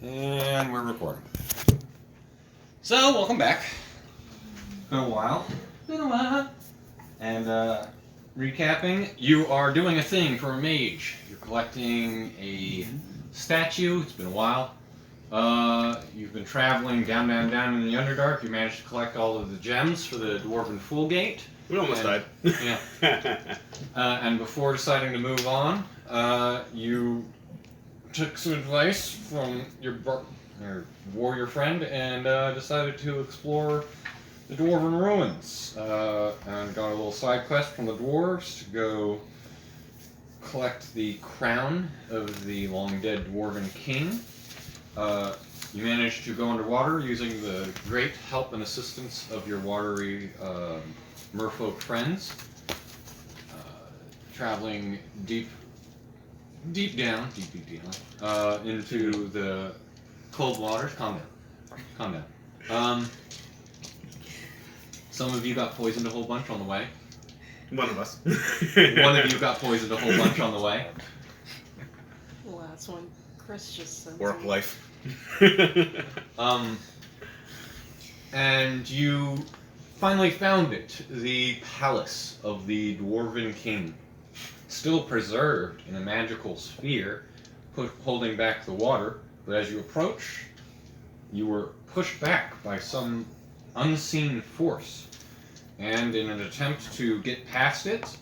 And we're recording. So, welcome back. Been a while. And, recapping, you are doing a thing for a mage. You're collecting a statue. It's been a while. You've been traveling down in the Underdark. You managed to collect all of the gems for the Dwarven Foolgate. We almost died. Yeah. And before deciding to move on, you took some advice from your warrior friend and decided to explore the Dwarven ruins. And got a little side quest from the dwarves to go collect the crown of the long-dead Dwarven king. You managed to go underwater using the great help and assistance of your watery merfolk friends, traveling deep down into the cold waters. Calm down. Some of you got poisoned a whole bunch on the way. One of us. One of you got poisoned a whole bunch on the way. Well, that's when Chris just said Work life. And you finally found it, the palace of the Dwarven king, still preserved in a magical sphere, holding back the water. But as you approach, you were pushed back by some unseen force. And in an attempt to get past it,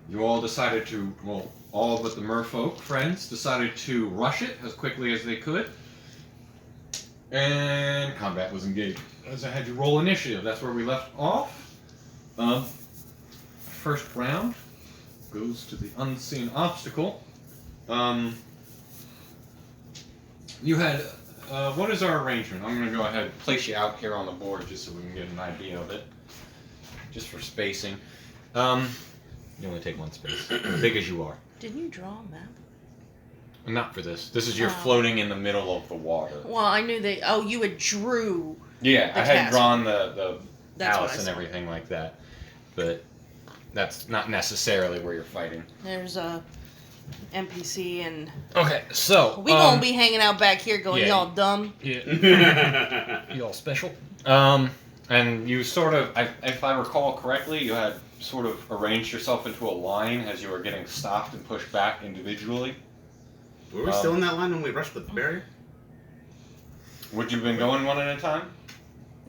you all decided to, well, all but the merfolk friends decided to rush it as quickly as they could. And combat was engaged. As I had you roll initiative, that's where we left off. First round goes to the unseen obstacle. You had, what is our arrangement? I'm going to go ahead and place you out here on the board just so we can get an idea of it. Just for spacing. You only take one space, as big as you are. Didn't you draw a map? Not for this. This is you're floating in the middle of the water. Well, I knew they. Oh, you had drew. Yeah, I had castle. drawn the That's palace what I and saw. everything like that. But that's not necessarily where you're fighting. There's a NPC, and Okay, so we won't be hanging out back here going, yeah. y'all dumb. Yeah. You all special. And you sort of, if I recall correctly, you had sort of arranged yourself into a line as you were getting stopped and pushed back individually. Were we still in that line when we rushed the barrier? Would you have been going one at a time?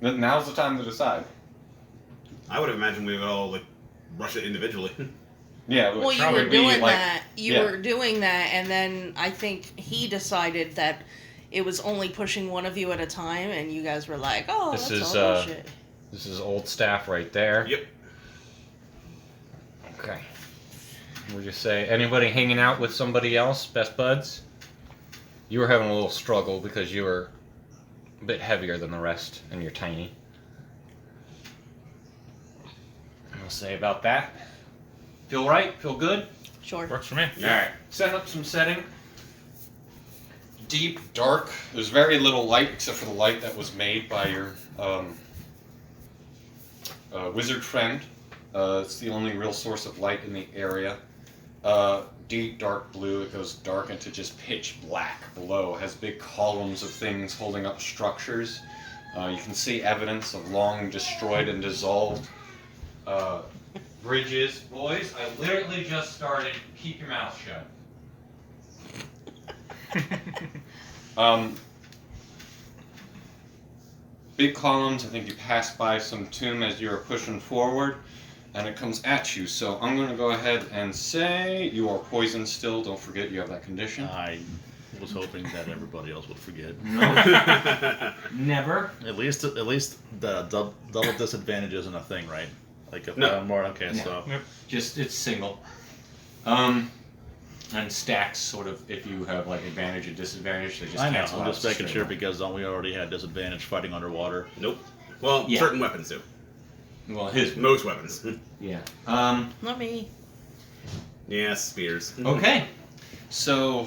Then now's the time to decide. I would have imagined we would all like rush it individually. Yeah, it would Well, you probably were be doing like, that. You were doing that, and then I think he decided that it was only pushing one of you at a time, and you guys were like, "Oh, This that's is, all bullshit." This is old staff right there. Yep. Okay. Would you say anybody hanging out with somebody else, best buds? You were having a little struggle because you were a bit heavier than the rest, and you're tiny. I'll say about that. Feel right? Feel good? Sure. Works for me. Alright. Setting up some setting. Deep, dark. There's very little light except for the light that was made by your wizard friend. It's the only real source of light in the area. Deep, dark blue. It goes dark into just pitch black below. It has big columns of things holding up structures. You can see evidence of long destroyed and dissolved bridges. Boys, I literally just started. Keep your mouth shut. Big columns. I think you passed by some tomb as you were pushing forward, and it comes at you. So I'm going to go ahead and say you are poisoned still. Don't forget you have that condition. I was hoping that everybody else would forget. Never. At least the double disadvantage isn't a thing, right? Like if No. more. Okay, No. so Just it's single. And stacks sort of if you have like advantage and disadvantage. They just I know. cancel I'm out just making straight sure up. because don't we already had disadvantage fighting underwater? Nope. Well, Yeah. certain weapons do. Well, his. Most weapons. Yeah. Not me. Yeah, spears. Okay. So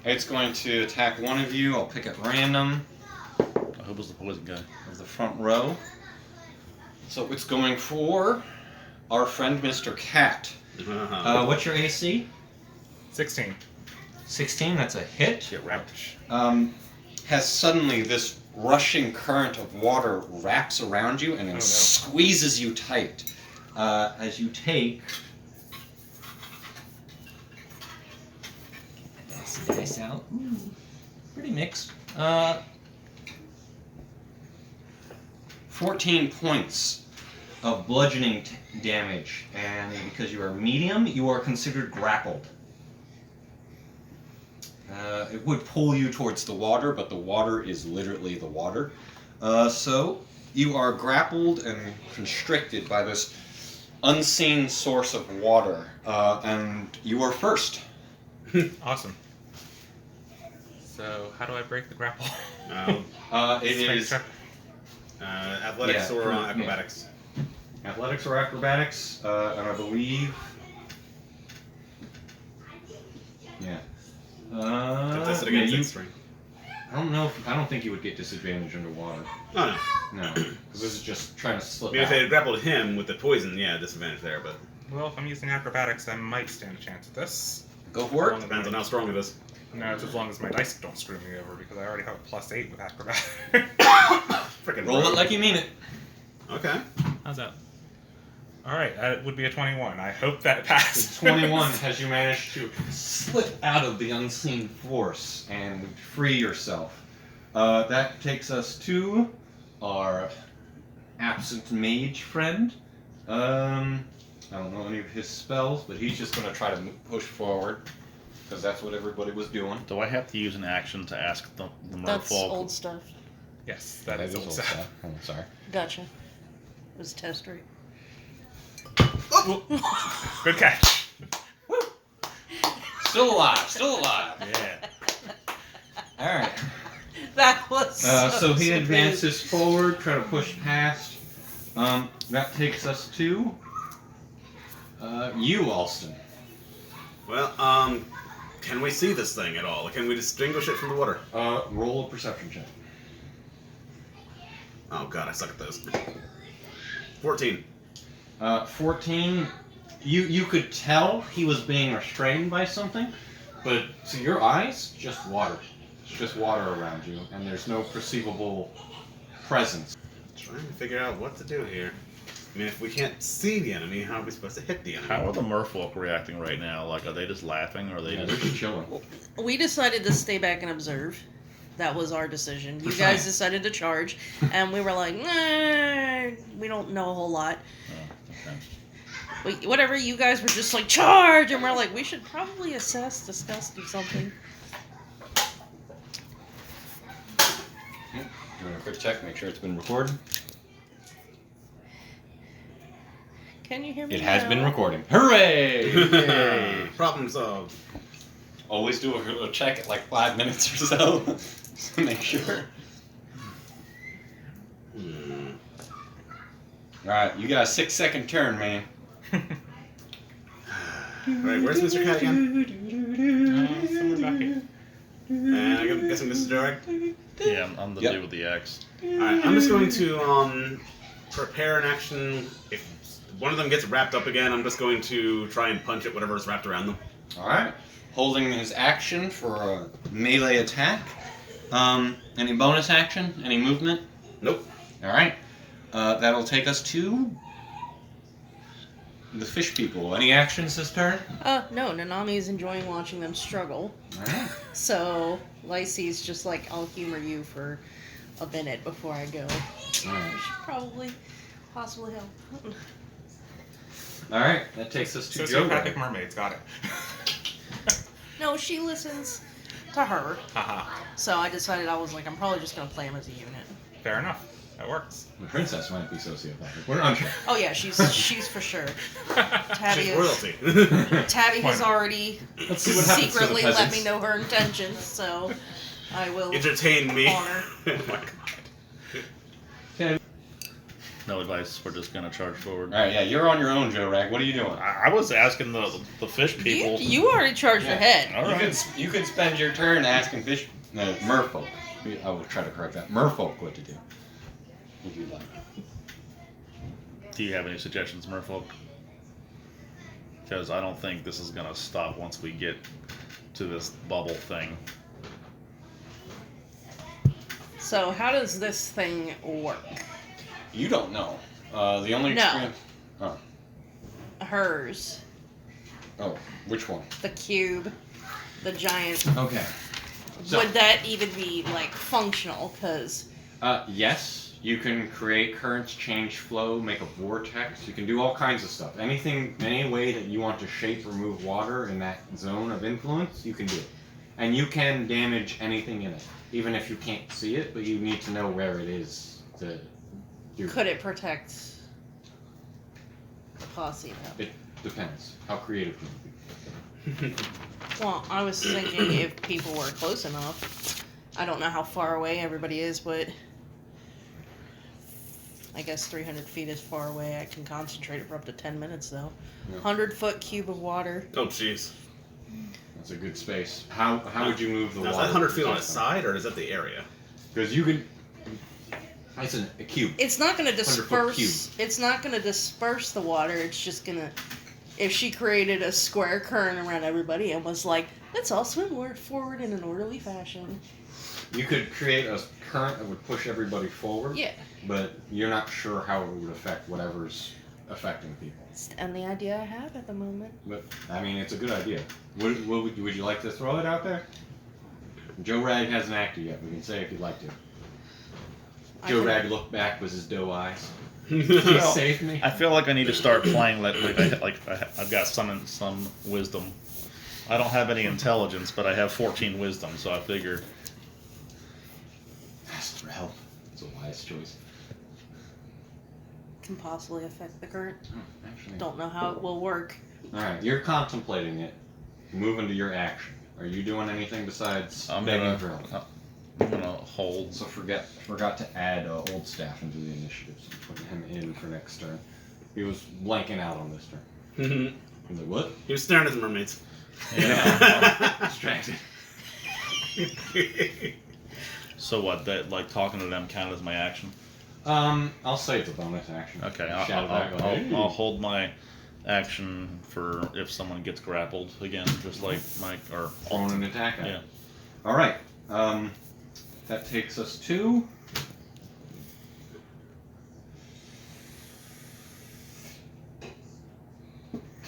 it's going to attack one of you. I'll pick at random I hope it's the poison guy. of the front row. So it's going for our friend Mr. Cat. What's your AC? 16. 16, that's a hit. Get wrapped. Has suddenly this rushing current of water wraps around you and then squeezes you tight. As you take... That's the dice out. Ooh, pretty mixed. 14 points of bludgeoning damage, and because you are medium, you are considered grappled. It would pull you towards the water, but the water is literally the water. So you are grappled and constricted by this unseen source of water, and you are first. Awesome. So, how do I break the grapple? It is Athletics or acrobatics. athletics or acrobatics, and I believe, yeah. Contest it Yeah, against you- its strength. I don't know. I don't think you would get disadvantage underwater. Oh no. No, because this is just trying to I slip mean, if out. they had grappled him with the poison, yeah, disadvantage there, but Well, if I'm using acrobatics, I might stand a chance at this. Go for it. depends on how strong it is. No, it's as long as my dice don't screw me over, because I already have a +8 with acrobatics. Freaking Roll it rogue. like you mean it. Okay. How's that? Alright, it would be a 21. I hope that passes. 21 has you managed to slip out of the unseen force and free yourself. That takes us to our absent mage friend. I don't know any of his spells, but he's just going to try to push forward because that's what everybody was doing. Do I have to use an action to ask the That's merfolk? old stuff. Yes, that is old old stuff. stuff. Oh, sorry. Gotcha. It was test rate. Good catch. Still alive. Still alive. Yeah. All right. That was So he smooth. advances forward, try to push past. That takes us to you, Alston. Well, can we see this thing at all? Can we distinguish it from the water? Roll a perception check. Oh god, I suck at those. 14. 14. You could tell he was being restrained by something, but to your eyes, just water. It's just water around you, and there's no perceivable presence. Trying to figure out what to do here. I mean, if we can't see the enemy, how are we supposed to hit the enemy? How are the merfolk reacting right now? Like, are they just laughing, or are they Yeah, they're just... just chilling. We decided to stay back and observe. That was our decision. You guys decided to charge, and we were like, nah, we don't know a whole lot. Oh, okay. Whatever, you guys were just like, charge! And we're like, we should probably assess, discuss, do something. Doing a quick check, make sure it's been recorded. Can you hear me? It has now? been recording. Hooray! Yay! Problem solved. Always do a check at like 5 minutes or so to make sure. Hmm. Alright, you got a 6-second turn, man. Alright, where's Mr. Cat again? Somewhere back here. And I'm guessing this is Jarek? Yeah, I'm the Yep. dude with the axe. Alright, I'm just going to prepare an action. If one of them gets wrapped up again, I'm just going to try and punch at whatever's wrapped around them. Alright. Holding his action for a melee attack. Any bonus action? Any movement? Nope. Alright. That'll take us to the fish people. Any actions this turn? No, Nanami is enjoying watching them struggle. Alright. So, Lacey's just like, I'll humor you for a minute before I go. Alright. We should probably, possibly help. Alright, that takes us to Joe. Sociopathic mermaids, got it. No, she listens to her. Haha. So I decided I was like, I'm probably just going to play him as a unit. Fair enough. That works. The princess might be sociopathic. We're unsure. Oh yeah, she's for sure. Tabby She's is, royalty. Tabby Why has not? already Let's see what happens to the secretly let peasants. me know her intentions, so I will Entertain me. honor. Oh my god. No advice. We're just gonna charge forward. Alright, yeah, you're on your own, Joe Rag. What are you doing? I was asking the fish You, people. you already charged Yeah. ahead. All right. You could spend your turn asking fish, merfolk. I will try to correct that. Merfolk, what to do? Would you like? Do you have any suggestions, merfolk? Because I don't think this is gonna stop once we get to this bubble thing. So how does this thing work? You don't know. The only No. experience. Oh. Hers, Oh, which one? the cube, the giant. Okay. So, Would that even be like functional? Because yes, you can create currents, change flow, make a vortex. You can do all kinds of stuff. Anything, any way that you want to shape or move water in that zone of influence, you can do it. And you can damage anything in it, even if you can't see it, but you need to know where it is to do could it protect the posse though? It depends. How creative can you be? Well, I was thinking if people were close enough. I don't know how far away everybody is, but I guess 300 feet is far away. I can concentrate it for up to 10 minutes, though. Yeah. 100-foot cube of water. Oh, jeez. That's a good space. How would you move the Now, is water? that 100 feet on its side, or is that the area? Because you can. It's a cube. It's not going to 100-foot disperse. It's not going to disperse the water. It's just going to. If she created a square current around everybody and was like, let's all swim forward in an orderly fashion. You could create a current that would push everybody forward. Yeah. But you're not sure how it would affect whatever's affecting people. It's the only idea I have at the moment. But I mean, it's a good idea. Would you like to throw it out there? Joe Rag hasn't acted yet. We can say if you'd like to. Joe Rag looked back with his doe eyes. He saved me. I feel like I need to start playing I've got some wisdom. I don't have any intelligence, but I have 14 wisdom, so I figure. Ask for help. It's a wise choice. Can possibly affect the current. Actually. Don't know how it will work. Alright, you're contemplating it. Move into your action. Are you doing anything besides I'm begging for help? gonna hold. So forgot to add Old Staff into the initiative, so I'm putting him in for next turn. He was blanking out on this turn. He's like, what? He was staring at the mermaids. Yeah. Distracted. So what? That like talking to them count as my action? I'll say it's a bonus action. Okay, Shout back like, "Hey." I'll hold my action for if someone gets grappled again, just like Mike or Thrown an attack at Yeah. him. Alright. That takes us to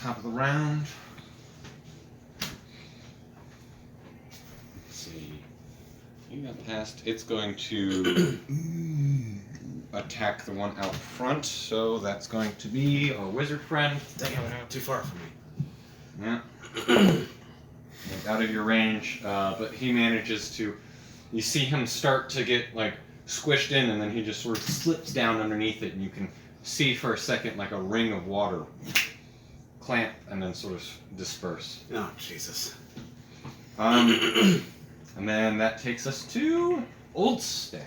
top of the round. Let's see. You got past. It's going to attack the one out front, so that's going to be our wizard friend. Dang it, too far from me. Yeah. Like, out of your range, but he manages to. You see him start to get like squished in, and then he just sort of slips down underneath it, and you can see for a second like a ring of water clamp and then sort of disperse. Oh, Jesus. And then that takes us to Old Staff.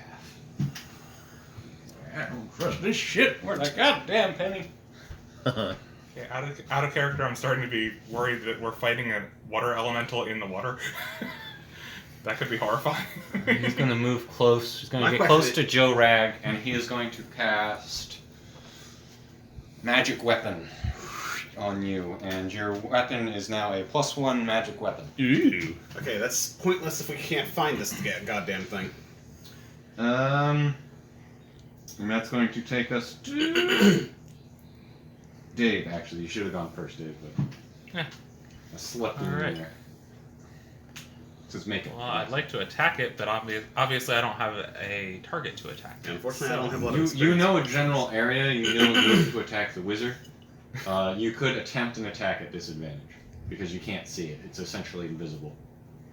I don't trust this shit. Where's that goddamn penny? Okay, out of character, I'm starting to be worried that we're fighting a water elemental in the water. That could be horrifying. He's going to move close. He's going My to get question close to Joe Rag, and he is going to cast Magic Weapon on you. And your weapon is now a +1 magic weapon. Ooh. Okay, that's pointless if we can't find this goddamn thing. And that's going to take us to Dave. Actually, you should have gone first, Dave, but Yeah. I slept in Alright. there. Says make it. Well, I'd like to attack it, but obviously I don't have a target to attack. And unfortunately, I don't have a lot of You experience. know a general area. You know the move to attack the wizard. You could attempt an attack at disadvantage because you can't see it. It's essentially invisible.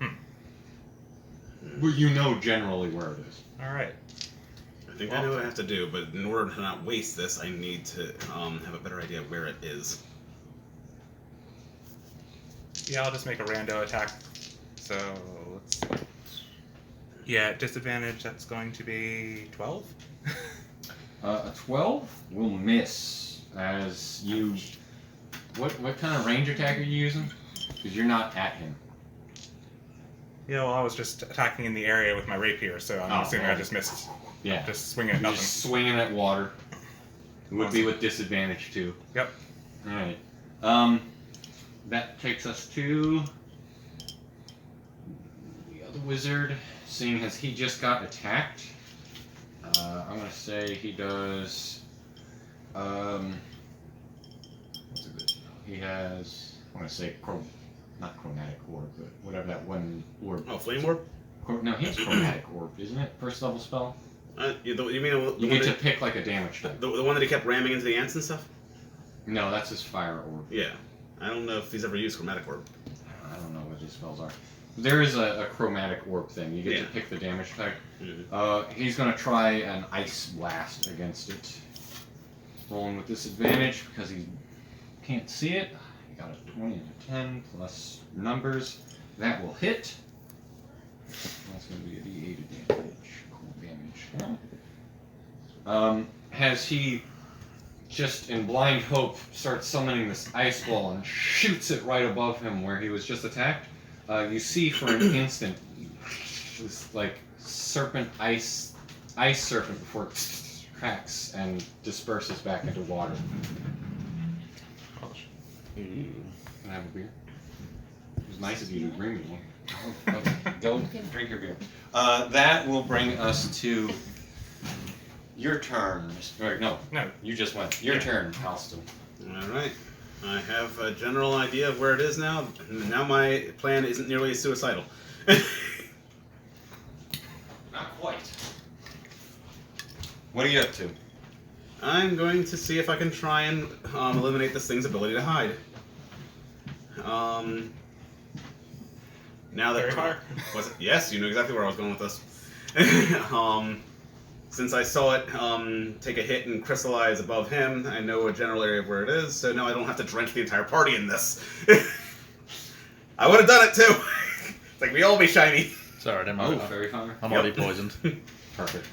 But you know generally where it is. All right. I think I know what I have to do, but in order to not waste this, I need to have a better idea of where it is. Yeah, I'll just make a rando attack. So let's see. Yeah, at disadvantage, that's going to be 12. A 12 will miss as you. What kind of range attack are you using? Because you're not at him. Yeah, well, I was just attacking in the area with my rapier, so I'm assuming I just missed. Yeah. Just swinging at You're nothing. just swinging at water. It would be with disadvantage too. Yep. Alright. That takes us to the wizard, seeing as he just got attacked. I'm gonna say he does. What's a good spell? He has. I'm gonna say not chromatic orb, but whatever that one orb. Oh, flame orb. No, he has chromatic orb, isn't it? First level spell. You mean the You one get to that, pick like a damage type. the one that he kept ramming into the ants and stuff? No, that's his fire orb. Yeah. I don't know if he's ever used chromatic orb. I don't know what these spells are. There is a chromatic orb thing. You get Yeah. to pick the damage type. Mhm. He's gonna try an ice blast against it. Rolling with disadvantage because he can't see it. He got a 20 and a 10 plus numbers. That will hit. That's gonna be a D8 of damage. Cool damage. Has he just in blind hope starts summoning this ice ball and shoots it right above him where he was just attacked? You see for an instant this like serpent ice serpent before it cracks and disperses back into water. Can I have a beer? It was nice of you to bring me one. Oh, okay. Go drink your beer. That will bring us to your turn. Or, no, No. you just went. Your Yeah. turn, Halston. All right. I have a general idea of where it is now. Now my plan isn't nearly as suicidal. Not quite. What are you up to? I'm going to see if I can try and eliminate this thing's ability to hide. Now that Very far. was it? Yes, you knew exactly where I was going with this. Since I saw it take a hit and crystallize above him, I know a general area of where it is. So now I don't have to drench the entire party in this. I would have done it too. It's like we all be shiny. Sorry, Oh, fairy fire. I'm Yep. already poisoned. Perfect.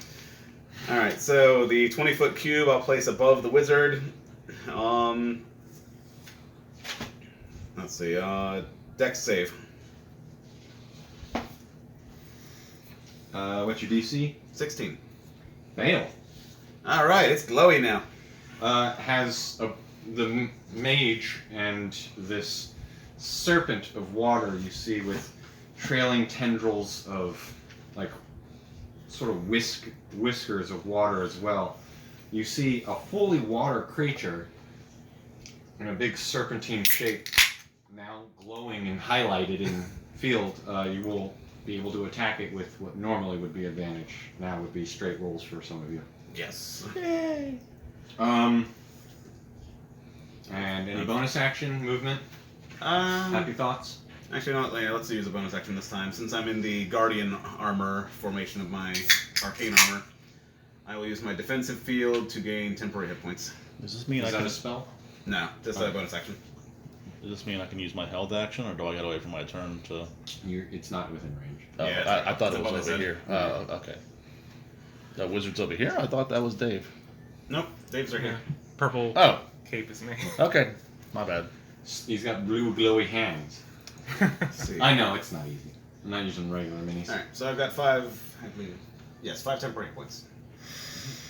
All right, so the 20-foot cube I'll place above the wizard. Let's see. Dex save. What's your DC? 16. Fail. All right, it's glowy now. Has the mage and this serpent of water you see with trailing tendrils of like sort of whiskers of water as well. You see a fully water creature in a big serpentine shape, now glowing and highlighted in field. You will be able to attack it with what normally would be advantage. Now would be straight rolls for some of you. Yes. Yay. And any bonus action movement? Happy thoughts? Actually, no, yeah, let's use a bonus action this time. Since I'm in the guardian armor formation of my arcane armor, I will use my defensive field to gain temporary hit points. Does this mean Is I that can? a spell? No, just a bonus action. Does this mean I can use my held action, or do I gotta wait for my turn to? It's not within range. Oh, Yeah, it's I thought it's it above was his over head. here. Oh, okay. The wizard's over here. I thought that was Dave. Nope, Dave's right here. Purple Oh, cape is me. okay. My bad. He's got blue glowy hands. Let's see. I know, it's not easy. I'm not using regular minis. All right, so I've got 5. I believe, yes, 5 temporary hit points.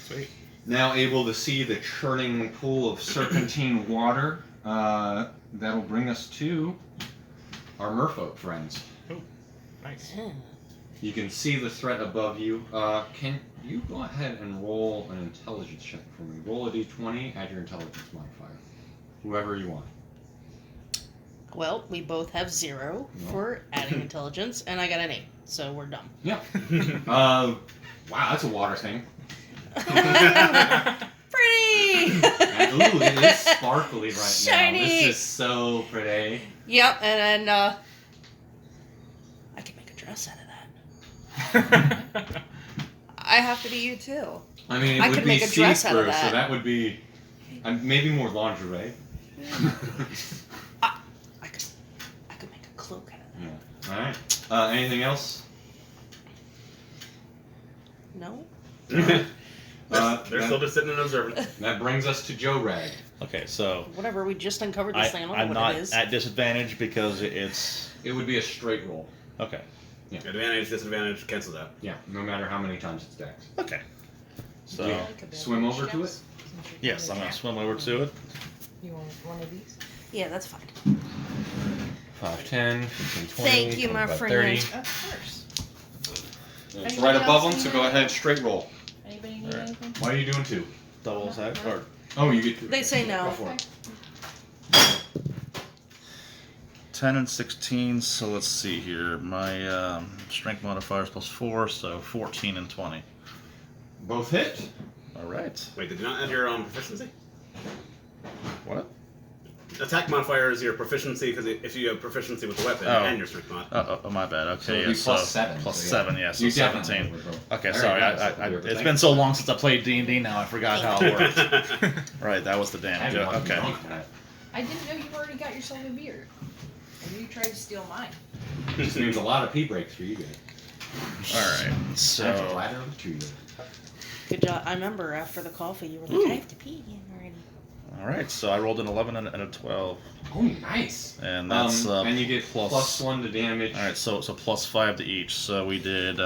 Sweet. Now able to see the churning pool of serpentine water. That'll bring us to our merfolk friends. Nice. Yeah. You can see the threat above you. Can you go ahead and roll an intelligence check for me? Roll a d20, add your intelligence modifier. Whoever you want. Well, we both have 0 No. for adding intelligence, and I got an 8, so we're done. Yeah. Wow, that's a water thing. Pretty! And, ooh, it is sparkly right Shiny. now. This is so pretty. Yep, and then I can make a dress out of that. I have to be you too. I mean, it I would could be make a dress out of see-through, so that. that would be maybe more lingerie. I could make a cloak out of that. Yeah. All right. Anything else? No? They're that- still just sitting and observing. That brings us to Joe Rag. Okay, so Whatever, we just uncovered this thing. I don't I'm know not what it is. at disadvantage because it's It would be a straight roll. okay. Advantage, disadvantage, cancels out. Yeah, no matter how many times it's decked. Okay. So Yeah. Swim over to it? yes, I'm gonna swim over to it. You want one of these? Yeah, that's fine. 5, 10, 15, 20, Thank you, my 25, friend. 30. Of course. It's Anybody right above else him, so need go anything? ahead, straight roll. Anybody need Alright. anything? Why are you doing 2? Double attack. Or Oh, you get 2. They say no. Go for it. 10 and 16. So let's see here. My strength modifier is +4, so 14 and 20. Both hit. All right. Wait, did you not add your proficiency? What? Attack modifier is your proficiency because if you have proficiency with the weapon Oh. and your strength mod. Oh, my bad. Okay, So it'd yeah, be plus 7. Plus so 7, yeah, so You 17. definitely would roll. Okay, Very sorry. nice. It's been so long since I played D&D now, I forgot how it worked. Right, that was the I damage. didn't want to Okay. drink that. I didn't know you already got yourself a beer. And you tried to steal mine. This means a lot of pee breaks for you guys. All right, I have to so ladder up to you. Good job. I remember after the coffee, you were like, I have to pee again already. all right, so I rolled an 11 and a 12, Oh, nice. and that's and you get plus- plus 1 to damage. All right, so +5 to each. So we did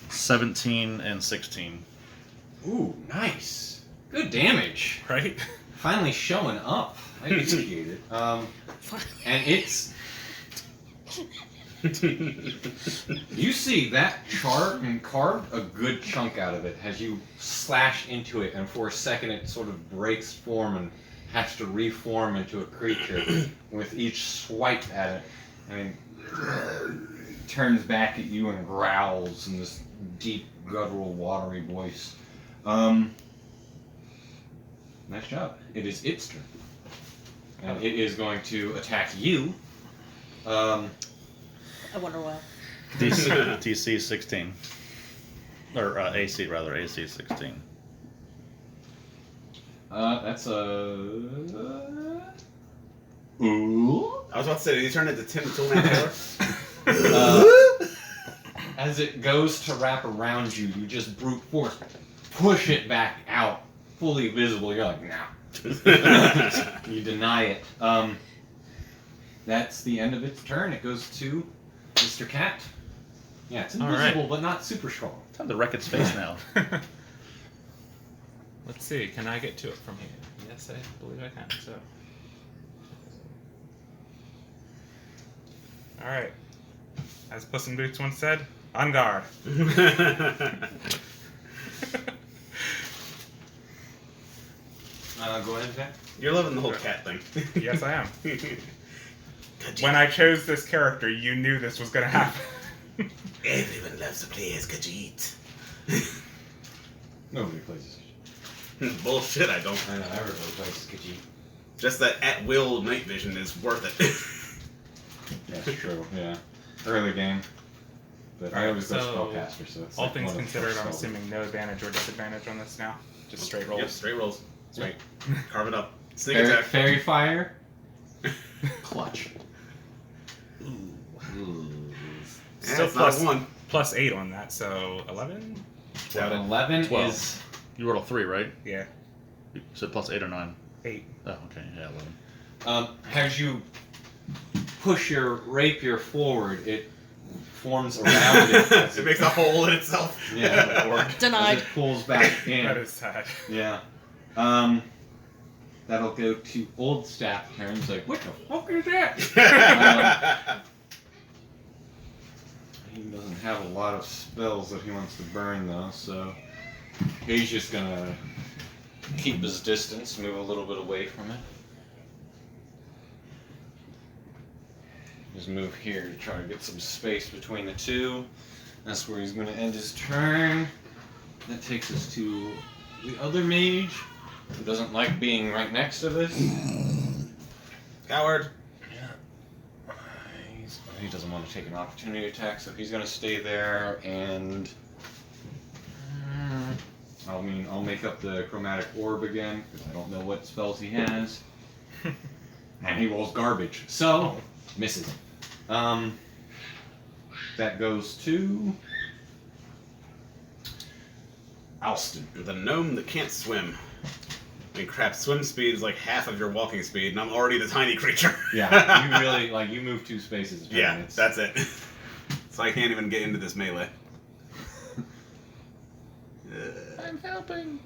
17 and 16. Ooh, nice. Good damage. Right? Finally showing up. I appreciate it. And it's you see that chart and carve a good chunk out of it as you slash into it, and for a second it sort of breaks form and has to reform into a creature with each swipe at it. I mean, it turns back at you and growls in this deep, guttural, watery voice. Nice job. It is its turn. And it is going to attack you. I wonder why. DC 16. Or AC, rather, AC 16. That's a. Ooh. I was about to say, did you turn into Tim the Toolman Taylor? As it goes to wrap around you, you just brute force push it back out, fully visible. You're like, nah. You deny it. That's the end of its turn. It goes to Mr. Cat. Yeah, it's All right. invisible, but not super strong. Time to wreck its face now. Let's see, can I get to it from here? Yes, I believe I can, so. Alright. As Puss in Boots once said, on guard. Go ahead, Zach. You're loving the whole cat thing. Yes, I am. When I chose this character, you knew this was gonna happen. Everyone loves to play as Khajiit. Nobody plays this. Bullshit, I don't. I know, everybody plays Khajiit. Just that at-will night vision is worth it. That's true, yeah. Early game. But I always go So, spellcaster, so it's All like things one of the considered, first I'm spells. assuming no advantage or disadvantage on this now. Just straight Yep, rolls. straight rolls. Straight. Carve it up. Sneak Fairy, attack. fairy fire. Clutch. Still it's not plus a 1. Plus 8 on that, so 11? Doubt it. 11 12. is You rolled a 3, right? Yeah, You said plus 8 or 9. 8. Oh, okay, yeah, 11. as you push your rapier forward, it forms around it. As It makes a hole in itself. Yeah, as Denied. it pulls back in. That is sad. Yeah. That'll go to Old Staff turn. He's like, what the fuck is that? He doesn't have a lot of spells that he wants to burn though, so he's just gonna keep his distance, move a little bit away from it. Just move here to try to get some space between the two. That's where he's gonna end his turn. That takes us to the other mage, who doesn't like being right next to this. Coward. He doesn't want to take an opportunity attack, so he's going to stay there, and I'll make up the chromatic orb again, because I don't know what spells he has. And he rolls garbage, so misses. That goes to Alston. The gnome that can't swim. I mean, crap, swim speed is like half of your walking speed, and I'm already the tiny creature. Yeah, you really, you move 2 spaces. a turn, Yeah, it's- that's it. So I can't even get into this melee. I'm helping.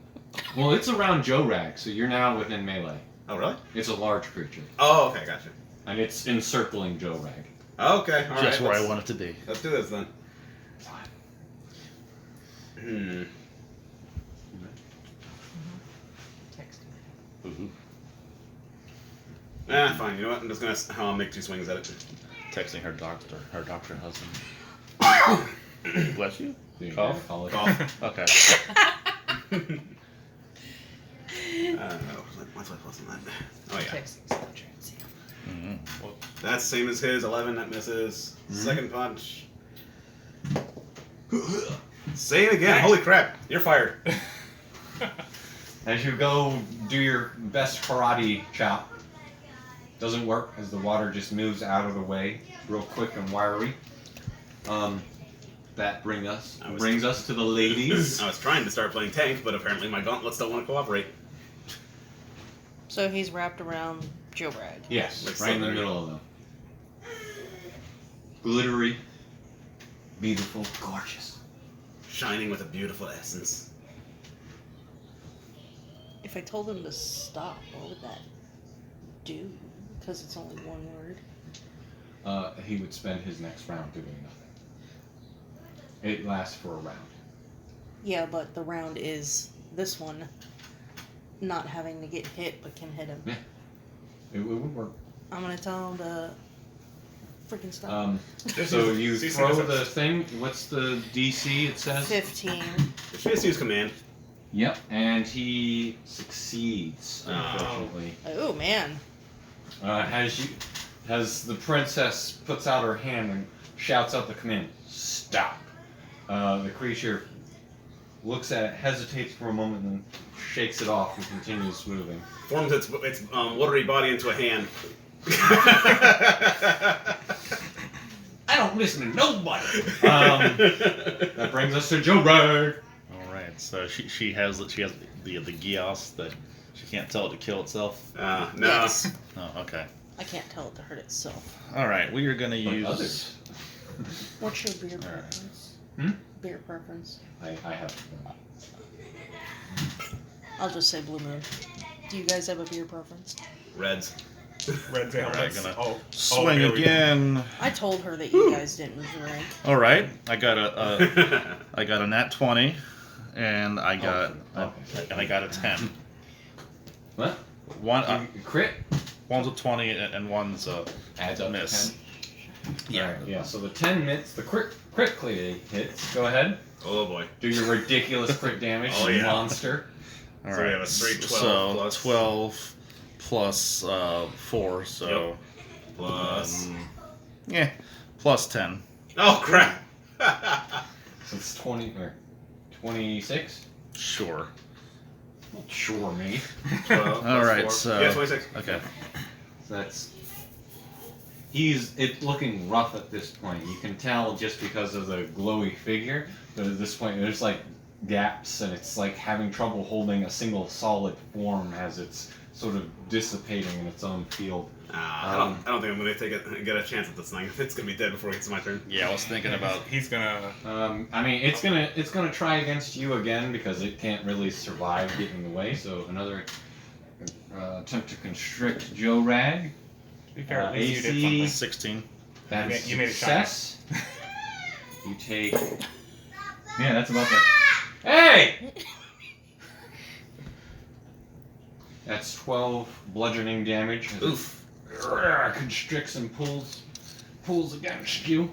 Well, it's around Joe Rag, so you're now within melee. Oh, really? It's a large creature, Oh, okay, gotcha. and it's encircling Joe Rag. Okay, alright. Just where I want it to be. Let's do this then. Fine. You know what? I'm just gonna make 2 swings at it. Texting her doctor husband. Bless you. Cough. Golf. Okay. What's my plus on that? Oh yeah. Texting's not transient. Mm-hmm. That's same as his. 11. That misses. Second punch. Say it again. Holy crap! You're fired. As you go do your best karate chop, doesn't work as the water just moves out of the way real quick and wiry. That brings us to the ladies. I was trying to start playing tank, but apparently my gauntlets don't want to cooperate. So he's wrapped around Joe Bragg. Yes, Like right in the Slytherin. middle of them. Glittery, beautiful, gorgeous. Shining with a beautiful essence. If I told him to stop, what would that do? Because it's only one word. He would spend his next round doing nothing. It lasts for a round. Yeah, but the round is this one not having to get hit, but can hit him. It would work. I'm gonna tell him to freaking stop. So you CC throw is- the thing. What's the DC? It says. 15. She just use command. Yep, and he succeeds. Oh. Unfortunately, Oh man. as the princess puts out her hand and shouts out the command, "Stop!" The creature looks at it, hesitates for a moment, and then shakes it off and continues moving. Forms its watery body into a hand. I don't listen to nobody. That brings us to Joe Bragg. All right. So she has the Gios that she can't tell it to kill itself. No. Yes. Oh, okay. I can't tell it to hurt itself. All right. We are gonna But use. others. What's your beer Alright. preference? Hmm? Beer preference. I have. I'll just say Blue Moon. Do you guys have a beer preference? Reds. Red Veil. Alright, That's- gonna oh, Swing here we go. again. I told her that you guys didn't drink. All right. I got a nat 20, and I got okay. a 10. What? One Crit one's a 20 and one's a adds up miss. to 10. Yeah. Yeah. So the 10 hits. The critically hits. Go ahead. Oh boy. Do your ridiculous crit damage, Oh, you yeah. monster. All So right. we have a straight 12 so plus- 12 plus 4, so Plus. plus 10. Oh crap. So it's 20 or 26. Sure. Sure, me. 12 All plus right, 4. so- Yeah, 26. Okay. So that's. He's looking rough at this point. You can tell just because of the glowy figure, but at this point there's like gaps, and it's like having trouble holding a single solid form as it's sort of dissipating in its own field. I don't think I'm gonna get a chance at this thing. It's gonna be dead before it gets my turn. Yeah, I was thinking about. He's gonna. I mean, it's gonna try against you again because it can't really survive getting away. So another attempt to constrict Joe Rag. To be fair, at least you AC. did something. 16. That's You made it shine. success. You take. Yeah, that's about that. Hey! That's 12 bludgeoning damage. as it Oof. Constricts and pulls against you.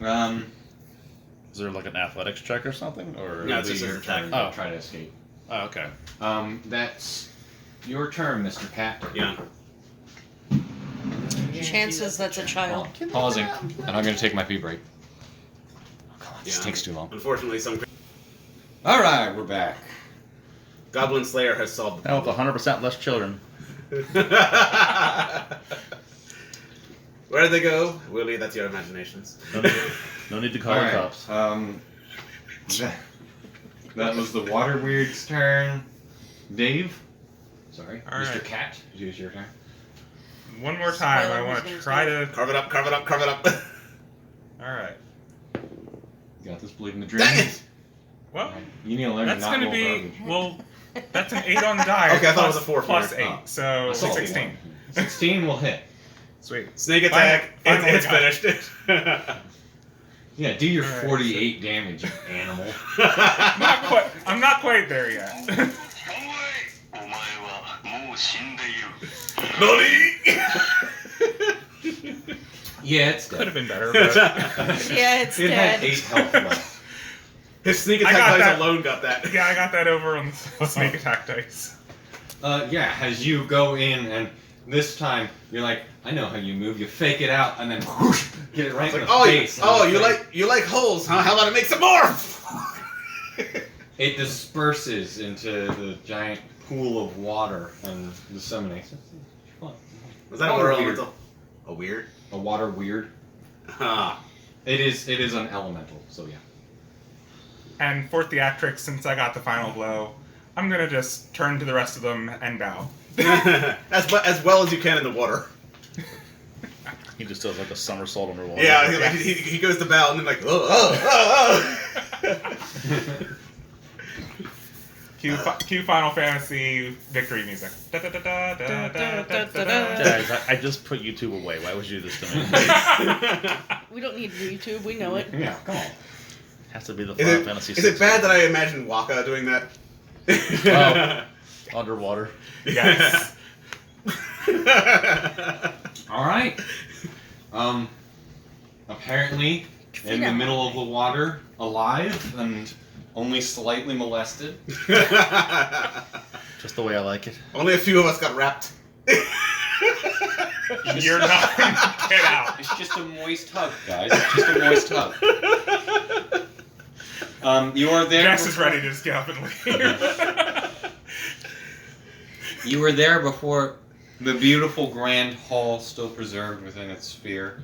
Is there like an athletics check or something, or? No, it's It'll be just your an attack. turn to Oh. try to escape. Oh, okay. That's your turn, Mr. Cat. Yeah. Chances that's a child. Pausing, and I'm gonna take my pee break. Oh, come on, this Yeah. takes too long. Unfortunately, some All right, we're back. Goblin Slayer has solved the Now with problem. 100% less children. Where did they go? Willie, that's your imaginations. No need to call All the right. cops. That was the Water Weird's turn. Dave, sorry, All Mr. right. Cat, it is your turn. One more time, Spoiler, I want who's to gonna try say? to. Carve it up, carve it up, carve it up. All right. You got this bleeding the dream. Dang it! Well, Alright, you need to learn that's to not gonna roll be garbage. well. That's an 8 on the die. Okay, I thought it was plus- a 4 for plus you. 8, Oh. so Assault 16. one. 16 will hit. Sweet. Snake attack. Final It's guy. finished. Yeah, do your Alright. 48 damage, you animal. I'm not quite there yet. Yeah, it's Could dead. have been better, but Yeah, it's It had dead. 8 health left. His sneak I attack got dice that. alone got that. yeah, I got that over on the sneak attack dice. Yeah, as you go in, and this time you're like, I know how you move. You fake it out, and then whoosh, get it right It's in like, the oh, face. you like holes, huh? How about I make some more? It disperses into the giant pool of water and disseminates. It's fun. Was that a Water water weird. elemental? A weird? A water weird. Ah. It is an elemental, so yeah. And for theatrics, since I got the final blow, I'm gonna just turn to the rest of them and bow. as well as you can in the water. He just does like a somersault underwater. Yeah, he goes to bow and then like, oh. Cue Final Fantasy victory music. Guys, I just put YouTube away. Why would you do this to me? We don't need YouTube. We know it. Yeah, come on. Has to be the Is Final it, Fantasy. is it bad that I imagine Waka doing that? Underwater? Yes. All right. Apparently, in the middle of the water, alive and only slightly molested. Just the way I like it. Only a few of us got wrapped. You're not. Get out. It's just a moist hug, guys. It's just a moist hug. You are there. Jess is ready to just get up and leave. You were there before the beautiful grand hall, still preserved within its sphere.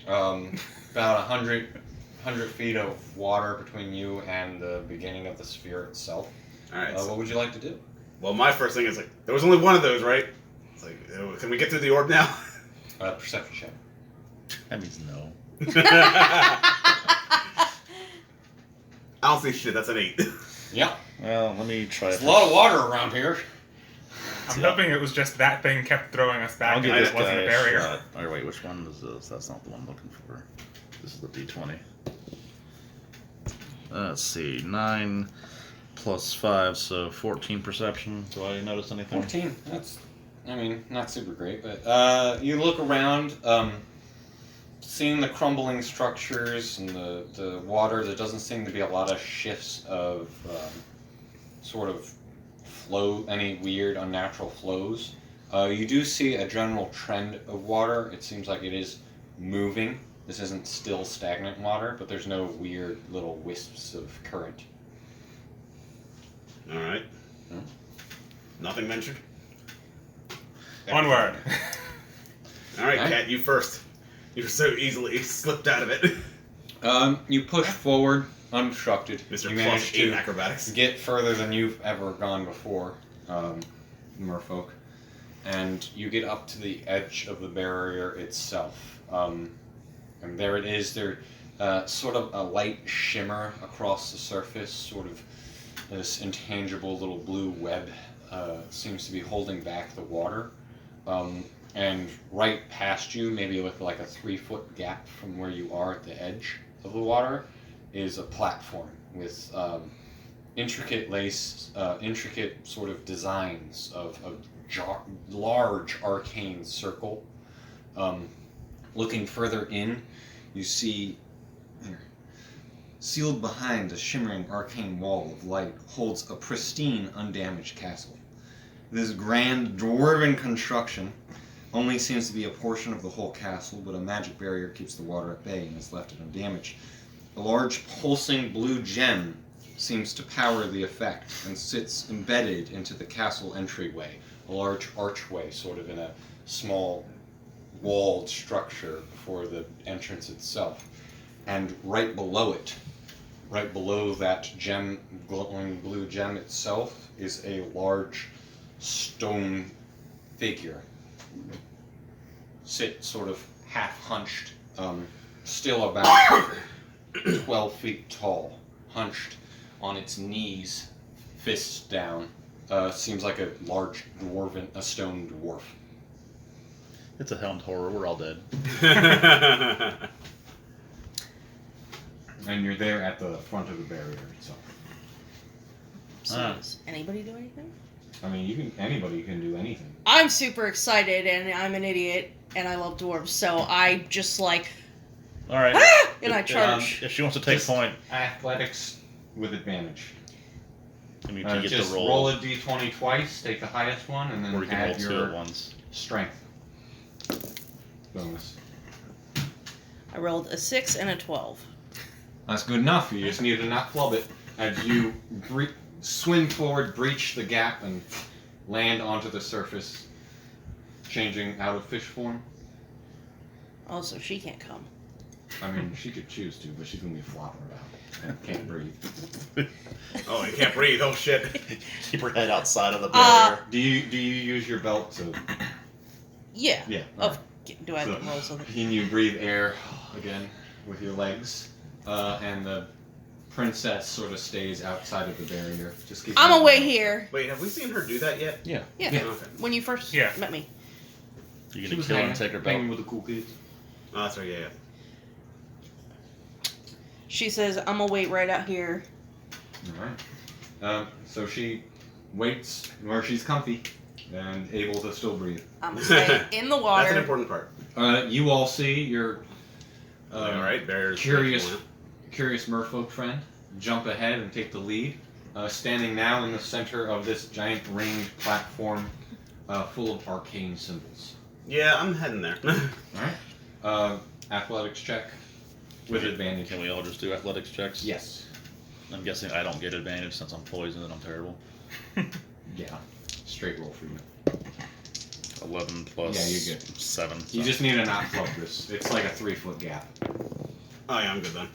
About 100 feet of water between you and the beginning of the sphere itself. Alright. What would you like to do? Well, my first thing is like, there was only one of those, right? It's like, can we get through the orb now? Perception check. That means no. I don't see shit. That's an 8. Yep. Well, let me try There's it. a lot of water around here. I'm hoping it was just that thing kept throwing us back I'll and give it this wasn't guy a a barrier. shot. Or wait, which one is this? That's not the one I'm looking for. This is the D20. Let's see. 9 plus 5, so 14 perception. Do I notice anything? 14. That's, I mean, not super great, but you look around, seeing the crumbling structures and the water. There doesn't seem to be a lot of shifts of sort of flow, any weird unnatural flows. You do see a general trend of water. It seems like it is moving. This isn't still stagnant water, but there's no weird little wisps of current. Alright. Hmm. Nothing mentioned? Onward. Alright, Alright. Kat, you first. You so easily slipped out of it. You push forward, unobstructed. Mr. You Plus manage 8 to acrobatics. get further than you've ever gone before, merfolk, and you get up to the edge of the barrier itself. And there it is. There, sort of a light shimmer across the surface, sort of this intangible little blue web seems to be holding back the water. And right past you, maybe with like a 3-foot gap from where you are at the edge of the water, is a platform with intricate sort of designs of a large arcane circle. Looking further in, you see sealed behind a shimmering arcane wall of light holds a pristine, undamaged castle. This grand dwarven construction only seems to be a portion of the whole castle, but a magic barrier keeps the water at bay and has left it undamaged. A large pulsing blue gem seems to power the effect and sits embedded into the castle entryway, a large archway sort of in a small walled structure for the entrance itself. And right below it, right below that gem, glowing blue gem itself, is a large stone figure. Sit sort of half hunched, still about 12 feet tall, hunched on its knees, fists down. Seems like a large a stone dwarf. It's a helmed horror. We're all dead. And you're there at the front of the barrier itself. So Ah. does anybody do anything? I mean, anybody can do anything. I'm super excited, and I'm an idiot, and I love dwarves, so I just like, All right. ah! And I charge. If she wants to take Just- point, Athletics with advantage. I mean, Uh, you get just to roll, roll a d20 twice, take the highest one, and then or you can roll add 2 at your once. strength bonus. I rolled a 6 and a 12. That's good enough. You just need to not flub it as you swim forward, breach the gap, and land onto the surface, changing out of fish form. Oh, so she can't come. I mean, she could choose to, but she's gonna be flopping around and can't breathe. Oh, you can't breathe. Oh shit. Keep her head outside of the Uh, barrier. Do you use your belt to? Yeah. Yeah. Oh, do I have So, to roll something? Can you breathe air again with your legs? And the princess sort of stays outside of the barrier. Just keep. I'm away here. Wait, have we seen her do that yet? Yeah. Yeah. Okay. When you first Yeah. met me. You She gonna was kill her hanging, and take her hanging belt? with the cool kids. Oh, that's right. Yeah. She says, I'm gonna wait right out here. All right. So she waits where she's comfy and able to still breathe. I'm gonna stay in the water. That's an important part. You all see your All right, barriers. curious merfolk friend jump ahead and take the lead, standing now in the center of this giant ringed platform full of arcane symbols. Yeah, I'm heading there. All right. Athletics check with advantage. Can we all just do athletics checks? Yes. I'm guessing I don't get advantage since I'm poisoned and I'm terrible. Yeah. Straight roll for you. 11 plus Yeah, you're good. 7. You so- just need to not flub this. It's like a 3-foot gap. Oh yeah, I'm good then.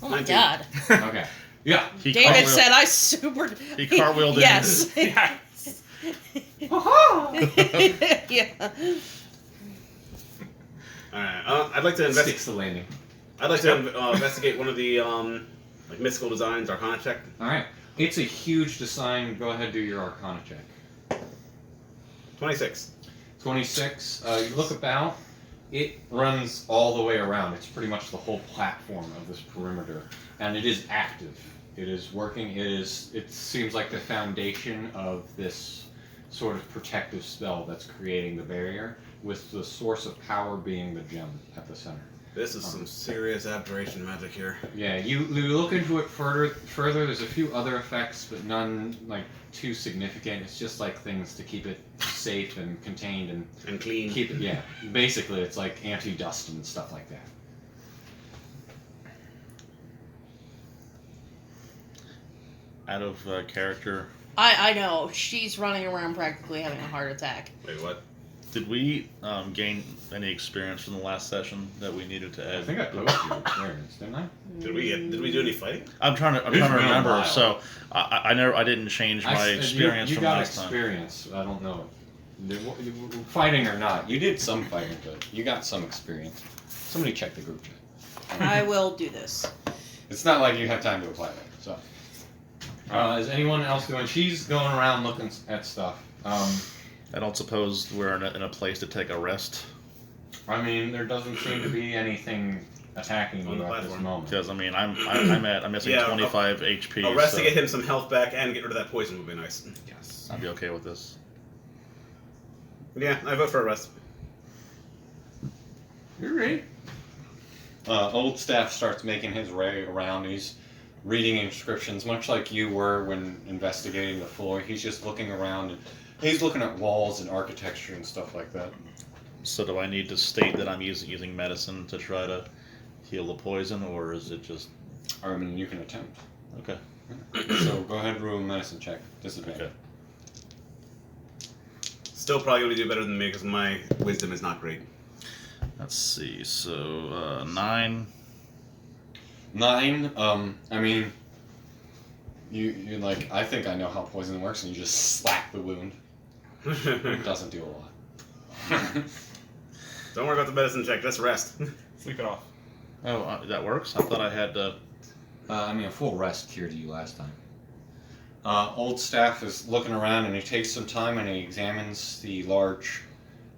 Oh my 19. god. Okay. Yeah. He David cartwheeled- said I super. He cartwheeled in. Yes. Yes. Yeah. All right. I'd like to investigate. Sticks the landing. I'd like to investigate one of the like mystical designs. Arcana check. All right. It's a huge design. Go ahead, do your Arcana check. 26. 26. You look about. It runs all the way around. It's pretty much the whole platform of this perimeter, and it is active. It is working. It seems like the foundation of this sort of protective spell that's creating the barrier, with the source of power being the gem at the center. This is some serious abjuration magic here. Yeah, you look into it further. There's a few other effects, but none like too significant. It's just like things to keep it safe and contained and And clean. keep it. Yeah, basically it's like anti-dust and stuff like that. Out of character. I know. She's running around practically having a heart attack. Wait, what? Did we gain any experience from the last session that we needed to add? I think I posted your experience, didn't I? Did we do any fighting? I'm trying to It's been a remember. while. So I didn't change my experience you from got last time. experience. I don't know. Fighting or not, you did some fighting, but you got some experience. Somebody check the group chat. I will do this. It's not like you have time to apply that. So, is anyone else going? She's going around looking at stuff. I don't suppose we're in a place to take a rest, I mean, there doesn't seem to be anything attacking On you the at this platform. moment. because I mean I'm missing Yeah, 25 HP. I'll rest so to get him some health back and get rid of that poison would be nice. Yes. I'd be okay with this. Yeah, I vote for a rest. You're ready. Old Staff starts making his way around. He's reading inscriptions, much like you were when investigating the floor. He's just looking around and he's looking at walls and architecture and stuff like that. So do I need to state that I'm using medicine to try to heal the poison, or is it just I mean, you can attempt. okay? So go ahead and roll a medicine check. Disadvantage. Okay. Still probably gonna do better than me because my wisdom is not great. Let's see. So 9. 9. I mean, you're like, I think I know how poison works, and you just slap the wound. It doesn't do a lot. Don't worry about the medicine check. Just rest. Sleep it off. Oh, that works. I thought I had. I mean, a full rest cured you last time. Old Staff is looking around, and he takes some time and he examines the large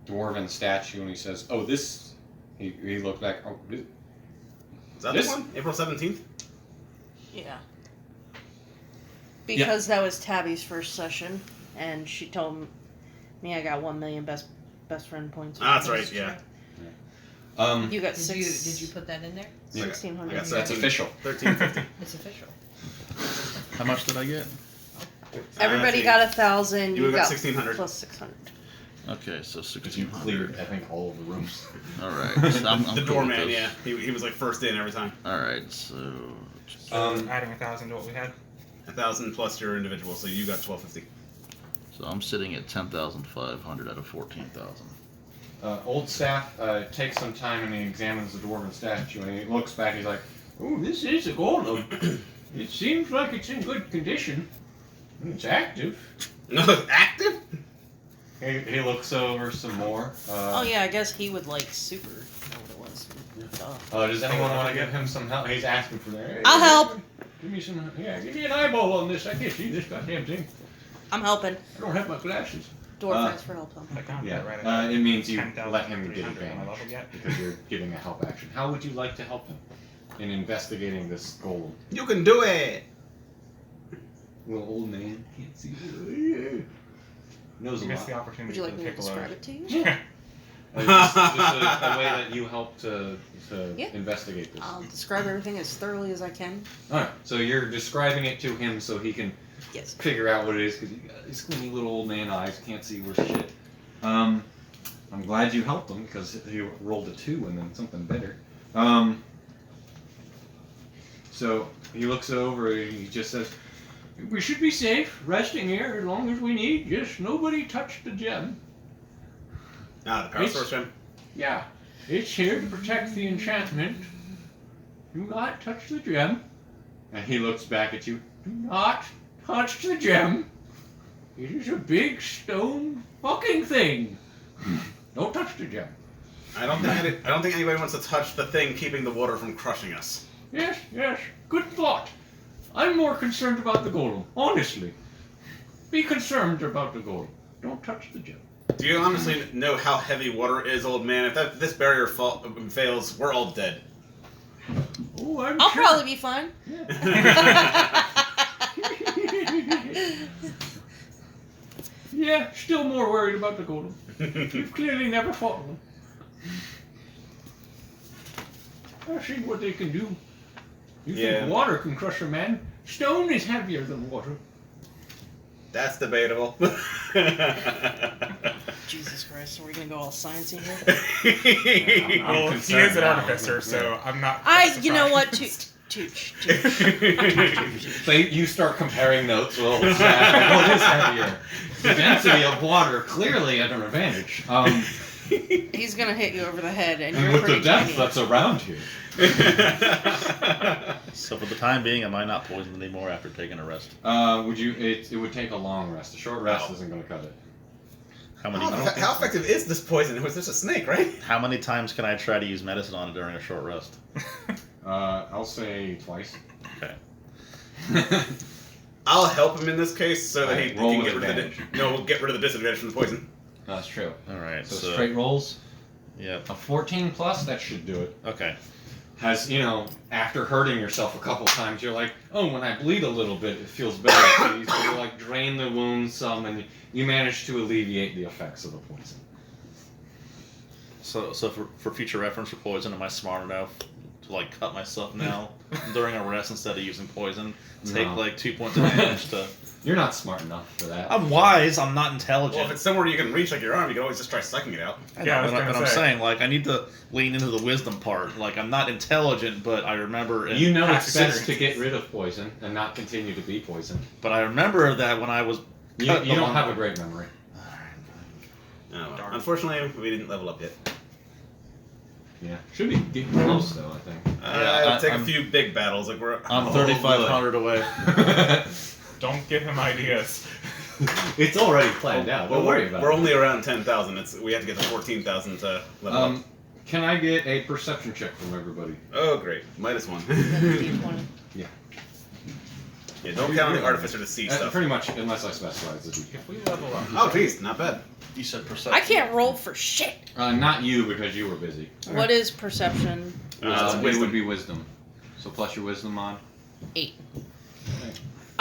dwarven statue, and he says, "Oh, this." He looked back. Oh, this. Is that This- the one? April 17th? Yeah. Because that was Tabby's first session. and she told me I got 1 million best friend points. Ah, that's right. Yeah. You got Did you put that in there? I got 1600. That's 13, official. 1350. It's official. How much did I get? Everybody got 1,000. You You got got 1600. plus 600. Okay, so Because you 1600. cleared, I think, all of the rooms. All right. So I'm The cool with doorman, this. yeah. He was like first in every time. All right, so Adding 1,000 to what we had. 1,000 plus your individual, so you got 1,250. I'm sitting at 10,500 out of 14,000. Old staff takes some time and he examines the dwarven statue and he looks back. He's like, "Oh, this is a golem. It seems like it's in good condition. It's active." No, active? He looks over some more. Oh yeah, I guess he would like super know what it was. Duh. Does anyone want to give him some help? He's asking for that. Hey, I'll help. Give me some. Yeah, give me an eyeball on this. I can't see this goddamn thing. I'm helping. I don't have my glasses. Dwarf friends for help them. I got Yeah, that right at it means you 10,300 let him get on my level advantage yet. because you're giving a help action. How would you like to help him in investigating this golem? You can do it! Little old man can't see. Knows a You missed the lot. opportunity Would you like me to pick a describe load. it to you? Yeah. Just a way that you help to Yeah. investigate this. I'll describe everything as thoroughly as I can. Alright, so you're describing it to him so he can Yes. figure out what it is because he got these squinty little old man eyes, can't see worth shit. I'm glad you helped him because you rolled a 2 and then something better. So he looks over and he just says, "We should be safe, resting here as long as we need. Just nobody touch the gem. Ah, the power It's- source gem. Yeah, it's here to protect the enchantment. Do not touch the gem." And he looks back at you. "Do not touch the gem. It is a big stone fucking thing. Don't touch the gem." I don't think anybody wants to touch the thing keeping the water from crushing us. Yes, yes, good thought. I'm more concerned about the golem, honestly. Be concerned about the golem. Don't touch the gem. Do you honestly know how heavy water is, old man? If this barrier fails, we're all dead. Oh, I'm I'll sure. probably be fine. Yeah, still more worried about the golem. You've clearly never fought one. I've seen what they can do. You Yeah. think water can crush a man? Stone is heavier than water. That's debatable. Jesus Christ, are we gonna go all sciencey here? I'm Well, he concerned is an now. artificer, so I'm not. You know what? surprised. Tooch. So you start comparing notes. Well, what is heavier? The density of water clearly at an advantage. He's gonna hit you over the head, and And you're with the pretty depth tiny. that's around here. So for the time being, am I not poisoned anymore after taking a rest? Would you? It would take a long rest. A short rest Oh. isn't going to cut it. How many? How effective is this poison? It was just a snake, right? How many times can I try to use medicine on it during a short rest? I'll say twice. Okay. I'll help him in this case so that he Alright, roll can with get rid of the advantage. we'll get rid of the disadvantage from the poison. That's true. All right. So So, straight rolls. Yep. A 14 plus, that should do it. Okay. Has, after hurting yourself a couple times, you're like, oh, when I bleed a little bit, it feels better. So you sort of like drain the wound some, and you manage to alleviate the effects of the poison. So for future reference for poison, am I smart enough to like cut myself now during a rest instead of using poison? Take No. like 2 points of damage to. You're not smart enough for that. I'm wise. I'm not intelligent. Well, if it's somewhere you can reach like your arm, you can always just try sucking it out. I Yeah, I know, was but, gonna but I'm say. saying like I need to lean into the wisdom part. Like I'm not intelligent, but I remember. And You know Past it's best to experience. get rid of poison and not continue to be poisoned. But I remember that when I was. You cut don't along- have a great memory. Oh, well. Darn. Unfortunately, we didn't level up yet. Yeah. Should be getting close, though, I think. Yeah, It'll take I'm- a few big battles. Like we're. I'm oh, 3,500 away. Don't give him ideas. It's already planned out. Well, Don't worry about we're it. only around 10,000. We have to get to 14,000 to level up. Can I get a perception check from everybody? Oh, great. -1. D20. Yeah, don't count on the artificer to see stuff. Pretty much, unless I specify it's a D. If we level up, Oh, geez, not bad. You said perception. I can't roll for shit. Not you, because you were busy. What is perception? It's It wisdom. would be wisdom. So plus your wisdom on. 8.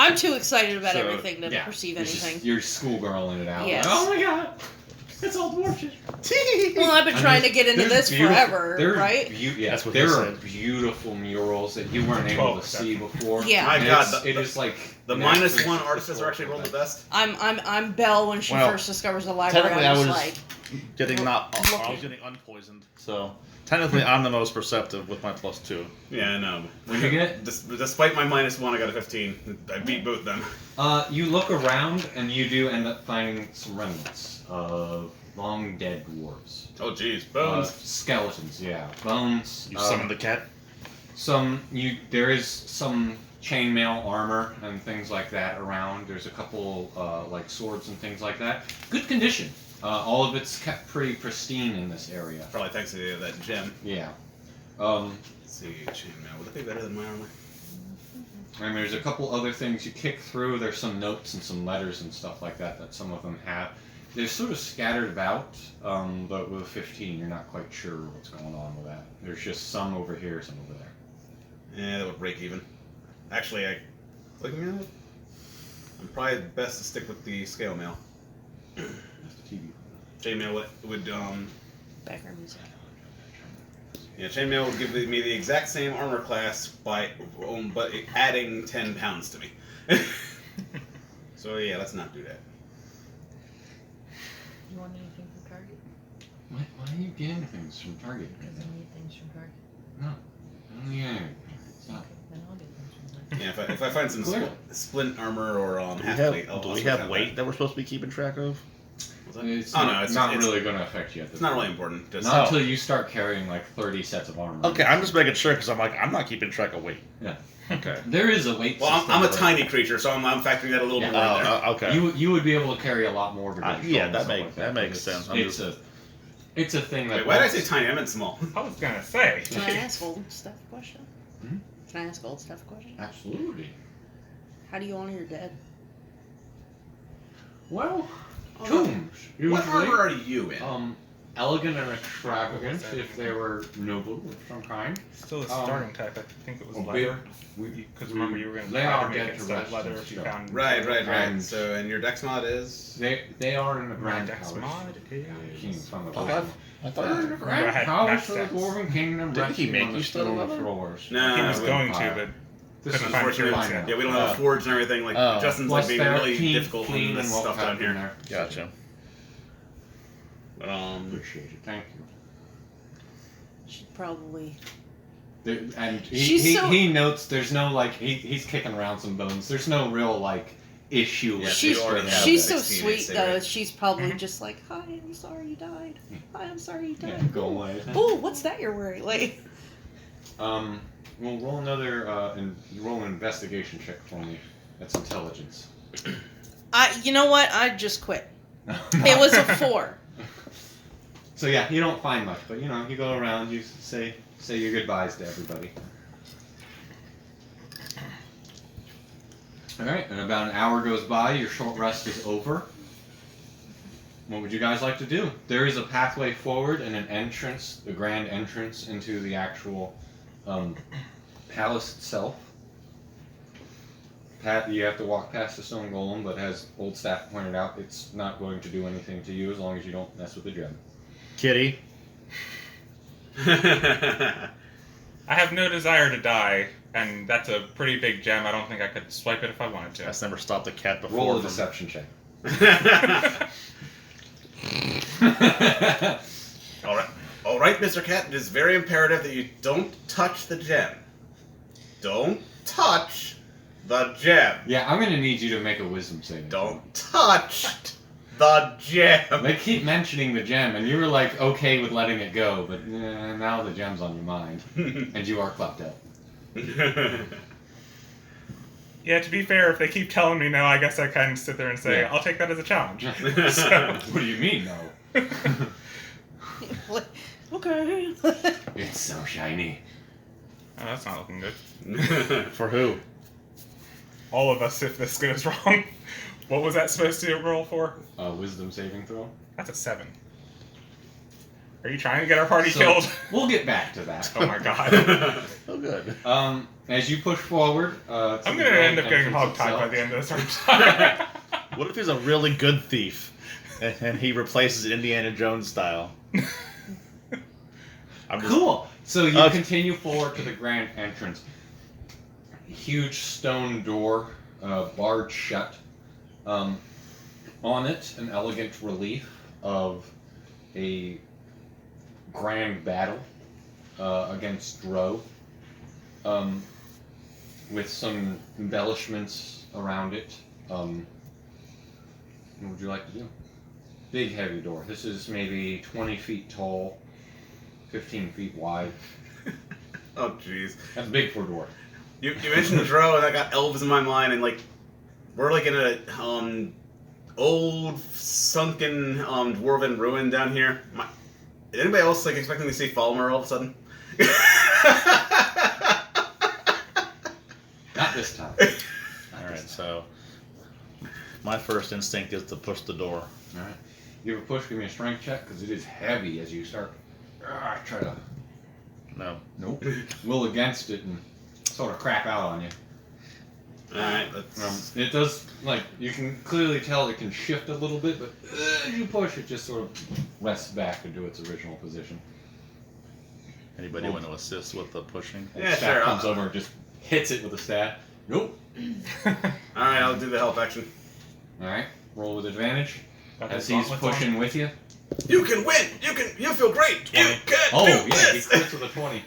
I'm too excited about So, everything to yeah, perceive it's just- anything. You're schoolgirling it out. Yes. Like, oh my god, it's all dwarfs. Well, I've been trying to get into There's this beautiful- forever, there's right? Yeah, That's what he there are said. beautiful murals that you weren't able to 12%. see before. Yeah. My And God, it's- it is like The Netflix -1 artists are actually rolled the historical best. I'm Belle when she Well, first discovers the library. technically I I was was like, getting not. I Looking. was getting unpoisoned. So technically, I'm the most perceptive with my +2. Yeah, I know. What'd you get? Despite my -1, I got a 15. I beat both them. You look around and you do end up finding some remnants of long dead dwarves. Oh, jeez. Bones. Skeletons, yeah. Bones. You summoned the cat. There is some chainmail armor and things like that around. There's a couple like swords and things like that. Good condition. All of it's kept pretty pristine in this area. Probably thanks to that gem. Yeah. Let's see, chainmail. Would that be better than my armor? And there's a couple other things you kick through. There's some notes and some letters and stuff like that that some of them have. They're sort of scattered about, but with 15, you're not quite sure what's going on with that. There's just some over here, some over there. Yeah, that would break even. Actually, looking at it, I'm probably best to stick with the scale mail. That's the TV. Chainmail would background music. yeah, chainmail would give me the exact same armor class but adding 10 pounds to me. So yeah, let's not do that. You want anything from Target? Why are you getting things from Target? Because I need things from Target. No. I don't need anything. Stop. Okay, then I'll get things from Target. Yeah, if I find some Clear. splint armor or Do we half have, plate, I'll do I'll we switch have out weight that we're supposed to be keeping track of? Was that- It's Oh, not, no, it's not it's- really going to affect you at this It's not point. really important. Just Not until you start carrying like 30 sets of armor. Okay, I'm just making sure because I'm not keeping track of weight. Yeah. Okay. There is a weight well, system. I'm a where tiny creature, so I'm factoring that a little Yeah. more in there. Okay. You would be able to carry a lot more. To Yeah, and that stuff make- like that makes It's- sense. It's a thing that. Wait, why did I once- say tiny? I meant small. I was gonna say. Can I ask Old Stuff a question? Hmm? Can I ask Old Stuff a question? Absolutely. How do you honor your dead? Well, Oh, tombs usually. What armor are you in? Elegant and extravagant if they were noble of some kind. Still a Um, starting type. I think it was Well, leather. we- Because remember you were gonna They try are to make dead it to stud rest leather and if you stuff. found. Right. And- So, and your dex mod is? They are in the My Grand dex Palace. mod King is. from the I thought. I thought. The I Grand had Palace max of the dex. Dwarven Kingdom. Didn't he resting make on the you study stone leather? floors. No, He was we- going to, Empire. but This couldn't is find Unfortunately, materials fine yet. yeah, we don't have a forge and everything. Like Oh. Justin's Plus like being they're really clean- difficult on clean this and well stuff down packed in here. there. Gotcha. But Appreciate it. Thank you. She'd probably. And She's he, so- he notes there's no like he's kicking around some bones. There's no real like issue with Yeah, She's- we already have She's that so 16, sweet say, though. right? She's probably Mhm. just like, "Hi, I'm sorry you died. Hi, I'm sorry you Yeah, died." go away. Ooh, what's that you're wearing? Like, We'll roll another roll an investigation check for me. That's intelligence. you know what? I just quit. It was a 4. So yeah, you don't find much, but you know, you go around, you say your goodbyes to everybody. All right, and about an hour goes by. Your short rest is over. What would you guys like to do? There is a pathway forward and an entrance, the grand entrance into the actual palace itself. You have to walk past the stone golem, but as Old Staff pointed out, it's not going to do anything to you as long as you don't mess with the gem. Kitty. I have no desire to die, and that's a pretty big gem. I don't think I could swipe it if I wanted to. That's never stopped a cat before. Roll a from- deception check. All right, Mr. Cat. It is very imperative that you don't touch the gem. Don't touch the gem. Yeah, I'm gonna need you to make a wisdom saving. Don't touch the gem. They keep mentioning the gem, and you were like okay with letting it go, but now the gem's on your mind, and you are clapped up. Yeah, to be fair, if they keep telling me no, I guess I can sit there and say, Yeah. I'll take that as a challenge. What do you mean, no? Like, okay. It's so shiny. Oh, that's not looking good. For who? All of us, if this goes wrong. What was that supposed to roll for? Wisdom saving throw. That's a 7. Are you trying to get our party So, killed? We'll get back to that. Oh my god. Oh, good. as you push forward, to I'm the gonna grand end up getting entrance hogtied by itself- the end of this arc. What if he's a really good thief, and he replaces it Indiana Jones style? I'm just, Cool. So you Okay. continue forward to the grand entrance. Huge stone door, barred shut. On it, an elegant relief of a grand battle against Dro, with some embellishments around it. What would you like to do? Big, heavy door. This is maybe 20 feet tall, 15 feet wide. Oh, jeez. That's big for a door. You mentioned Dro, and I got elves in my mind, and like we're like in a old sunken dwarven ruin down here. Is anybody else like expecting to see Falmer all of a sudden? Not this time. all right, so my first instinct is to push the door. All right. Give a push. Give me a strength check because it is heavy as you start. Try to No. nope. Will against it and sort of crap out on you. Alright, let's. It does like you can clearly tell it can shift a little bit, but as you push, it just sort of rests back into its original position. Anybody want to assist with the pushing? And Yeah, staff sure, comes I'll- over and just hits it with a staff. Nope. Alright, I'll do the help action. All right. Roll with advantage Got as his he's gauntlets on. pushing with you. You can win! You feel great! You 20. can Oh do yeah, he this! crits with a 20.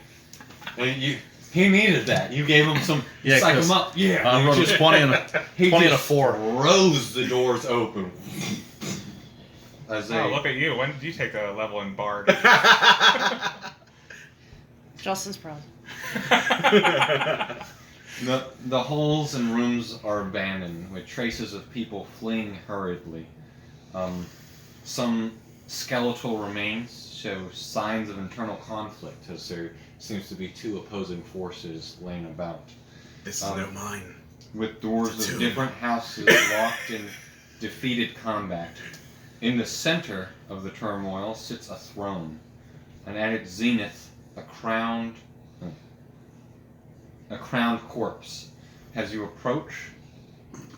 And he needed that. You gave him some. Yeah, psych 'cause him up. Yeah. I you rolled a just- 20 and a He 20 and a just 4. throws the doors open. As they, Oh, look at you. When did you take a level in Bard? Justin's proud. the halls and rooms are abandoned, with traces of people fleeing hurriedly. Some skeletal remains show signs of internal conflict, as there seems to be two opposing forces laying about. This is no mine. With doors It's a of tomb. different houses locked in defeated combat. In the center of the turmoil sits a throne, and at its zenith, a crowned corpse. As you approach,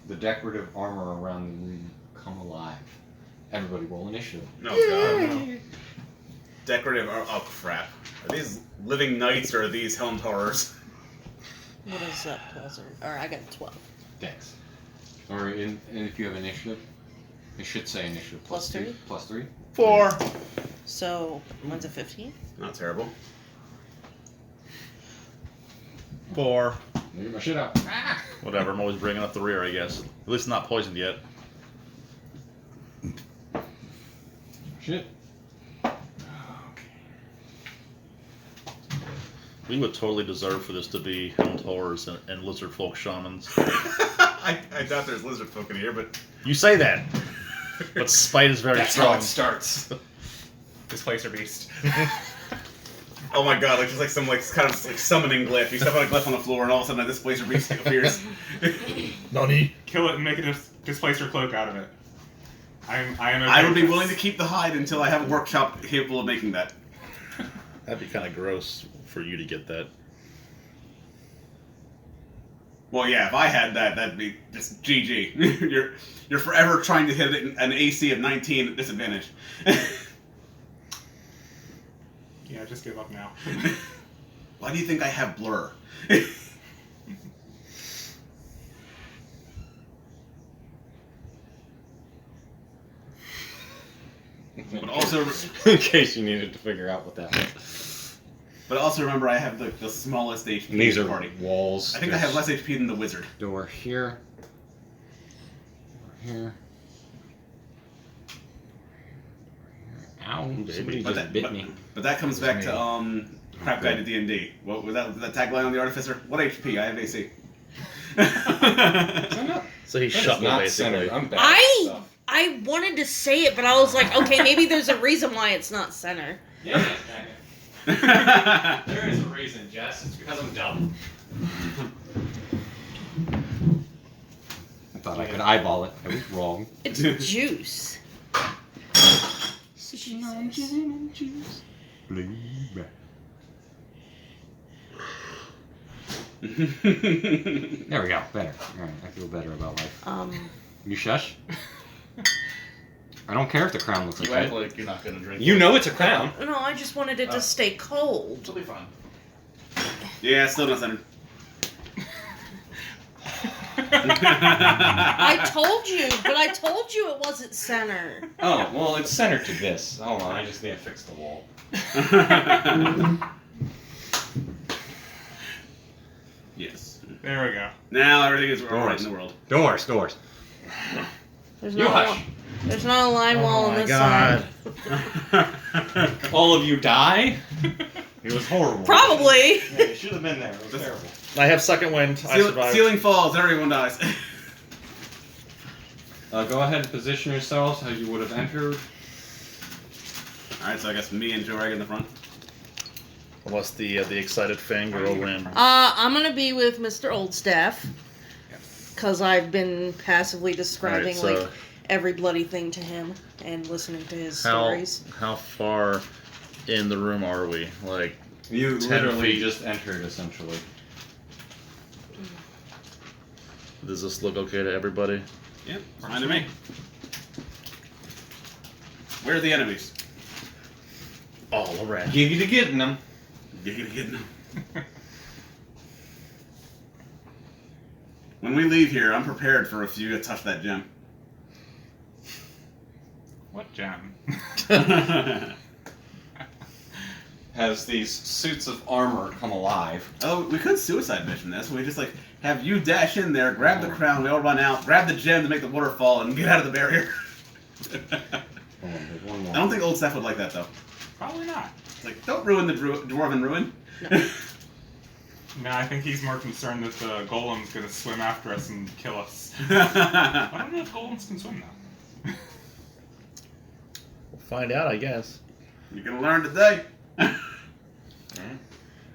the decorative armor around the room come alive. Everybody roll initiative. Oh god. Decorative. Oh crap. Are these living knights or are these helmed horrors? What is that? 12 or I got 12. Thanks. Or and if you have initiative, it should say initiative Plus 3? Plus 3. 4. So mine's a 15. Not terrible. 4. Leave my shit out. Whatever, I'm always bringing up the rear, I guess. At least not poisoned yet. Shit. We would totally deserve for this to be Helmed Horrors and Lizard Folk Shamans. I doubt there's lizard folk in here, but You say that, but spite is very That's strong. how it starts. Displacer Beast. oh my god, like just like some like kind of like summoning glyph. You step on a glyph on the floor and all of a sudden a displacer beast appears. Nani? Kill it and make a displacer cloak out of it. I am. Okay I would be with willing to this. keep the hide until I have a workshop capable of making that. That'd be kind of gross for you to get that. Well, yeah, if I had that, that'd be just GG. you're forever trying to hit an AC of 19 at disadvantage. Yeah, just give up now. Why do you think I have blur? But also, In case you needed to figure out what that was. but also remember, I have the smallest HP And these in are the party. walls. I think I have less HP than the wizard. Door here. Door here. Ow! Somebody But just bit me. But that comes It was back me. to Crap Guide to D&D. What was that? Was that tagline on the Artificer? What HP? I have AC. So he That is shut me not basically. centered. I'm bad at stuff. I wanted to say it, but I was like, okay, maybe there's a reason why it's not center. Yeah, there is a reason, Jess. It's because I'm dumb. I thought I could eyeball it. I was wrong. It's juice. There we go. Better. All right, I feel better about life. You shush. I don't care if the crown looks like You act that. like you're not gonna drink. You know it's a crown. No, I just wanted it to stay cold. It'll be fine. Yeah, still not centered. I told you, but I told you it wasn't centered. Oh, well, it's centered to this. Hold on, I just need to fix the wall. Yes. There we go. Now everything is alright in the world. Doors. There's You not. hush. There's not a line wall on this side. All of you die? It was horrible. Probably. Yeah, you should have been there. It was terrible. I have second wind. I survived. Ceiling falls, everyone dies. Go ahead and position yourselves how you would have entered. Alright, so I guess me and Jorag in the front. Unless the excited fangirl win. I'm gonna be with Mr. Oldstaff because I've been passively describing Alright, so- like every bloody thing to him and listening to his stories. How far in the room are we? Like, You 10 literally feet. just entered, essentially. does this look okay to everybody? Yep, fine to me. Where are the enemies? All around. Giggity getting them. You're gonna get them. When we leave here, I'm prepared for a few to touch that gem. What gem? As these suits of armor come alive. Oh, we could suicide mission this. We just like have you dash in there, grab the crown, we all run out, grab the gem to make the waterfall, and get out of the barrier. Hold on, there's one more. I don't think Old Staff would like that though. Probably not. It's like, don't ruin the dwarven ruin. No, I think he's more concerned that the golem's gonna swim after us and kill us. I don't know if golems can swim though. We'll find out, I guess. You're gonna learn today.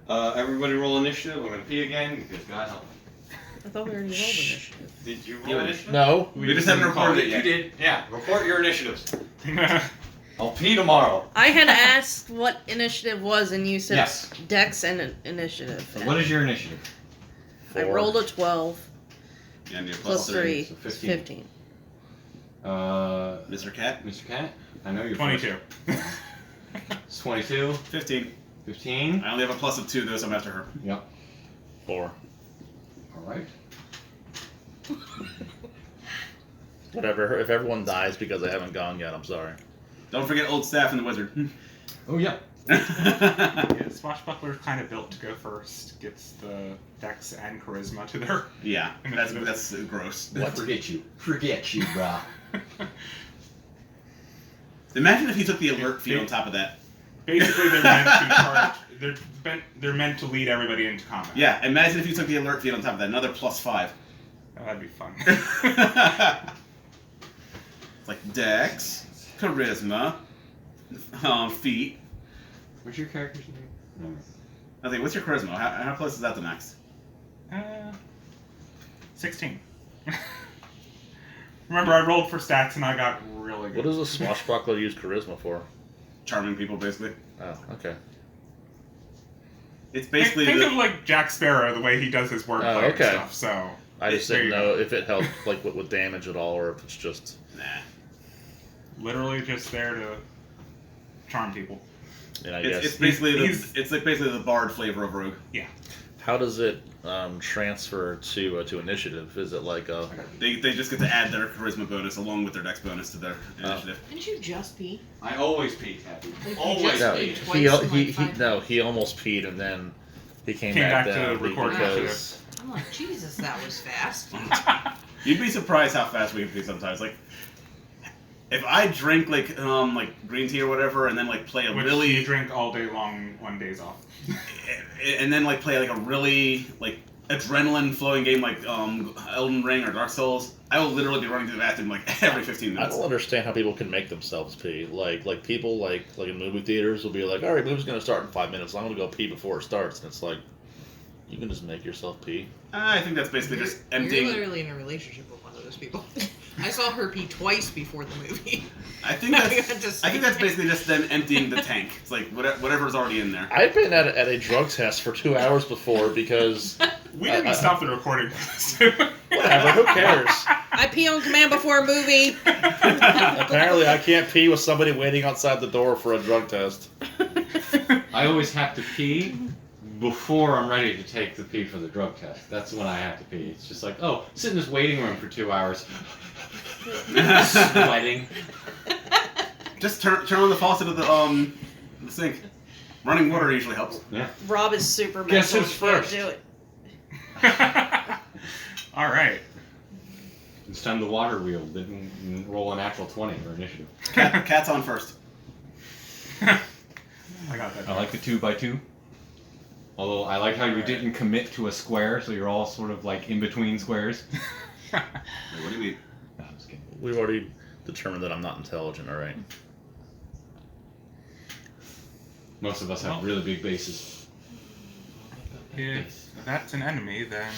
Everybody roll initiative. I'm gonna pee again because God help me. I thought we already rolled initiative. Did you roll Yeah, initiative? No. We just haven't recorded it You yet. did. Yeah. Report your initiatives. I'll pee tomorrow. I had asked what initiative was, and you said Yes. Dex and initiative. So what is your initiative? I rolled a 12 And you're plus 3, so 15. 15. Mr. Cat? Mr. Cat. I know you're 22. First. It's 22. 15. 15. I only have a plus of 2 though, so I'm after her. Yep. 4. All right. Whatever. If everyone dies because I haven't gone yet, I'm sorry. Don't forget Old Staff and the Wizard. Oh yeah. Yeah, Swashbuckler's kind of built to go first. Gets the dex and charisma to their. Yeah, that's gross. What? Forget you, bro. Imagine if he took the alert feat on top of that. Basically, they're meant to charge. They're meant to lead everybody into combat. Yeah, imagine if you took the alert feat on top of that. Another plus 5. Oh, that'd be fun. It's like Dex, Charisma, feet. What's your character's name? No. I think, what's your Charisma? How close is that to max? 16. Remember, I rolled for stats and I got really good. What does a swashbuckler use charisma for? Charming people, basically. Oh, okay. It's basically think the, of like Jack Sparrow, the way he does his wordplay Oh, okay. and stuff. So I just there didn't you know go. if it helped like with damage at all, or if it's just. Nah. Literally just there to charm people. And I It's, guess it's basically he's- it's like basically the bard flavor of Rogue. how does it transfer to initiative? Is it like a They just get to add their charisma bonus along with their dex bonus to their initiative. Didn't you just pee? I always pee, Happy. Like, you Always just no? peed pee. twice He in, like, he 5 no minutes. he almost peed and then he came Came back back to down record because I'm like, Jesus, that was fast. You'd be surprised how fast we can be sometimes. Like, if I drink like green tea or whatever, and then like play a Which really you drink all day long on days off. and then like play like a really like adrenaline flowing game like Elden Ring or Dark Souls, I will literally be running to the bathroom like every 15 I minutes. don't understand how people can make themselves pee. Like people like in movie theaters will be like, all right, movie's gonna start in 5 minutes. I'm gonna go pee before it starts, and it's like, you can just make yourself pee. I think that's basically just You're emptying. literally in a relationship with one of those people. I saw her pee twice before the movie. I think that's basically just them emptying the tank. It's like whatever's already in there. I've been at a drug test for 2 hours before because We didn't stop the recording for this. Whatever, who cares? I pee on command before a movie. Apparently, I can't pee with somebody waiting outside the door for a drug test. I always have to pee before I'm ready to take the pee for the drug test. That's when I have to pee. It's just like, oh, sit in this waiting room for 2 hours, sweating. Just turn on the faucet of the sink. Running water usually helps. Rob is super Guess mental. who's He can't first? do it. All right. It's time the water wheel didn't roll a natural 20 or initiative. Cat's on first. I got that. I like the 2x2. Although I like how you didn't commit to a square, so you're all sort of like in between squares. Wait, what do you mean? No, I'm just kidding. We've already determined that I'm not intelligent, alright? Most of us have Well- really big bases. If that's an enemy, then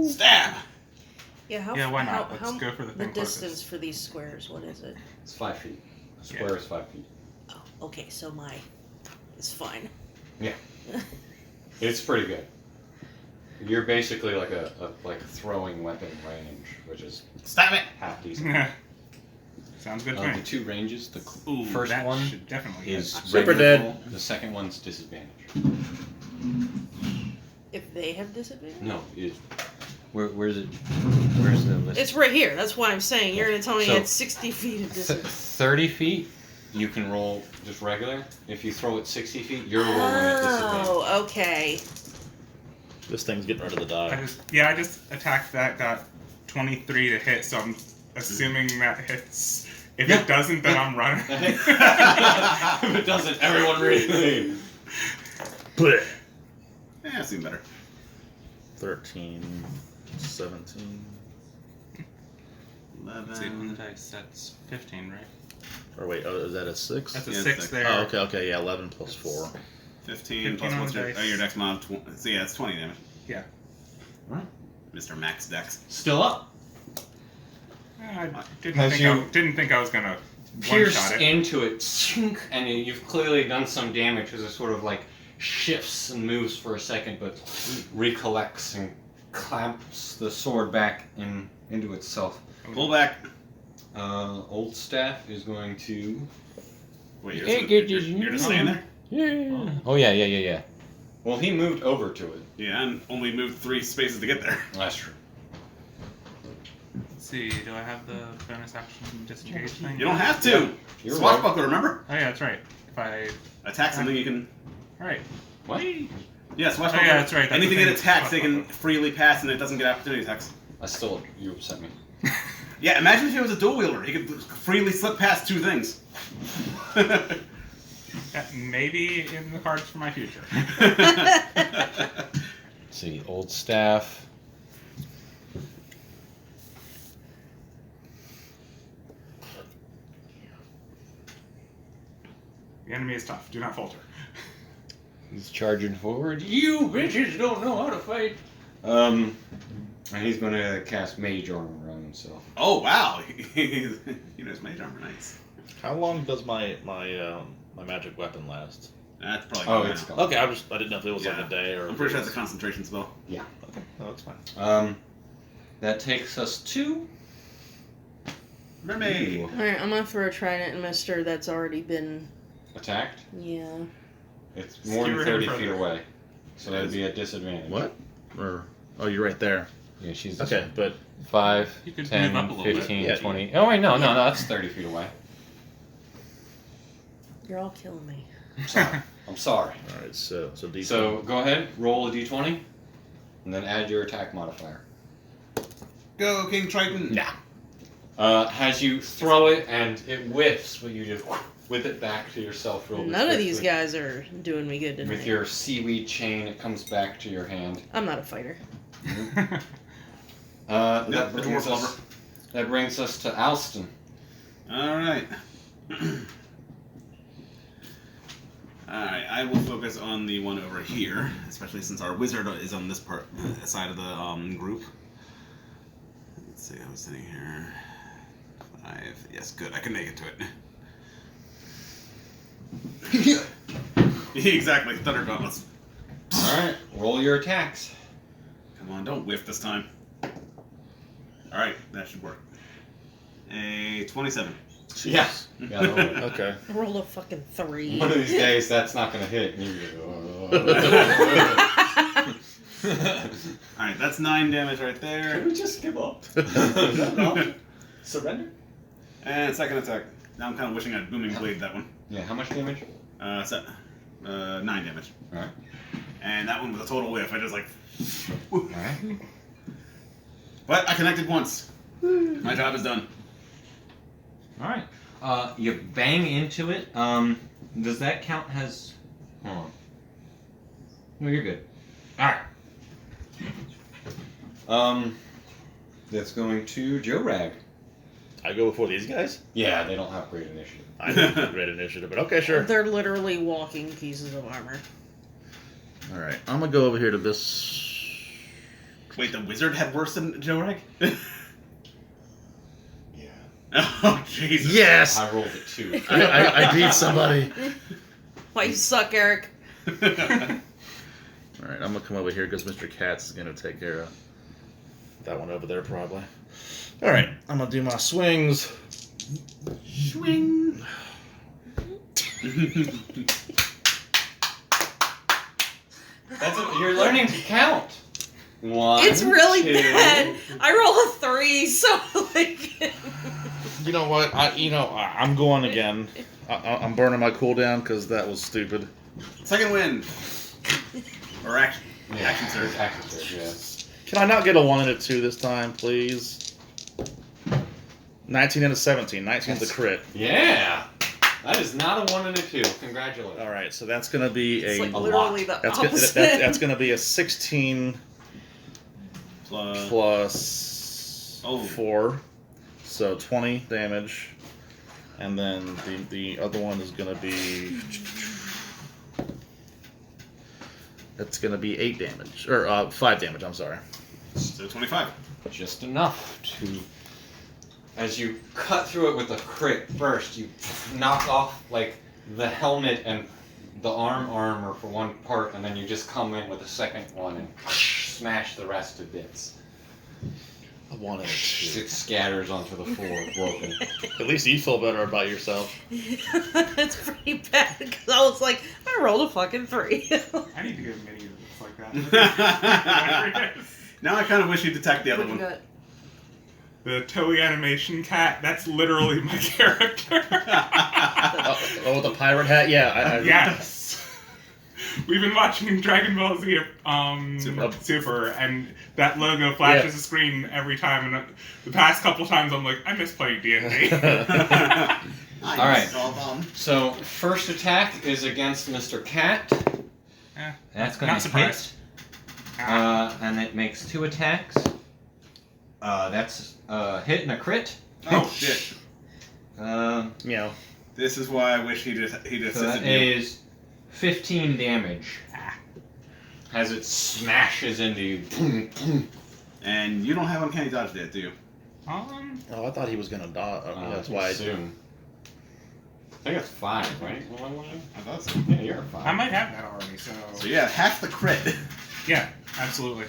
Stab! Yeah, how, yeah, why not? How, Let's how, go for the the thing distance closest. for these squares, what is it? It's 5 feet. A square is 5 feet. Oh, okay, so my is fine. It's pretty good. You're basically like a throwing weapon range, which is Stab it! half decent. Sounds good to The me. 2 ranges, the Ooh, first that one should definitely is hit. Super regular dead. roll, the second one's disadvantage. If they have disadvantage? No, where's it? Where's the list? It's right here. That's why I'm saying you're gonna tell me So- it's 60 feet of distance. 30 feet, you can roll just regular. If you throw it 60 feet, you're rolling at disadvantage. Oh, okay. This thing's getting rid of the I die. just attacked that. Got 23 to hit, so I'm assuming that hits. If Yeah. it doesn't, then I'm running. If it doesn't, everyone really. Blech. Yeah, seemed better. 13, 17. Let's see, on the 11. dice, that's 15, right? Or wait, oh, is that a 6? That's a Yeah, 6 six. there. Oh, okay, yeah, 11 plus 4. 15 plus 15 what's on your, dice. your dex mod? So yeah, it's 20 damage. Yeah. Right. Mr. Max Dex. Still up. I Has didn't think I was gonna Pierce one-shot it. into it, chink, and you've clearly done some damage because it sort of like shifts and moves for a second, but recollects and clamps the sword back into itself. Pull back. Old Staff is going to. Wait, Hey, you're just staying there? Yeah. Oh yeah. Well, he moved over to it. Yeah, and only moved 3 spaces to get there. That's true. Let's see, do I have the bonus action disengage thing? You don't have to! You're Swashbuckler, remember? Oh yeah, that's right. If I... Attack something you can. Alright. What? Yeah, Swashbuckler. Oh, yeah, that's right, that's Anything the it thing. attacks, they can Swashbuckler. freely pass and it doesn't get opportunity attacks. I still. You upset me. Yeah, imagine if he was a dual wielder. He could freely slip past 2 things. Yeah, maybe in the cards for my future. Let's see, Old Staff. The enemy is tough. Do not falter. He's charging forward. You bitches don't know how to fight. And he's going to cast Mage Armor on himself. Oh, wow. He knows Mage Armor. Nice. How long does my magic weapon last? That's probably Oh, good it's now. gone. Okay, I didn't know if it was like Yeah. a day or. I'm pretty sure that's a concentration spell. Okay, no, that's fine. That takes us to. Mermaid. Alright, I'm gonna throw a trident at Mister that's already been. Attacked. Yeah. It's more than Skewer him 30 further. feet away. So that'd be a disadvantage. What? Or you're right there. Yeah, she's Okay, but 5, You could 10, move up a little bit. 15, Yeah. 20. Oh, wait, no, that's 30 feet away. You're all killing me. I'm sorry. I'm sorry. all right, so D. So go ahead, roll a d20, and then add your attack modifier. Go, King Triton. Nah. As you throw it and it whiffs, but you just whip it back to yourself real None of these quickly. guys are doing me good tonight. With your seaweed chain, it comes back to your hand. I'm not a fighter. Yep, That the brings dwarf us. lover. That brings us to Alston. Alright. Alright, I will focus on the one over here, especially since our wizard is on this part side of the group. Let's see, I was sitting here. 5. Yes, good. I can make it to it. Exactly, Thunder Gauntlets. Alright, roll your attacks. Come on, don't whiff this time. Alright, that should work. A 27. Yeah. Yeah, roll it. Okay. Roll a fucking 3. One of these days, that's not gonna hit. And you Alright, that's 9 damage right there. we just give up? Surrender? And second attack. Now I'm kind of wishing I'd booming blade that one. Yeah, how much damage? 9 damage. Alright. And that one was a total whiff. I just like. Whew. Alright. But I connected once. My job is done. Alright. You bang into it. Does that count as... Hold on. No, you're good. Alright. That's going to Joe Rag. I go before these guys? Yeah, they don't have great initiative. I don't have great initiative, but okay, sure. They're literally walking pieces of armor. Alright, I'm gonna go over here to this. Wait, the wizard had worse than Joe Rag? Yeah. Oh, Jesus. Yes! I rolled a 2. I beat somebody. Why you suck, Eric? Alright, I'm gonna come over here because Mr. Katz is gonna take care of that one over there, probably. Alright, I'm gonna do my swings. Swing. You're learning to count. 1, It's really 2. bad. I roll a 3, so like. You know what? I'm going again. I'm burning my cooldown because that was stupid. Second win. Or action. Yeah, Action surge. Action surge, yes. Can I not get a 1 and a 2 this time, please? 19 and a 17. 19 is the crit. Yeah. That is not a 1 and a 2. Congratulations. All right, so that's gonna be It's a like lot. literally the that's opposite. that's gonna be a 16 Plus. plus Oh. 4, so 20 damage, and then the other one is gonna be it's gonna be 8 damage or 5 damage. I'm sorry. So 25. Just enough to... As you cut through it with a crit first, you knock off, like, the helmet and the armor for one part, and then you just come in with a second one and smash the rest to bits. A 1 and a 2. It scatters onto the floor, broken. At least you feel better about yourself. It's pretty bad because I was like, I rolled a fucking 3. I need to get a mini that looks like that. Now I kind of wish you'd attack the other What you one. got? The Toei animation cat, that's literally my character. Oh, the pirate hat. Yeah. Yes. We've been watching Dragon Ball Z Super. and that logo flashes the screen every time. And the past couple times, I'm like, I miss playing D&D. Alright. So, first attack is against Mr. Cat. Eh, That's going not to surprised. hit. And it makes 2 attacks. That's a hit and a crit. Oh, shit. Meow. This is why I wish he'd So that assisted you. is 15 damage. As it smashes into you. Boom, boom. And you don't have uncanny dodge yet, do you? Oh, I thought he was gonna die. That's I why. assume. I think it's 5, right? I thought so. Yeah, you're a 5. I might have that already, so... So yeah, half the crit. Yeah, absolutely.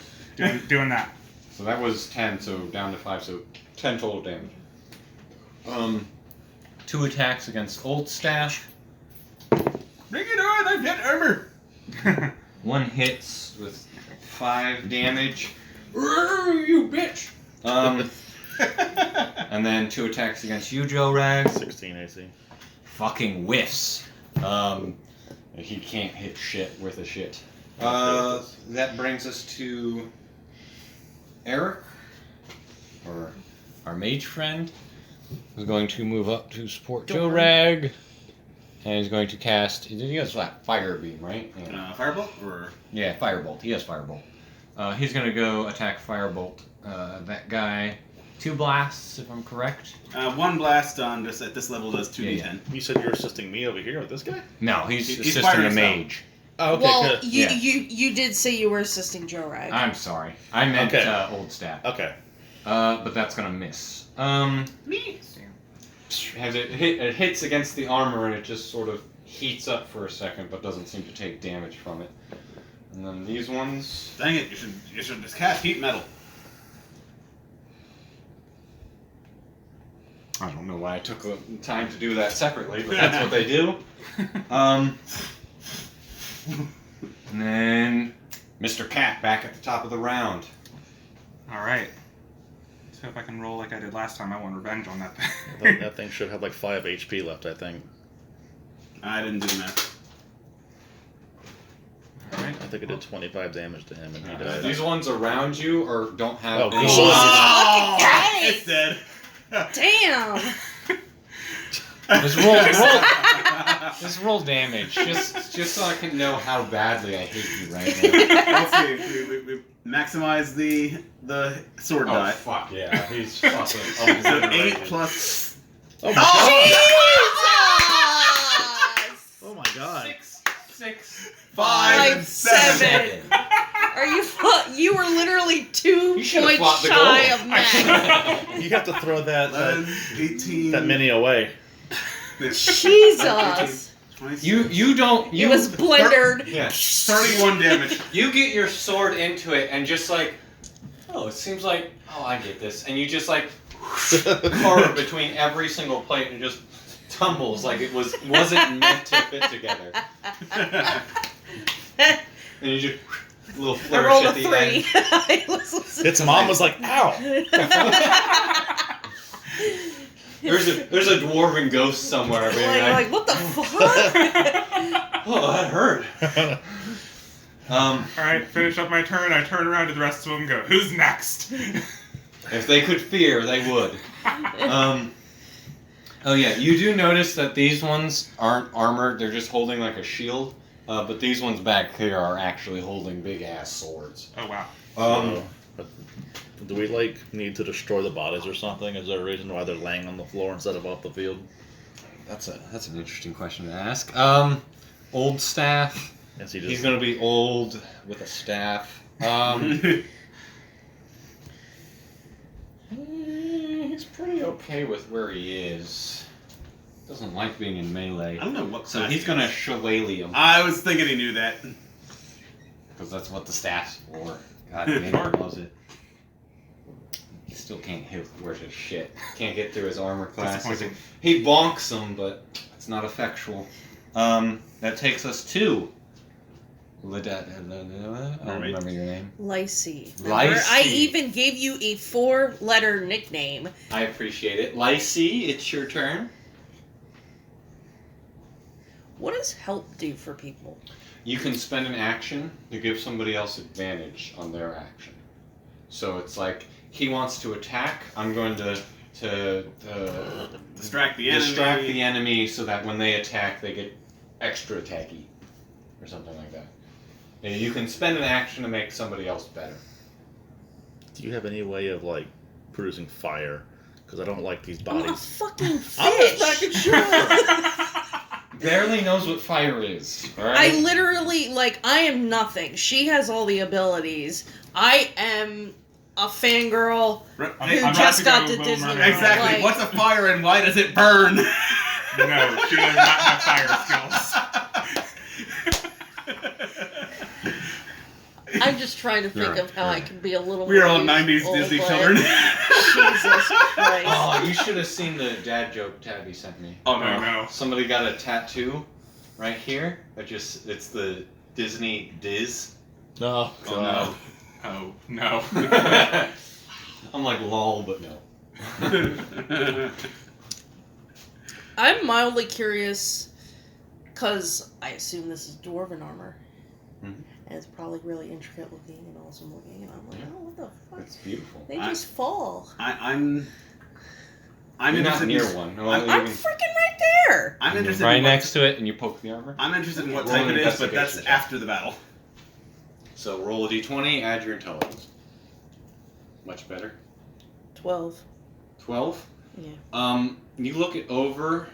Doing that. So that was 10, so down to 5, so 10 total damage. 2 attacks against Old Staff. Bring it on! I've got armor. 1 hits with 5 damage. You bitch! And then 2 attacks against you, Joe Rag. 16 AC. Fucking whiffs. He can't hit shit with a shit. That brings us to Eric, or our mage friend, who's going to move up to support Joe Rag. And he's going to cast. He has that fire beam, right? Yeah, Firebolt or yeah, firebolt. He has firebolt. He's going to go attack firebolt that guy. 2 blasts, if I'm correct. 1 blast on just at this level does 2d10. Yeah. You said you're assisting me over here with this guy? No, he's He's assisting firing a his mage. Oh, okay. Well, good. you, Yeah. you did say you were assisting Joe Rag. I'm sorry. I meant Okay. Old Staff. Okay. But that's gonna miss. Has it hits against the armor and it just sort of heats up for a second, but doesn't seem to take damage from it. And then these ones. Dang it! You should just cast heat metal. I don't know why I took the time to do that separately, but that's what they do. And then Mr. Cat back at the top of the round. All right. So if I can roll like I did last time, I want revenge on that thing. That thing should have like 5 HP left, I think. I didn't do the math. All right. I think it did 25 damage to him, and he died. These ones around you or don't have. Oh, any- cool. Oh, It's dead. Damn. Just roll damage, just so I can know how badly I hate you right now. Let's see. We maximize the sword Oh die. fuck yeah, he's fucking So obliterated. 8 plus. Oh my Jesus! Oh my god. 6, 5, Five, 7. 7. Are you? You were literally 2 You should've points fought the shy goal. of max. You have to throw that 11, 18. that mini away. Jesus! 26, You don't. It was blendered. Yeah. 31 damage. You get your sword into it and just like, oh, it seems like, oh, I get this, and you just like carve between every single plate and it just tumbles like it wasn't meant to fit together. And you just a little I flourish rolled a at the 3. end. I was- Its mom was like, ow! There's a dwarven ghost somewhere being like, what the fuck? oh, that hurt. All right, finish up my turn. I turn around to the rest of them and go, who's next? If they could fear, they would. Oh yeah, you do notice that these ones aren't armored; they're just holding like a shield. But these ones back here are actually holding big ass swords. Oh, wow. But do we like need to destroy the bodies or something? Is there a reason why they're laying on the floor instead of off the field? That's an interesting question to ask. Old staff. Is he just He's gonna be old with a staff. He's pretty okay with where he is. Doesn't like being in melee. I don't know what So class he's he gonna is. shillelagh him. I was thinking he knew that. Because that's what the staff's for. God damn, he loves it. He still can't hit worth his shit. Can't get through his armor class. Disappointing. He bonks him, but it's not effectual. That takes us to... I don't remember your name. Lysy. Lysy. I even gave you a 4-letter nickname. I appreciate it. Lysy, it's your turn. What does help do for people? You can spend an action to give somebody else advantage on their action. So it's like, he wants to attack, I'm going to Distract the enemy. distract the enemy so that when they attack, they get extra attacky. Or something like that. And you can spend an action to make somebody else better. Do you have any way of like producing fire? Because I don't like these I'm a bodies. fucking fish. I'm just making sure. Barely knows what fire is. Alright? I literally, I am nothing. She has all the abilities. I am a fangirl Right. I'm who about just to got go to Will Disney Mermaid. World. Exactly. Like, What's a fire and why does it burn? No, she does not have fire skills. I'm just trying to think You're- of how I you're- can be a little We are all more 90s useful, Disney but- children. Jesus Christ. Oh, you should have seen the dad joke Tabby sent me. Oh Oh, no. no. Somebody got a tattoo right here. It's the Disney Diz. Oh, Oh God. Oh, no. I'm like lol, but no. no. I'm mildly curious, because I assume this is dwarven armor. Mhm. And it's probably really intricate looking and awesome looking, and I'm like, oh, what the fuck? It's beautiful. They just fall. I'm You're not interested near in, one. No, I'm I'm freaking right there! I'm interested right in what, next to it, and you poke the armor. I'm interested in what Roll type an it is, but that's investigation check. after the battle. So roll a d20, add your intelligence. Much better. 12. 12. Yeah. You look it over.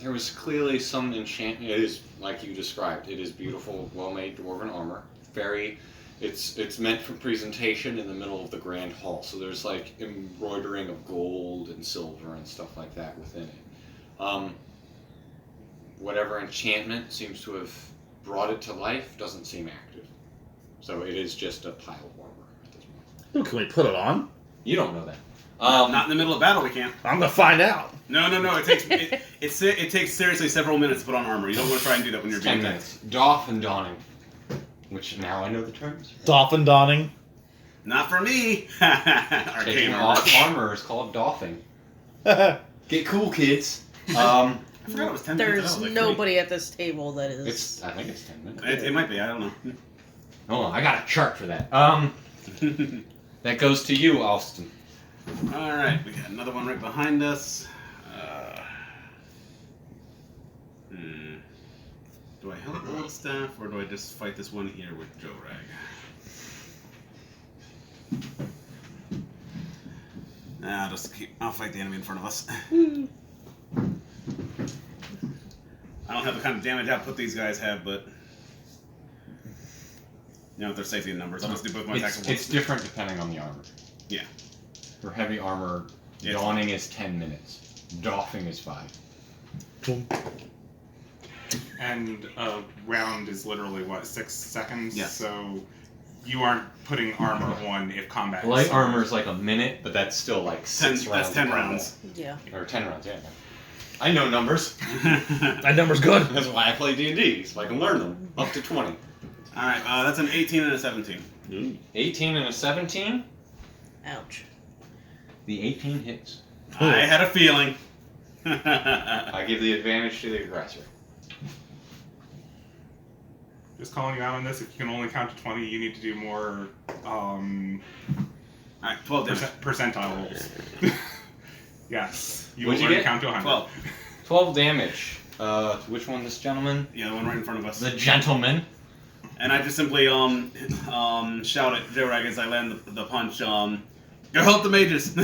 There was clearly some enchantment. It is like you described. It is beautiful, well-made dwarven armor. It's meant for presentation in the middle of the grand hall. So there's like embroidering of gold and silver and stuff like that within it. Whatever enchantment seems to have brought it to life doesn't seem active. So it is just a pile of armor at this point. Ooh, can we put it on? You don't know that. Not in the middle of battle, we can't. I'm gonna find out. No. It takes it takes seriously several minutes to put on armor. You don't want to try and do that when you're 10 being minutes. Doff and donning. Which now I know the terms. Dolphin donning. Not for me. Arcane Taking armor. off armor is called doffing. Get cool, kids. I forgot it was 10 minutes. There's That was like nobody at this table that is. I think it's 10 minutes. It might be. I don't know. Hold on, I got a chart for that. That goes to you, Austin. All right, we got another one right behind us. Do I help roll the staff, or do I just fight this one here with Joe Rag? Nah, I'll fight the enemy in front of us. I don't have the kind of damage output these guys have, but their safety in numbers. I'll just do both my attacks at once. It's different depending on the armor. Yeah. For heavy armor, Yeah, donning is 10 minutes. Doffing is 5. And a round is literally, what, 6 seconds? Yes. So you aren't putting armor on if combat Light starts. armor is like a minute, but that's still like 6 rounds. That's 10 of combat. rounds. Yeah. Or 10 rounds, yeah. I know numbers. That number's good. That's why I play D&D, so I can learn them. Up to 20. Alright, that's an 18 and a 17. Ooh. 18 and a 17. Ouch. The 18 hits. I had a feeling. I give the advantage to the aggressor. Just calling you out on this, if you can only count to 20, you need to do more Alright, 12 damage. percentile rolls. Yes. You What'd will you learn to get? count to 100. 12. 12 damage. Which one, this gentleman? Yeah, the one right in front of us. The gentleman. And I just simply shout at Joe Rag as I land the punch. Go help the mages.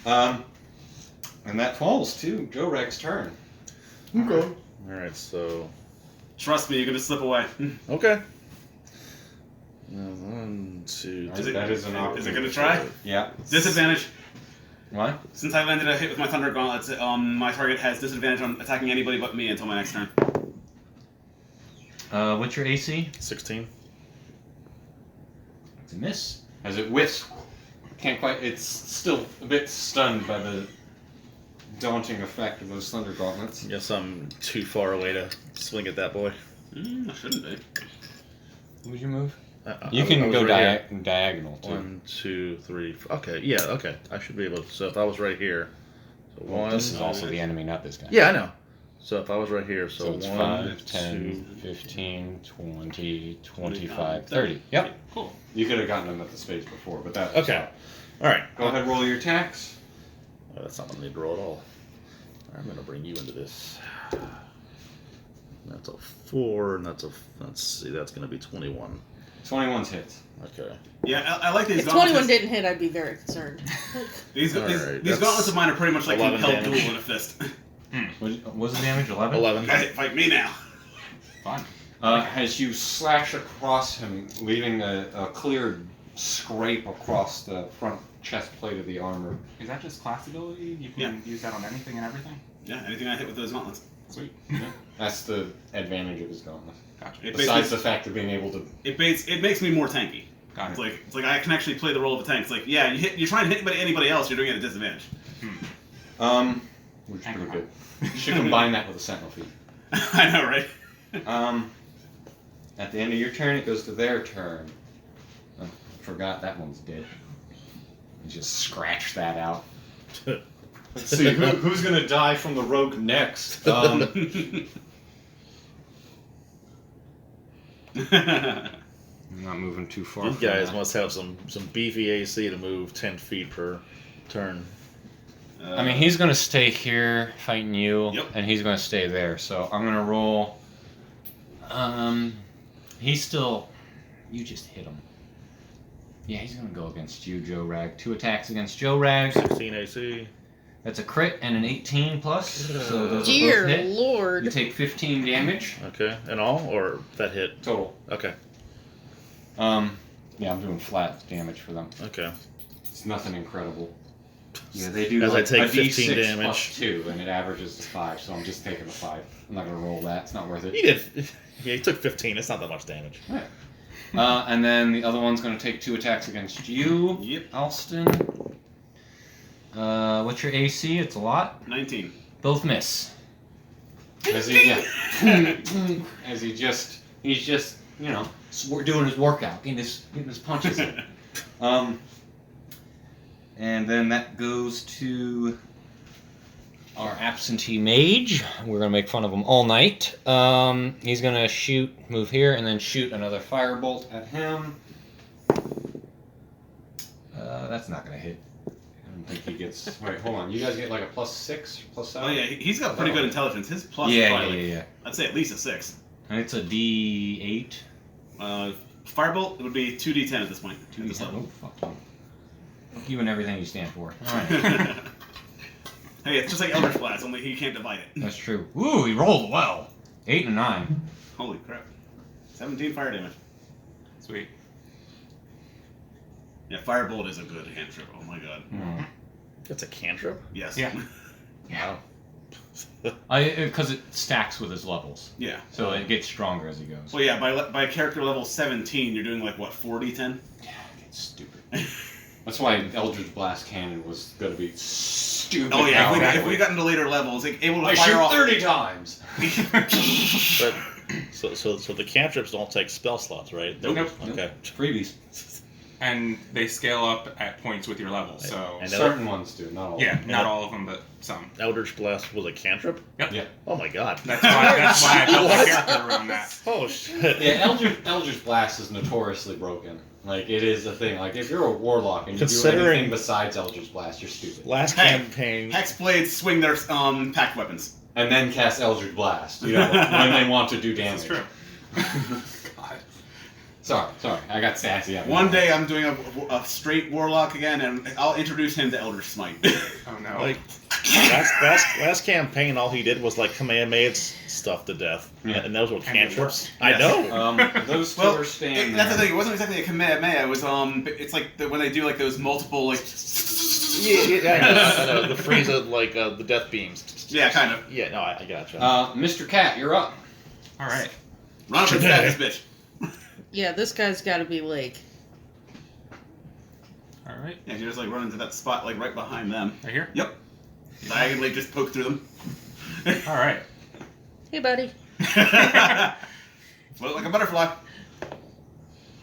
And that falls to Joe Reg's turn. Okay. Alright, so. Trust me, you're gonna slip away. Okay. 1, 2, Is it- that is an Is it gonna try? Yeah. Disadvantage. What? Since I landed a hit with my Thunder Gauntlets, my target has disadvantage on attacking anybody but me until my next turn. What's your AC? 16. It's a miss. As it whiffs. Can't quite. It's still a bit stunned by the daunting effect of those Thunder Gauntlets. Guess I'm too far away to swing at that boy. I shouldn't be. Would you move? I You can was go right here. diagonal too. 1, 2, 3, 4. Okay, yeah, okay. I should be able to. So if I was right here. So Well, 1. this is also the enemy, not this guy. Yeah, I know. So if I was right here, so, So it's 1, 5, 10, 2. 15, 20, 25, 30. Yep. Cool. You could have gotten them at the space before, but that. Okay. Alright. Go ahead, roll your attacks. Oh, that's not what I need to roll at all. I'm going to bring you into this. That's a 4, and that's let's see, that's going to be 21. 21's hits. Okay. Yeah, I like these If gauntlets. 21 didn't hit, I'd be very concerned. These Alright, gauntlets that's of mine are pretty much like 11 compelled damage. duel in a fist. What was the damage? 11? 11. Guys, fight me now. Fun. As you slash across him, leaving a clear scrape across the front chest plate of the armor. Is that just class ability? You can use that on anything and everything? Yeah, anything I hit with those gauntlets. Sweet. That's the advantage of his gauntlet. Gotcha. It Besides basically- the fact of being able to. It makes me more tanky. Got it. It's like I can actually play the role of a tank. It's like, yeah, you try and hit anybody else, you're doing it at a disadvantage. Which is pretty good. You should combine that with a sentinel feat. I know, right? At the end of your turn, it goes to their turn. Oh, forgot that one's dead. You just scratch that out. Let's see, who's gonna die from the rogue next? I'm not moving too far. These from guys that. must have some beefy AC to move 10 feet per turn. I mean, he's gonna stay here fighting you, Yep. and he's gonna stay there. So I'm gonna roll. He's still. You just hit him. Yeah, he's gonna go against you, Joe Rag. 2 attacks against Joe Rag. 16 AC. That's a crit and an 18 plus. So those are both Dear hit. You Lord. take 15 damage Okay, and all? Or that hit? total. Okay, Yeah, I'm doing flat damage for them. okay. It's nothing incredible. Yeah, they do As I like take a 15 D6 damage. plus 2, and it averages to 5, so I'm just taking the 5. I'm not going to roll that. It's not worth He it. did. Yeah, he took 15. It's not that much damage. And then the other one's going to take 2 attacks against you, Yep. Alston. What's your AC? It's a lot. 19. Both miss. As he, as he's just, you know, doing his workout, getting his punches in. And then that goes to our absentee mage. We're gonna make fun of him all night. He's gonna move here, and then shoot another firebolt at him. That's not gonna hit. I don't think he gets. Wait, hold on. You guys get like a +6, +7. Oh yeah, he's got pretty good intelligence. His plus is Yeah, probably, yeah. I'd say at least a 6. And it's a D8. Firebolt, it would be 2d10 at this point. At this 2d10. level. Oh, fuck you. Fuck you and everything you stand for. Alright. Hey, it's just like Eldritch Blast, only he can't divide it. That's true. Ooh, he rolled well. 8 and 9. Holy crap. 17 fire damage. Sweet. Yeah, Firebolt is a good cantrip. Oh my god. That's a cantrip? Yes. Yeah. Yeah. Because it stacks with his levels. Yeah. So it gets stronger as he goes. Well, yeah, by character level 17, you're doing like, what, 40-10? Yeah, it's stupid. That's why Eldritch Blast Cannon was going to be stupid. Oh yeah, powerful. if we got into later levels, like, able to I fire shoot off 30 times! But, so the cantrips don't take spell slots, right? Nope. Okay. Freebies. And they scale up at points with your level, so... And Certain ones do, not all. Yeah, not all of them, but some. Eldritch Blast was a cantrip? Yep. Yeah. Oh my god. That's why I built my character around that. Oh shit. Yeah, Eldritch Blast is notoriously broken. Like, it is a thing. Like, if you're a warlock and you do Considering- anything besides Eldritch Blast, you're stupid. Last Hey. campaign. Hexblades swing their packed weapons. And then cast Eldritch Blast, you know, when they want to do damage. That's true. God. Sorry, I got sassy. One day I'm doing a straight warlock again, and I'll introduce him to Eldritch Smite. Oh no. Like last campaign, all he did was like Kamehameha's stuff to death, Yeah. and those were And it cantrips. worked. I Yes. know. Those two Well, are staying that's the there. thing. It wasn't exactly a Kamehameha. It was it's like when they do like those multiple like. Yeah, I know. The Frieza, like the death beams. Yeah, kind of. Yeah, no, I gotcha. Mr. Cat, you're up. All right. Run up and stab this bitch. Yeah, this guy's got to be like. All right. Yeah, you just like run into that spot like right behind them. Right here. Yep. Diagonally, just poke through them. All right. Hey, buddy. Float like a butterfly.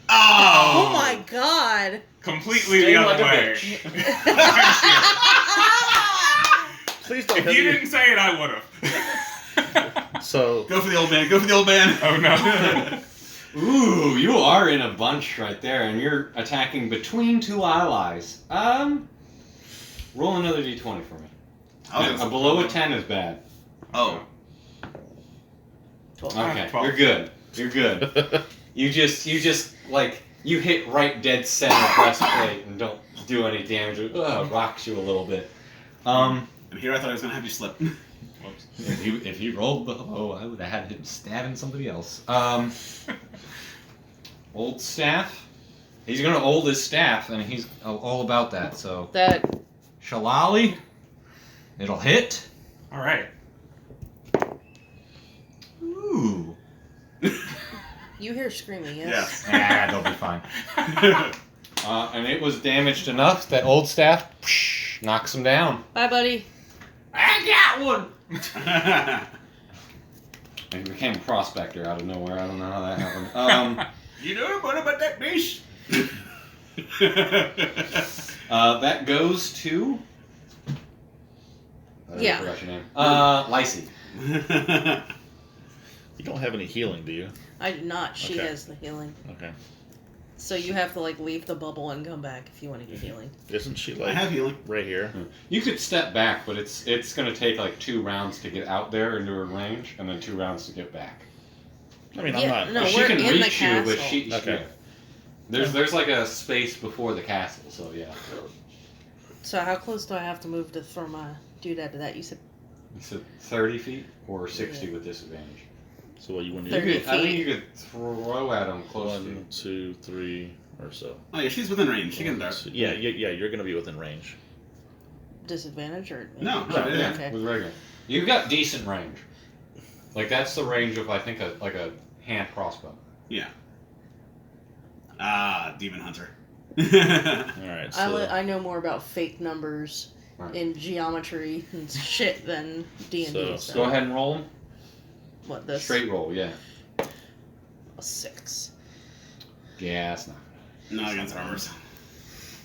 Oh Oh! my god. Completely Stay the other like a way. Please don't If hit you me. didn't say it, I would have. So Go for the old man. Go for the old man. Oh no. Ooh, you are in a bunch right there, and you're attacking between two allies. Roll another d20 for me. Oh, Below a 10 is bad. Oh. Okay, 12. you're good. You're good. You just like you hit right dead center breastplate and don't do any damage. It rocks you a little bit. And here I thought I was gonna have you slip. Whoops. If he rolled below, I would have had him stabbing somebody else. Old staff. He's gonna hold his staff, and he's all about that. So That. Shalali, it'll hit. All right. Ooh. You hear screaming, yes? Yeah. They'll be fine. And it was damaged enough that old staff knocks him down. Bye, buddy. I got one. And he became a prospector out of nowhere. I don't know how that happened. You know what about that fish? That goes to. Yeah. I forgot your name. Lysy. you don't have any healing, do you? I do not. She Okay. has the healing. Okay. So you have to, like, leave the bubble and come back if you want to get healing. Isn't she I like have healing. right here? You could step back, but it's going to take like 2 rounds to get out there into her range, and then 2 rounds to get back. I mean, Yeah, I'm not. no. she we're can in the reach you, but castle. she. Okay. Yeah. There's like a space before the castle, so yeah. So how close do I have to move to throw my doodad to that? You said You said 30 feet or 60 with disadvantage. So what you want to 30 do? I think feet. you could throw at him close to you. 1, 2, 3, or so. Oh yeah, she's within range. She can One, dart. two- yeah. You're gonna be within range. disadvantage or No, advantage? no, yeah. Okay. with regular. You've got decent range. Like that's the range of I think a hand crossbow. Yeah. Ah, Demon Hunter. Alright, so. I know more about fake numbers Right. in geometry and shit than D&D. So, Go ahead and roll them. What this? Straight roll, yeah. A 6. Yeah, it's not. Not against armors.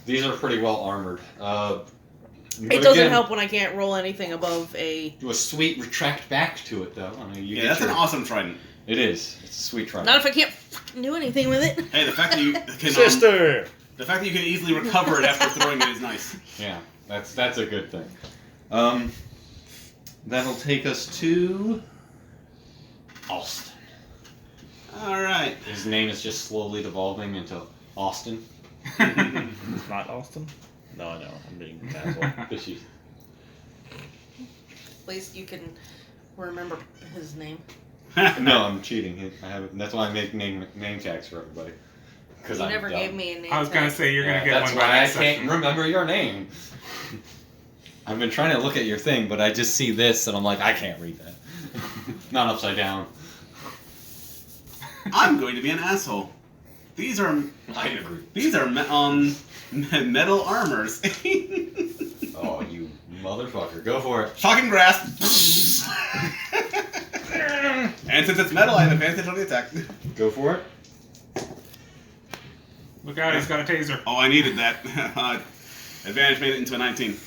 These are pretty well armored. It doesn't help when I can't roll anything above a. Do a sweet retract back to it though. I mean, you Yeah, get that's your, an awesome trident. It is. It's a sweet try. Not if I can't fucking do anything with it. Hey, the fact that you can Sister! the fact that you can easily recover it after throwing it is nice. Yeah, that's a good thing. That'll take us to Austin. All right. His name is just slowly devolving into Austin. It's not Austin? No, I know. I'm being casual. Fishy. At least you can remember his name. No, I'm cheating. I have. That's why I make name tags for everybody. Because You I'm never dumb. gave me a name. I was gonna tag. say you're gonna get That's one by why I next can't session. remember your name. I've been trying to look at your thing, but I just see this and I'm like, I can't read that. Not upside down. I'm going to be an asshole. These are I agree. metal armors. Oh, you motherfucker. Go for it. Shocking grasp. And since it's metal, I have advantage on the attack. Go for it. Look out, he's got a taser. Oh, I needed that. Advantage made it into a 19.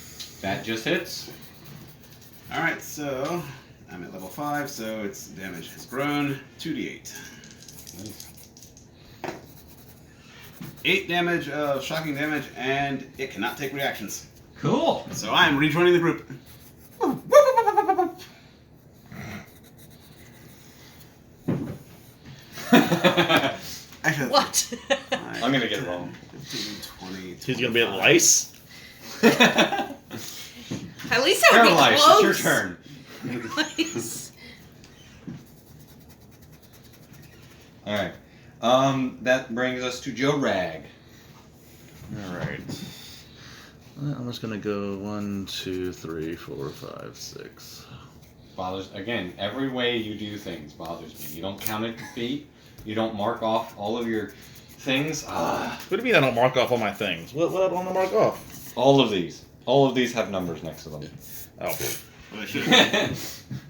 That just hits. Alright, so I'm at level 5, so its damage has grown 2d8. Nice. 8 damage of shocking damage, and it cannot take reactions. Cool. So I am rejoining the group. Actually, What? I'm gonna get it wrong. 15, 20, He's gonna be at lice? At least I would be Paralyzed, close. it's your turn. Nice. Alright. That brings us to Joe Rag. Alright. I'm just gonna go 1, 2, 3, 4, 5, 6. Bothers again, every way you do things bothers me. You don't count it to feet, you don't mark off all of your things. What do you mean I don't mark off all my things? What I don't want to mark off? All of these. All of these have numbers next to them. Oh.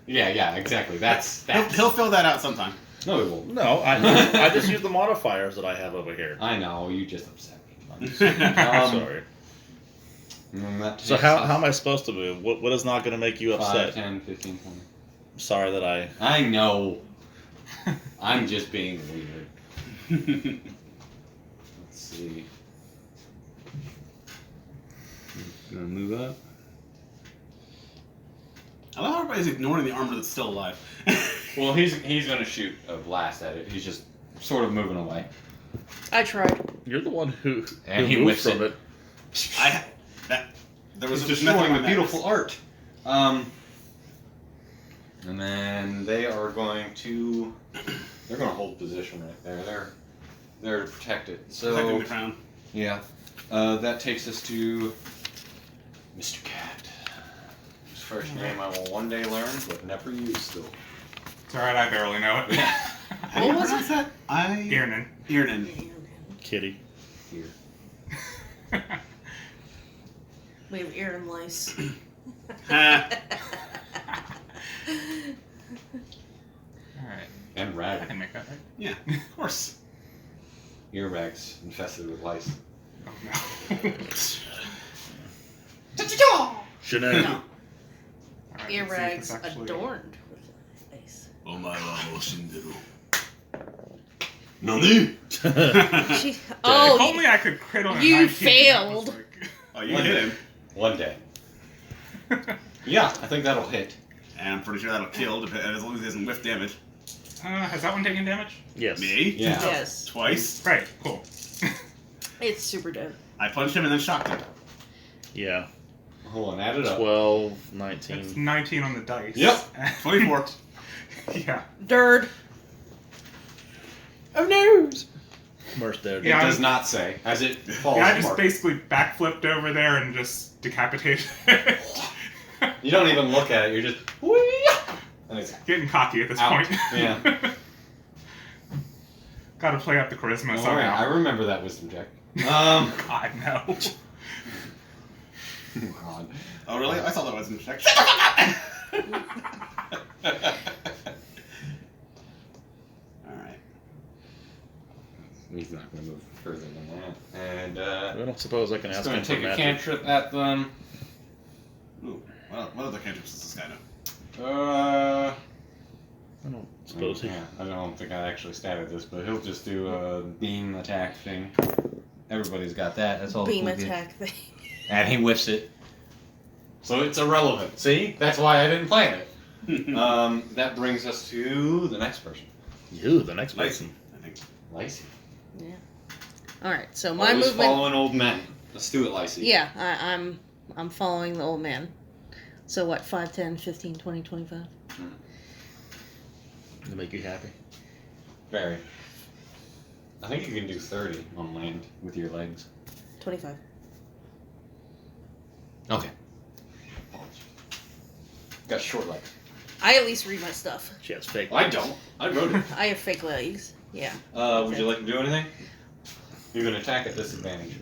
yeah, exactly. That's He'll fill that out sometime. No, he won't. No, I just use the modifiers that I have over here. I know, you just upset me. Sorry. That So takes how us am I supposed to move? What is not going to make you 5, upset? 10, 15, 20. Sorry that I... I know. I'm just being weird. Let's see. Gonna move up. I love how everybody's ignoring the armor that's still alive. Well, he's gonna shoot a blast at it. He's just sort of moving away. I tried. You're the one who And he moved whiffs from it. There was He's a method destroying on the that. beautiful art. And then they are going to. They're going to hold position right there. They're there to protect it. Protecting So the crown. yeah, that takes us to Mr. Cat. His first name I will one day learn, but never use still. It's alright, I barely know it. How do you What was pronounce that? Irnan. Irnan. Kitty. Here. We have ear and lice. Ha. Alright, And I rag. can make that right. Yeah, of course. Ear rags infested with lice. Oh no. Chanel. No. Alright, Ear let's see if it's rags actually- adorned with lice. Oh my god, Nani? She, If oh, only I could crit on a you 19, failed. that was Oh, you hit him. One day. like- Yeah, I think that'll hit. And I'm pretty sure that'll kill, as long as he doesn't whiff damage. has that one taken damage? Yes. Me? Yeah. yes. Twice? Right, cool. It's super dope. I punched him and then shocked him. Yeah. Hold on, add it up. 12, That's 19. 19 on the dice. Yep. 24. Yeah. Dirt. Oh no! Merch there. It Yeah, does not say, as it falls Yeah, I just apart. basically backflipped over there and just decapitated it. You don't even look at it, you're just, whee! And it's Getting cocky at this Out. point. Yeah. Gotta play up the charisma All right, I somehow. remember that wisdom check. I know. God. Oh, really? I thought that was in check. Alright. He's not going to move further than that. And, I don't suppose I can he's ask going him to for take a magic. cantrip at them. Ooh, what other cantrips does this guy know? I don't suppose he. Yeah, I don't think I actually statted this, but he'll just do a beam attack thing. Everybody's got that. That's all. Beam cool kid. attack thing. And he whiffs it. So it's irrelevant. See? That's why I didn't plan it. That brings us to the next person. You, the next Lacey, person. I think. Lacey. Yeah. All right. So my Always movement. following old men. Let's do it, Lacey. Yeah, I'm following the old man. So what? 5, 10, 15, 20, 25. To make you happy. Very. I think you can do 30 on land with your legs. 25. Okay. Got short legs. I at least read my stuff. She has fake. I don't. I wrote it. I have fake legs. Yeah. Would you like to do anything? You can attack at disadvantage.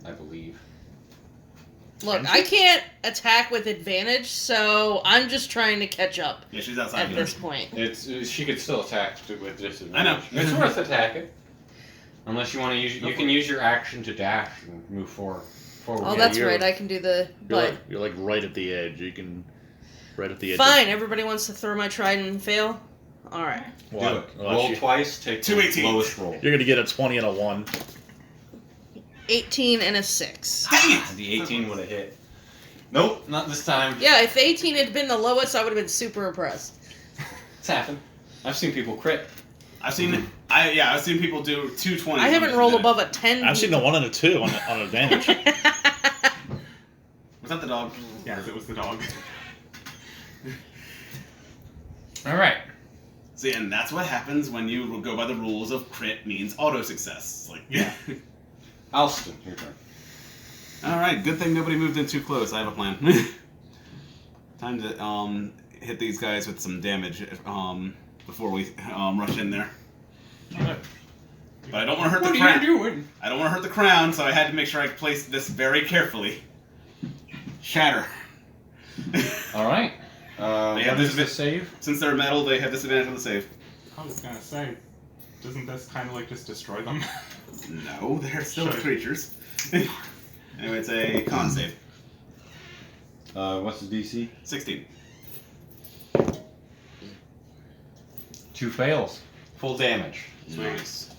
I believe. Look, I can't attack with advantage, so I'm just trying to catch up Yeah, she's outside at of this the point. She could still attack with disadvantage. I know. It's worth attacking. Unless you want to use, you can use your action to dash and move forward. Oh, Yeah, that's you're- right. I can do the. You're But like right at the edge. You can. Right at the edge. fine. Everybody wants to throw my trident and fail. All right. Of, Do it. well, Roll she- twice, take the 2 18s. lowest roll. You're gonna get a 20 and a 1. 18 and a 6. Dang it! The 18 would have hit. Nope, not this time. Yeah, if the 18 had been the lowest, I would have been super impressed. It's happened. I've seen people crit. I've seen people do 220s. I haven't rolled above a 10. I've seen the 1 and a 2 on advantage. Was that the dog? Yes, it was the dog. All right. See, and that's what happens when you go by the rules of crit means auto success. It's like, Yeah. Alston, your turn. All right, good thing nobody moved in too close. I have a plan. Time to hit these guys with some damage before we rush in there. But I don't want to hurt What the are crown. you doing? I don't want to hurt the crown, so I had to make sure I placed this very carefully. Shatter. All right. They have What is this the save? Since they're metal, they have disadvantage on the save. I was gonna say, doesn't this kind of like just destroy them? No, they're still Sure. creatures. Anyway, it's a con save. What's the DC? 16. 2 fails. Full damage. Nice.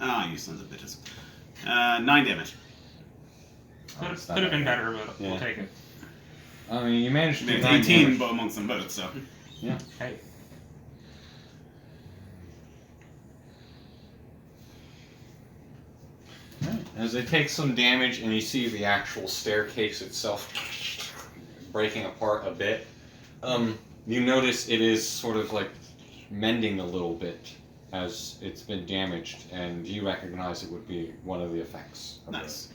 Ah, you sons of bitches. 9 damage. Could It's not have been bad. better, but Yeah. we'll take it. I mean, you managed to do It's 9 18 damage. amongst them both, so. Hey, Right. As they take some damage and you see the actual staircase itself breaking apart a bit, you notice it is sort of like mending a little bit as it's been damaged, and you recognize it would be one of the effects of Nice.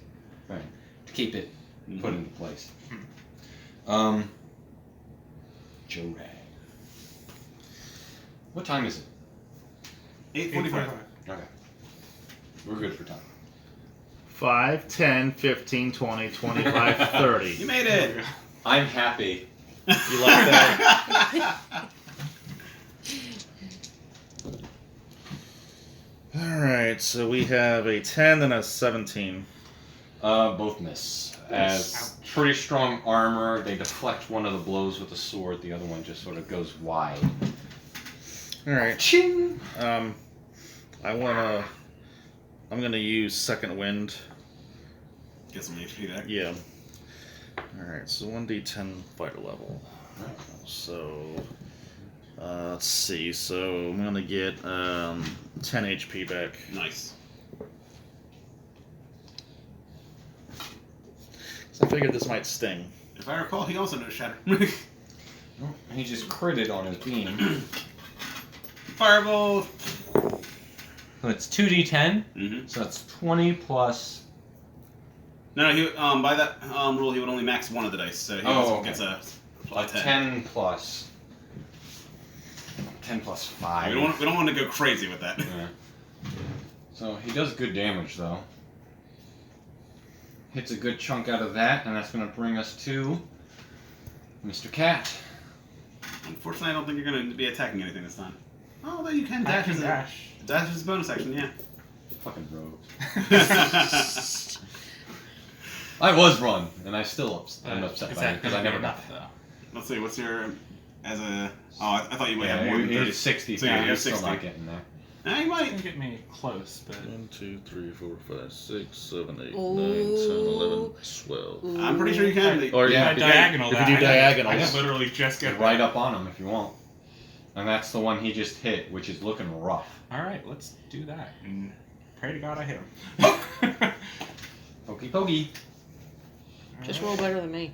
the thing to keep it put into place. Hmm. Joe Rag. What time is it? 8:45. Okay. We're good for time. 5, 10, 15, 20, 25, 30. You made it! I'm happy. You like that? Alright, so we have a 10 and a 17. Both miss. As pretty strong armor, they deflect one of the blows with the sword, the other one just sort of goes wide. Alright. Ching! I'm gonna use second wind. Get some HP there. Yeah. Alright, so 1d10 fighter level. So, let's see. So I'm gonna get 10 HP back. Nice. So I figured this might sting. If I recall, he also knows Shatter. He He just critted on his beam. Firebolt. So it's 2d10. Mm-hmm. So that's 20 plus. No, he by that rule he would only max one of the dice, so he gets a 10 plus. 10 plus 5. We don't want to go crazy with that. Yeah. So he does good damage though. Hits a good chunk out of that, and that's going to bring us to Mr. Cat. Unfortunately, I don't think you're going to be attacking anything this time. Oh, although you can I dash. can as a- dash. Dash is a bonus action, yeah. Fucking rogue. I was wrong, and I still I'm upset by it because I never got that. Let's see, what's your as a? Oh, I thought you might have Yeah, more than 30. he's 60 So you're pounds. Still 60. not getting there. You You might. can get me close, but 1, 2, 3, 4, 5, 6, 7, 8, 9, 10, Ooh. 11, 12. Ooh. I'm pretty sure you can. Or Yeah, I if you- diagonal if you that. do I can diagonals. literally just Get get right up on him if you want. And that's the one he just hit, which is looking rough. All right, let's do that and pray to God I hit him. Pokey pokey. Just roll better than me.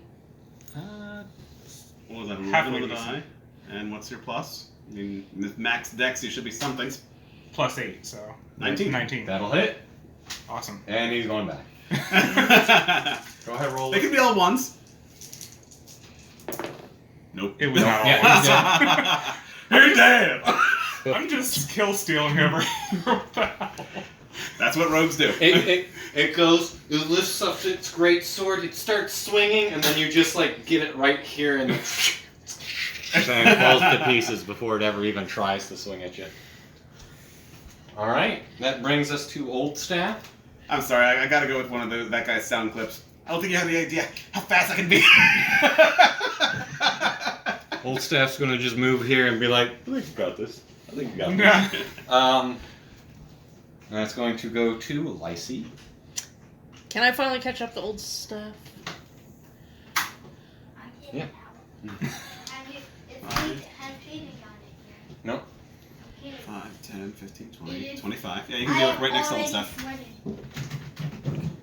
What was that? Halfway 11 on the decent. die. And what's your plus? I mean, with max dex, you should be something. Plus 8, so 19. 19. That'll hit. Awesome. And he's going back. Go ahead, roll. They could be all ones. Nope. It was not all Yeah, ones. Hey, damn! I'm just kill stealing him. That's what rogues do. It goes, it lifts up its great sword, it starts swinging, and then you just like get it right here and then it falls to pieces before it ever even tries to swing at you. Alright, that brings us to Old Staff. I'm sorry, I gotta go with one of that guy's sound clips. I don't think you have any idea how fast I can be. Old Staff's gonna just move here and be like, I think you got this. I think you got this. Yeah. And that's going to go to Lysy. Can I finally catch up to old stuff? Yeah. Nope. 5, 10, 15, 20, 25. Yeah, you can go right next to old stuff.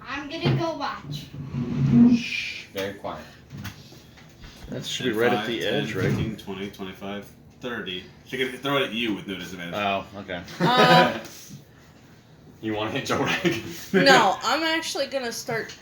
I'm gonna go watch. Shh, very quiet. That should be right at the 10, edge, right? 15, 20, 25, 30. She can throw it at you with no disadvantage. Oh, okay. You want to hit Joe Rag? No, I'm actually gonna start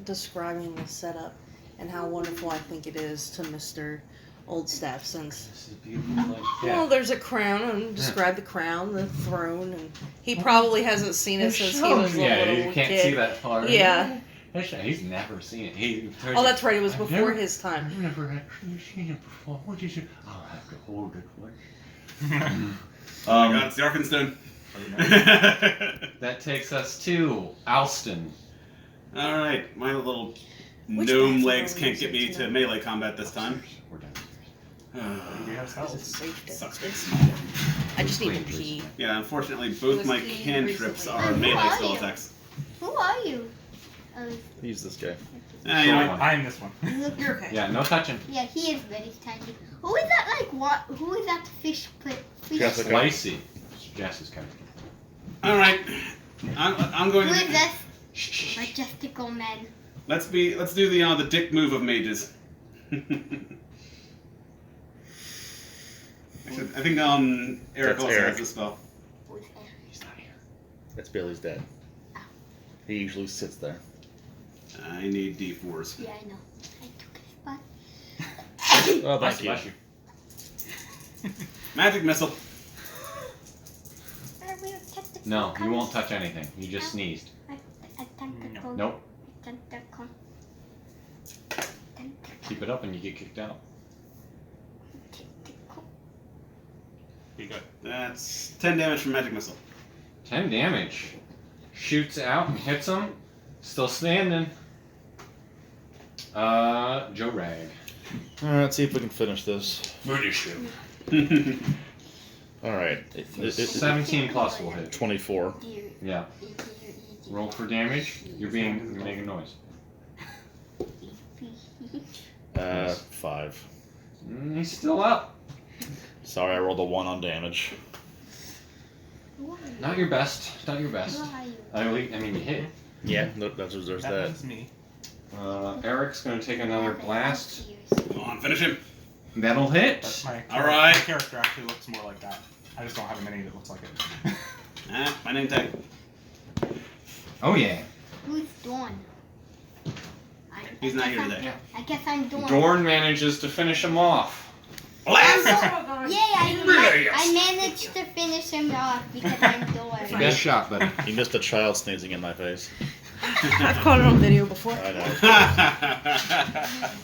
describing the setup and how wonderful I think it is to Mr. Old Staff since This is beautiful. well, there's a crown and describe the crown, the throne, and he probably hasn't seen it since he was a yeah, little you can't kid. see that far. Yeah. He's never seen it. Oh, that's right. It was I've before never- his time. I've never actually seen it before. What did you? I'll have to hold it for you. Oh my god, it's the Arkenstone. That takes us to Alston. Alright, my little Which gnome bathroom legs are we can't get me using to tonight? melee combat this time. We're done. We have It's health. safe Sucks. distance. I just need to pee. Yeah, unfortunately, both was my clean cantrips recently. are Who melee are spell you? attacks. Who are you? He's this guy. You know, I'm this one. You're okay. Yeah, no touching. Yeah, he is very tiny. Who is that? Like what? Who is that fish? Fish? Jessica. Lysy. Jess's character. alright. I'm going Who to is do, this? Majestical man. let's do the dick move of mages. Actually, I think Eric That's also Eric. has this spell. Who is that? He's not here. That's Billy's dad. He usually sits there. I need D4s. Yeah, I know. I took his spot. Oh, Bless thank you. Bless you. Magic missile. No, you won't touch anything. You just sneezed. A tentacle. Nope. A tentacle. Keep it up and you get kicked out. Tentacle. Be good. That's 10 damage from magic missile. 10 damage. Shoots out and hits him. Still standing. Joe Rag. Alright, let's see if we can finish this. Finish him. Alright. 17 plus will hit. 24. Yeah. Roll for damage. You're making noise. 5. He's still up. Sorry, I rolled a 1 on damage. Not your best. Not your best. I mean, you hit. Yeah, there's That that. was me. Eric's gonna take another blast. Come on, finish him. That'll hit. But All right. my character actually looks more like that. I just don't have a mini that looks like it. My name tag. Oh yeah. Who's Dawn? He's not here today. Yeah. I guess I'm Dawn. Dorn manages to finish him off. Blast! Oh my Yay, god. I managed to finish him off because I'm Dawn. Best shot, buddy. You missed a child sneezing in my face. I've caught it on video before. I know.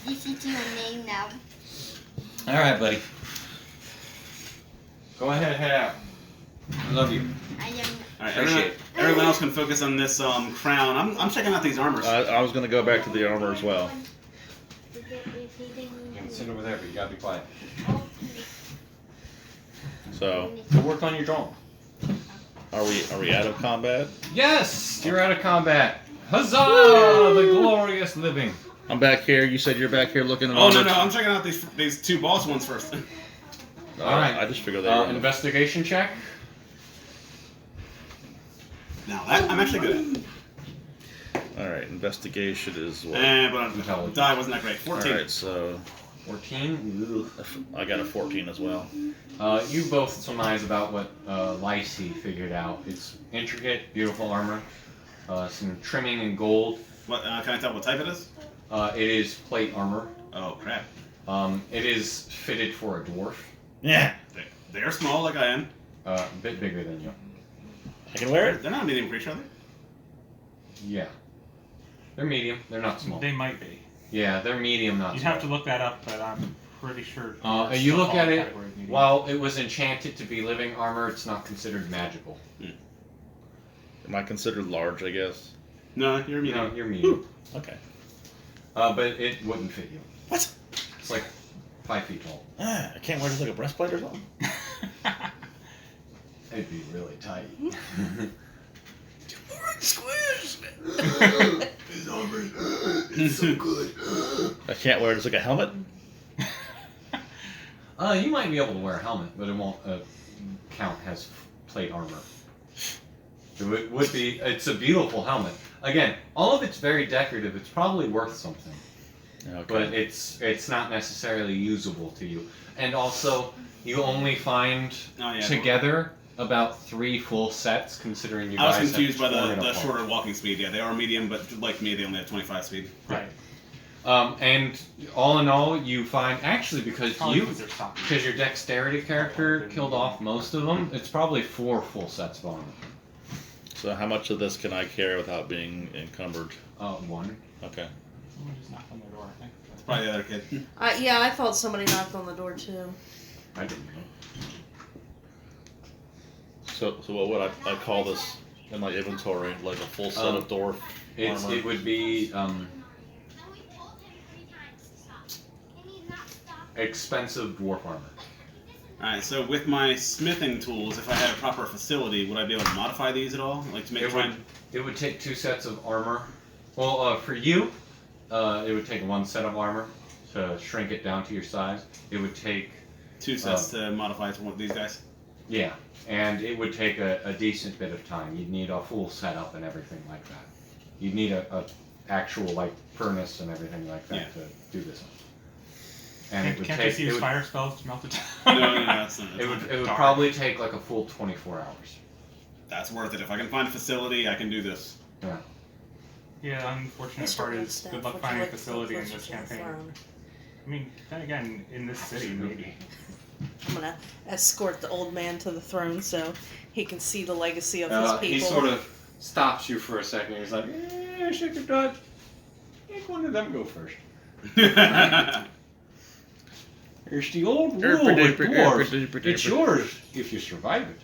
This is your name now. All right, buddy. Go ahead, head out. I love you. I am. Alright, Appreciate everyone else can focus on this crown. I'm checking out these armors. I was gonna go back to the armor as well. You can sit over there, but you gotta be quiet. So, Go work on your drawing. are we out of combat? Yes, you're out of combat. Huzzah! The glorious living. I'm back here. You said you're back here looking at Oh all no, the- I'm checking out these two boss ones first. All right. I just figured they were. Investigation check. Now that I'm actually good All right, investigation is at. what? But Intelligence. die wasn't that great. All 14. right, so 14. I got a 14 as well. You both surmise about what Lysy figured out. It's intricate, beautiful armor. Some trimming in gold. What can I tell what type it is? It is plate armor. Oh crap! It is fitted for a dwarf. Yeah, They're small like I am. A bit bigger than you. I can wear it. They're not a medium creature, are they? Yeah. They're medium. They're not small. They might be. Yeah, they're medium, not You'd small. have to look that up, but I'm pretty sure. You look at it, Medium. while it was enchanted to be living armor, it's not considered magical. Am I considered large? I guess. No, you're a You know, medium. you're medium. Okay. But it wouldn't fit you. What? It's like 5 feet tall. I can't wear just like a breastplate or something. It'd be really tight. His armor is so good. I can't wear just like a helmet. You might be able to wear a helmet, but it won't count as plate armor. It would be. It's a beautiful helmet. Again, all of it's very decorative. It's probably worth something, Okay. but it's not necessarily usable to you. And also, you only find Oh yeah. together about 3 full sets, considering you I was guys confused by have torn it the apart. shorter walking speed. Yeah, they are medium, but like me, they only have 25 speed. Right. And all in all, you find actually because Probably you because they're stocky. because your dexterity character killed off most of them, it's probably 4 full sets of armor. So how much of this can I carry without being encumbered? 1. Okay. Someone just knocked on the door, I think. Probably the other kid. Yeah, I thought somebody knocked on the door too. I didn't know. So what would I call this in my inventory? Like a full set of dwarf armor? It would be expensive dwarf armor. Alright, so with my smithing tools, if I had a proper facility, would I be able to modify these at all? Like to make It would take 2 sets of armor. Well, for you, it would take 1 set of armor to shrink it down to your size. It would take 2 sets to modify to one of these guys? Yeah, and it would take a decent bit of time. You'd need a full setup and everything like that. You'd need a actual like furnace and everything like that Yeah. to do this. And it would Can't take just use it would, fire spells to melt it No, down? no, that's not. it would Darn. probably take like a full 24 hours. That's worth it. If I can find a facility, I can do this. Yeah, the unfortunate part is good luck finding a facility in this campaign. I mean, then again, in this city, maybe. I'm gonna escort the old man to the throne so he can see the legacy of his people. He sort of stops you for a second. He's like, shake your dodge. Make one of them go first. There's the old rule with dwarves. It's yours if you survive it.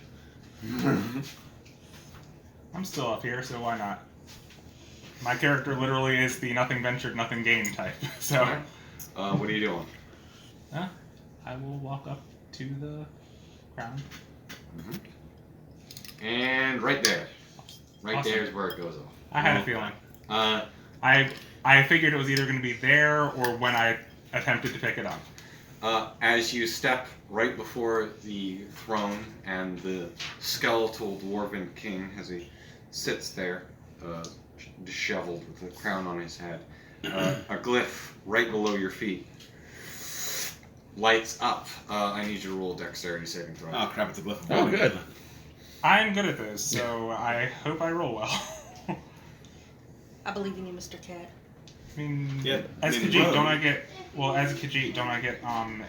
I'm still up here, so why not? My character literally is the nothing ventured, nothing gained type. So What are you doing? I will walk up to the ground. And right there. Right Awesome. there is where it goes off. I had a feeling. Uh, I figured it was either going to be there or when I attempted to pick it up. As you step right before the throne and the skeletal dwarven king as he sits there, disheveled with a crown on his head, a glyph right below your feet lights up. I need you to roll a dexterity saving throw. Oh crap! It's a glyph. of Oh, warning. good. I'm good at this, so I hope I roll well. I believe in you, Mr. Cat. I mean, Yeah, as maybe Khajiit, rogue. don't I get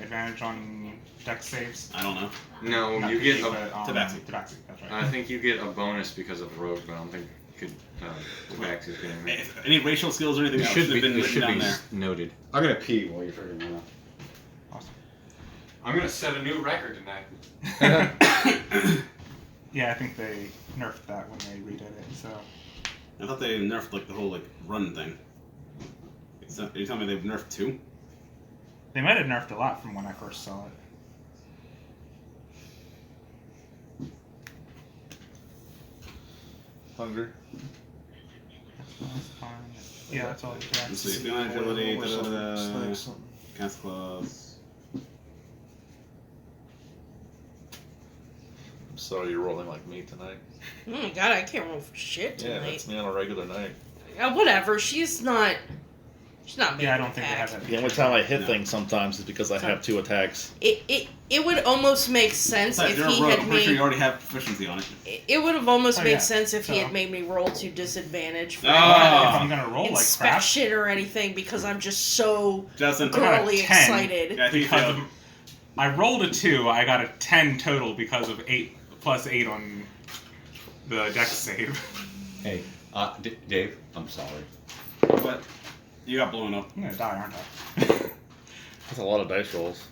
advantage on dex saves? I don't know. No, Not you get Khajiit, a. but, Tabaxi. Tabaxi, that's right. I think you get a bonus because of rogue, but I don't think Tabaxi's getting it. If any racial skills or anything It else should have been be written down there. noted. I'm gonna pee while you're figuring that out. Awesome. I'm gonna set a new record tonight. Yeah, I think they nerfed that when they redid it. So I thought they nerfed like the whole like run thing. Are you telling me they've nerfed 2? they might have nerfed a lot from when I first saw it. Hungry. That's fine. Yeah, that's all. Let's see. Tabaxi. Beyond agility, Or something, da-da-da-da. snack, something. Cast claws. I'm sorry you're rolling like me tonight. Oh my god, I can't roll for shit Yeah, tonight. that's me on a regular night. Whatever, she's not making Yeah, I don't think they attack. have that. The only time I hit No. things sometimes is because I have 2 attacks. It would almost make sense Besides, if you're a he rogue. had I'm pretty sure you made already have proficiency on it. it would have almost Oh, made yeah. sense if he So- had made me roll to disadvantage for If Ah. I'm gonna roll like crap, inspection or anything because I'm just so Justin, I got a girly 10 excited. yeah, I think you because failed. of, I rolled a 2, I got a 10 total because of 8 plus 8 on the dex save. Hey, Dave, I'm sorry. But you got blown up. I'm gonna die, aren't I? That's a lot of dice rolls.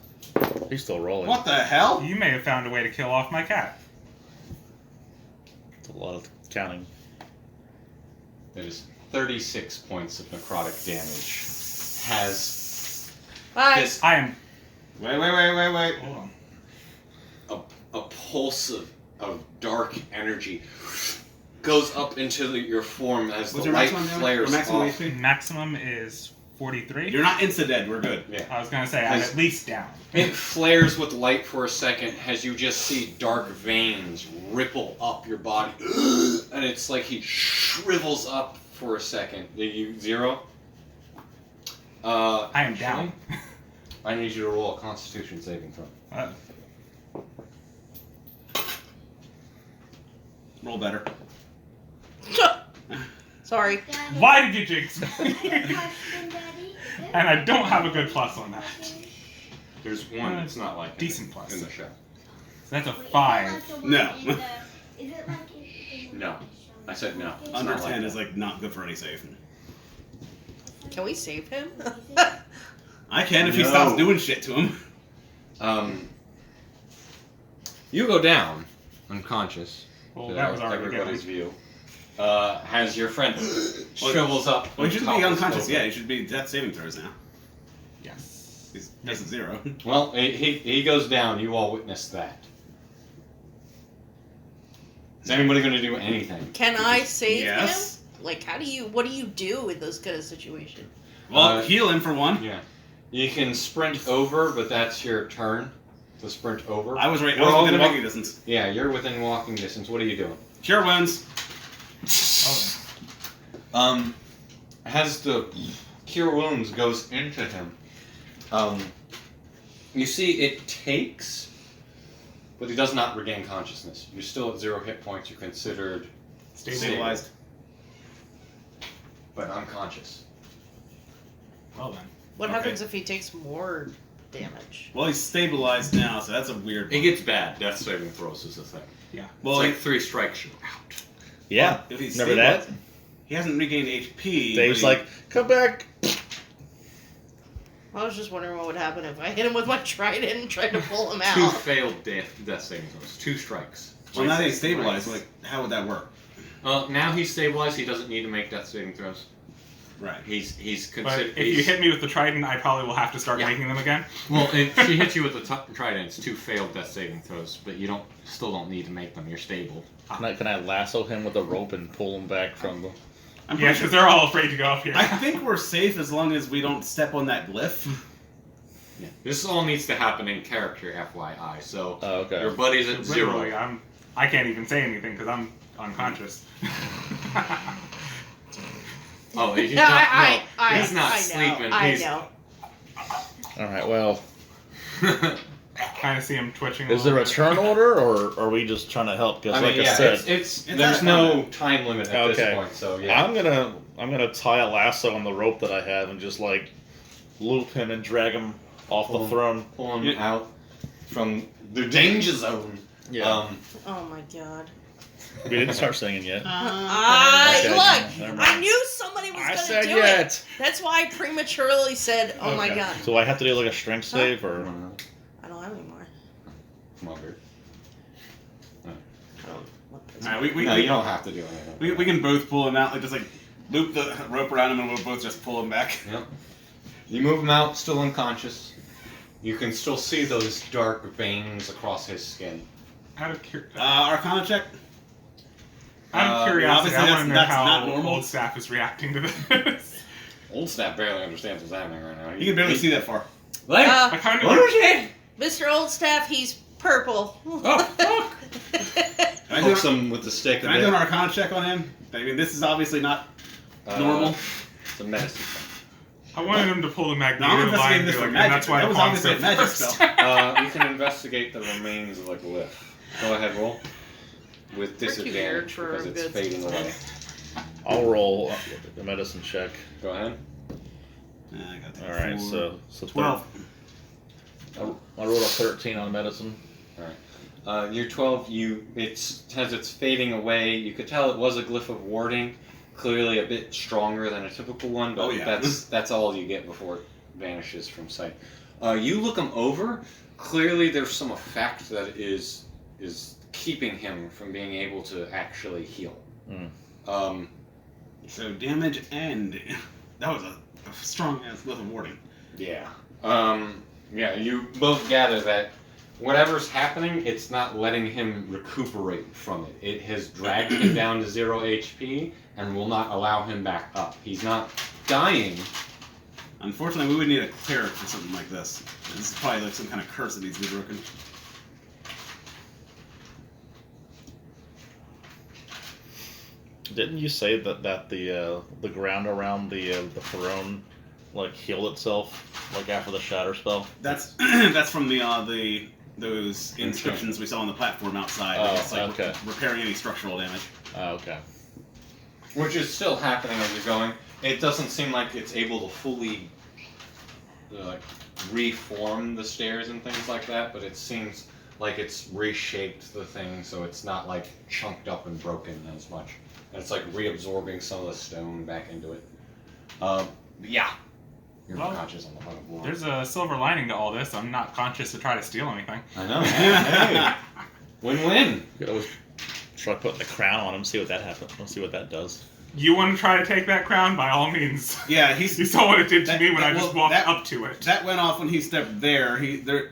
He's still rolling. What the hell? You may have found a way to kill off my cat. It's a lot of counting. That is 36 points of necrotic damage. Has Bye. this I am. Wait. Hold on. a pulse of dark energy goes up into your form as What's the your light maximum damage? flares Or maximum off. HP? Maximum is 43. You're not insta-dead. We're good. I was gonna say I'm Has- at least down. It flares with light for a second as you just see dark veins ripple up your body. And it's like he shrivels up for a second. Did you 0? I am down. I need you to roll a constitution saving throw. Roll better. Sorry. Daddy, Why did you jinx me? question, Daddy. And I don't have a good plus on that. There's one that's not like Decent plus. in the show. So that's a Wait, is it 5. like the one No. in the- Is it like in the No. I said no. It's Under not like 10 that. is like not good for any save. Can we save him? I can if he No. stops doing shit to him. You go down, unconscious. Well, to that was already everybody's given. view. Has your friend shrivels up. Well, he and shouldn't be topples unconscious. over. Yeah, he should be death saving throws now. Yes. He's at 0. Well, he goes down. You all witnessed that. Is anybody going to do anything? Can I save Yes. him? Like, what do you do in those kind of situations? Well, Uh, heal him for one. Yeah. You can sprint over, but that's your turn to sprint over. I was right. I We're was all within gonna- walking distance. Yeah, you're within walking distance. What are you doing? Cure wounds. As the cure wounds goes into him, you see it takes, but he does not regain consciousness. You're still at 0 hit points. You're considered Stabilized. but unconscious. Well then. What Okay. happens if he takes more damage? Well, he's stabilized now, so that's a weird It one. gets bad. Death saving throws is the thing. Well, It's like 3 strikes, you're out. Yeah. if he's Remember that? stabilized- He hasn't regained HP. Dave's but he- like, come back. I was just wondering what would happen if I hit him with my trident and tried to pull him 2 out. failed death saving throws. 2 strikes. Well, now that he's Twice. stabilized, like, how would that work? Now he's stabilized. He doesn't need to make death saving throws. Right. He's But considered. if you hit me with the trident, I probably will have to start Yeah. making them again. Well, if she hits you with the trident, it's 2 failed death saving throws, but you still don't need to make them. You're stable. Can I lasso him with a rope and pull him back from the... I'm Yeah, pretty because sure. they're all afraid to go up here. I think we're safe as long as we don't step on that glyph. Yeah. This all needs to happen in character, FYI. So Oh, okay. your buddy's at Literally, 0. I can't even say anything because I'm unconscious. Oh, he's No, not. I he's not know, sleeping. I he's know. Alright, well... Kind of see him twitching. Is there a turn order, or are we just trying to help? Because, I mean, like yeah, I said, it's It's there's not no time limit at Okay. this point, so yeah. I'm gonna tie a lasso on the rope that I have and just like loop him and drag him off the Pull him. throne. Pull him Yeah. out from the danger zone. Yeah. Oh my god. We didn't start singing yet. I Okay, look. never I mind. knew somebody was I gonna said do yet. it. That's why I prematurely said, "Oh my Okay. god." So I have to do like a strength save, or I don't have any more. Come on, Beard. I don't want this. Alright, No, you don't have to do anything. we can both pull him out, like just like loop the rope around him, and we'll both just pull him back. Yep. You move him out, still unconscious. You can still see those dark veins across his skin. Out of, Arcana check. curiosity, obviously I want that's to know not how normal. old staff is reacting to this. Old Snap barely understands what's happening right now. You can barely see that far. Like, I kind of. Mr. Oldstaff, he's purple. oh, fuck! Can I do, Pokes him with the stick. can a I do bit. an Arcana check on him? I mean, this is obviously not normal. It's a medicine thing. I wanted him to pull the No, I'm Magneto investigating line, this for and magic. that's why That the was pawns obviously go a magic first. spell. You can investigate the remains of a glyph. Go ahead, roll. With We're too weird disadvantage for because it's good fading away. I'll roll the medicine check. Go ahead. Yeah, I got that. All right, Four. so 12. I rolled a 13 on medicine. Year 12, as it's fading away, you could tell it was a glyph of warding, clearly a bit stronger than a typical one, but Oh, yeah. that's all you get before it vanishes from sight. You look him over, clearly there's some effect that is keeping him from being able to actually heal. Mm. So damage and that was a strong ass glyph of warding. Yeah. Yeah, you both gather that whatever's happening, it's not letting him recuperate from it. It has dragged him down to 0 HP and will not allow him back up. He's not dying. Unfortunately, we would need a cleric for something like this. This is probably like some kind of curse that needs to be broken. Didn't you say that the ground around the throne like healed itself like after the shatter spell? That's that's from those inscriptions we saw on the platform outside. Oh, It's like okay. repairing any structural damage. Okay. Which is still happening as you're going. It doesn't seem like it's able to fully reform the stairs and things like that, but it seems like it's reshaped the thing so it's not like chunked up and broken as much. And it's like reabsorbing some of the stone back into it. Yeah. You're Well, conscious on the front of the wall. There's a silver lining to all this. I'm not conscious to try to steal anything. I know. Hey. Win-win. You could always try putting the crown on him, see what that happens. Let's see what that does. You want to try to take that crown? By all means. Yeah, You saw what it did to That- me when that- I just well, walked that- up to it. that went off when he stepped there.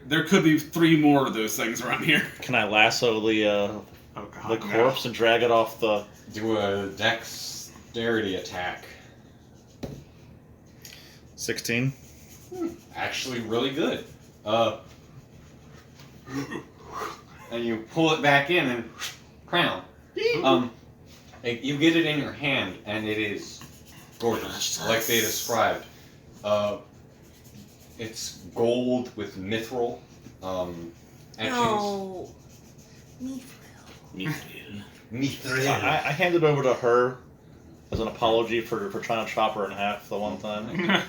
There could be 3 more of those things around here. Can I lasso the Oh god. the corpse and drag it off the? Do a dexterity attack. 16. Actually, really good. And you pull it back in and crown. You get it in your hand, and it is gorgeous, like they described. It's gold with mithril etchings. No. Mithril. I handed over to her as an apology for trying to chop her in half the one time.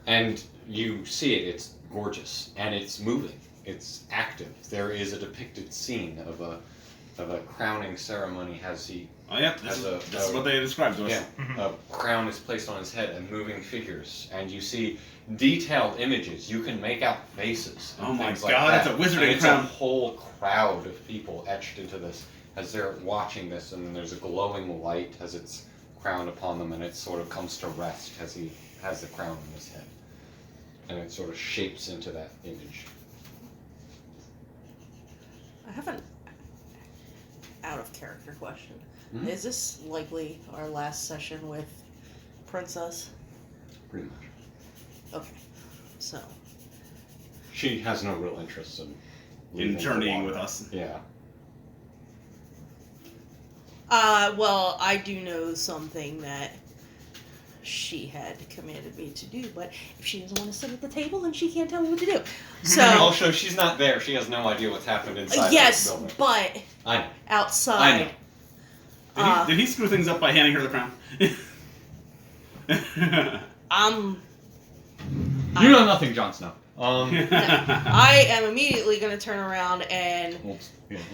And you see it, it's gorgeous, and it's moving, it's active. There is a depicted scene of a crowning ceremony as he, Oh yeah, this is what they described to us. yeah, a crown is placed on his head and moving figures, and you see detailed images. You can make out faces and Oh my things like God, that. it's a wizarding And it's crown. a whole crowd of people etched into this as they're watching this, and then there's a glowing light as it's crowned upon them, and it sort of comes to rest as he has the crown on his head. And it sort of shapes into that image. I have an out of character question. Mhm. Is this likely our last session with Princess? Pretty much. Okay. So. She has no real interest in leaving the journeying water. with us. Yeah. Well, I do know something that she had commanded me to do. But if she doesn't want to sit at the table, then she can't tell me what to do. So Also, she's not there. She has no idea what's happened inside this yes, building. but I know. outside. I know. Did he screw things up by handing her the crown? You know nothing, Jon Snow. I am immediately going to turn around and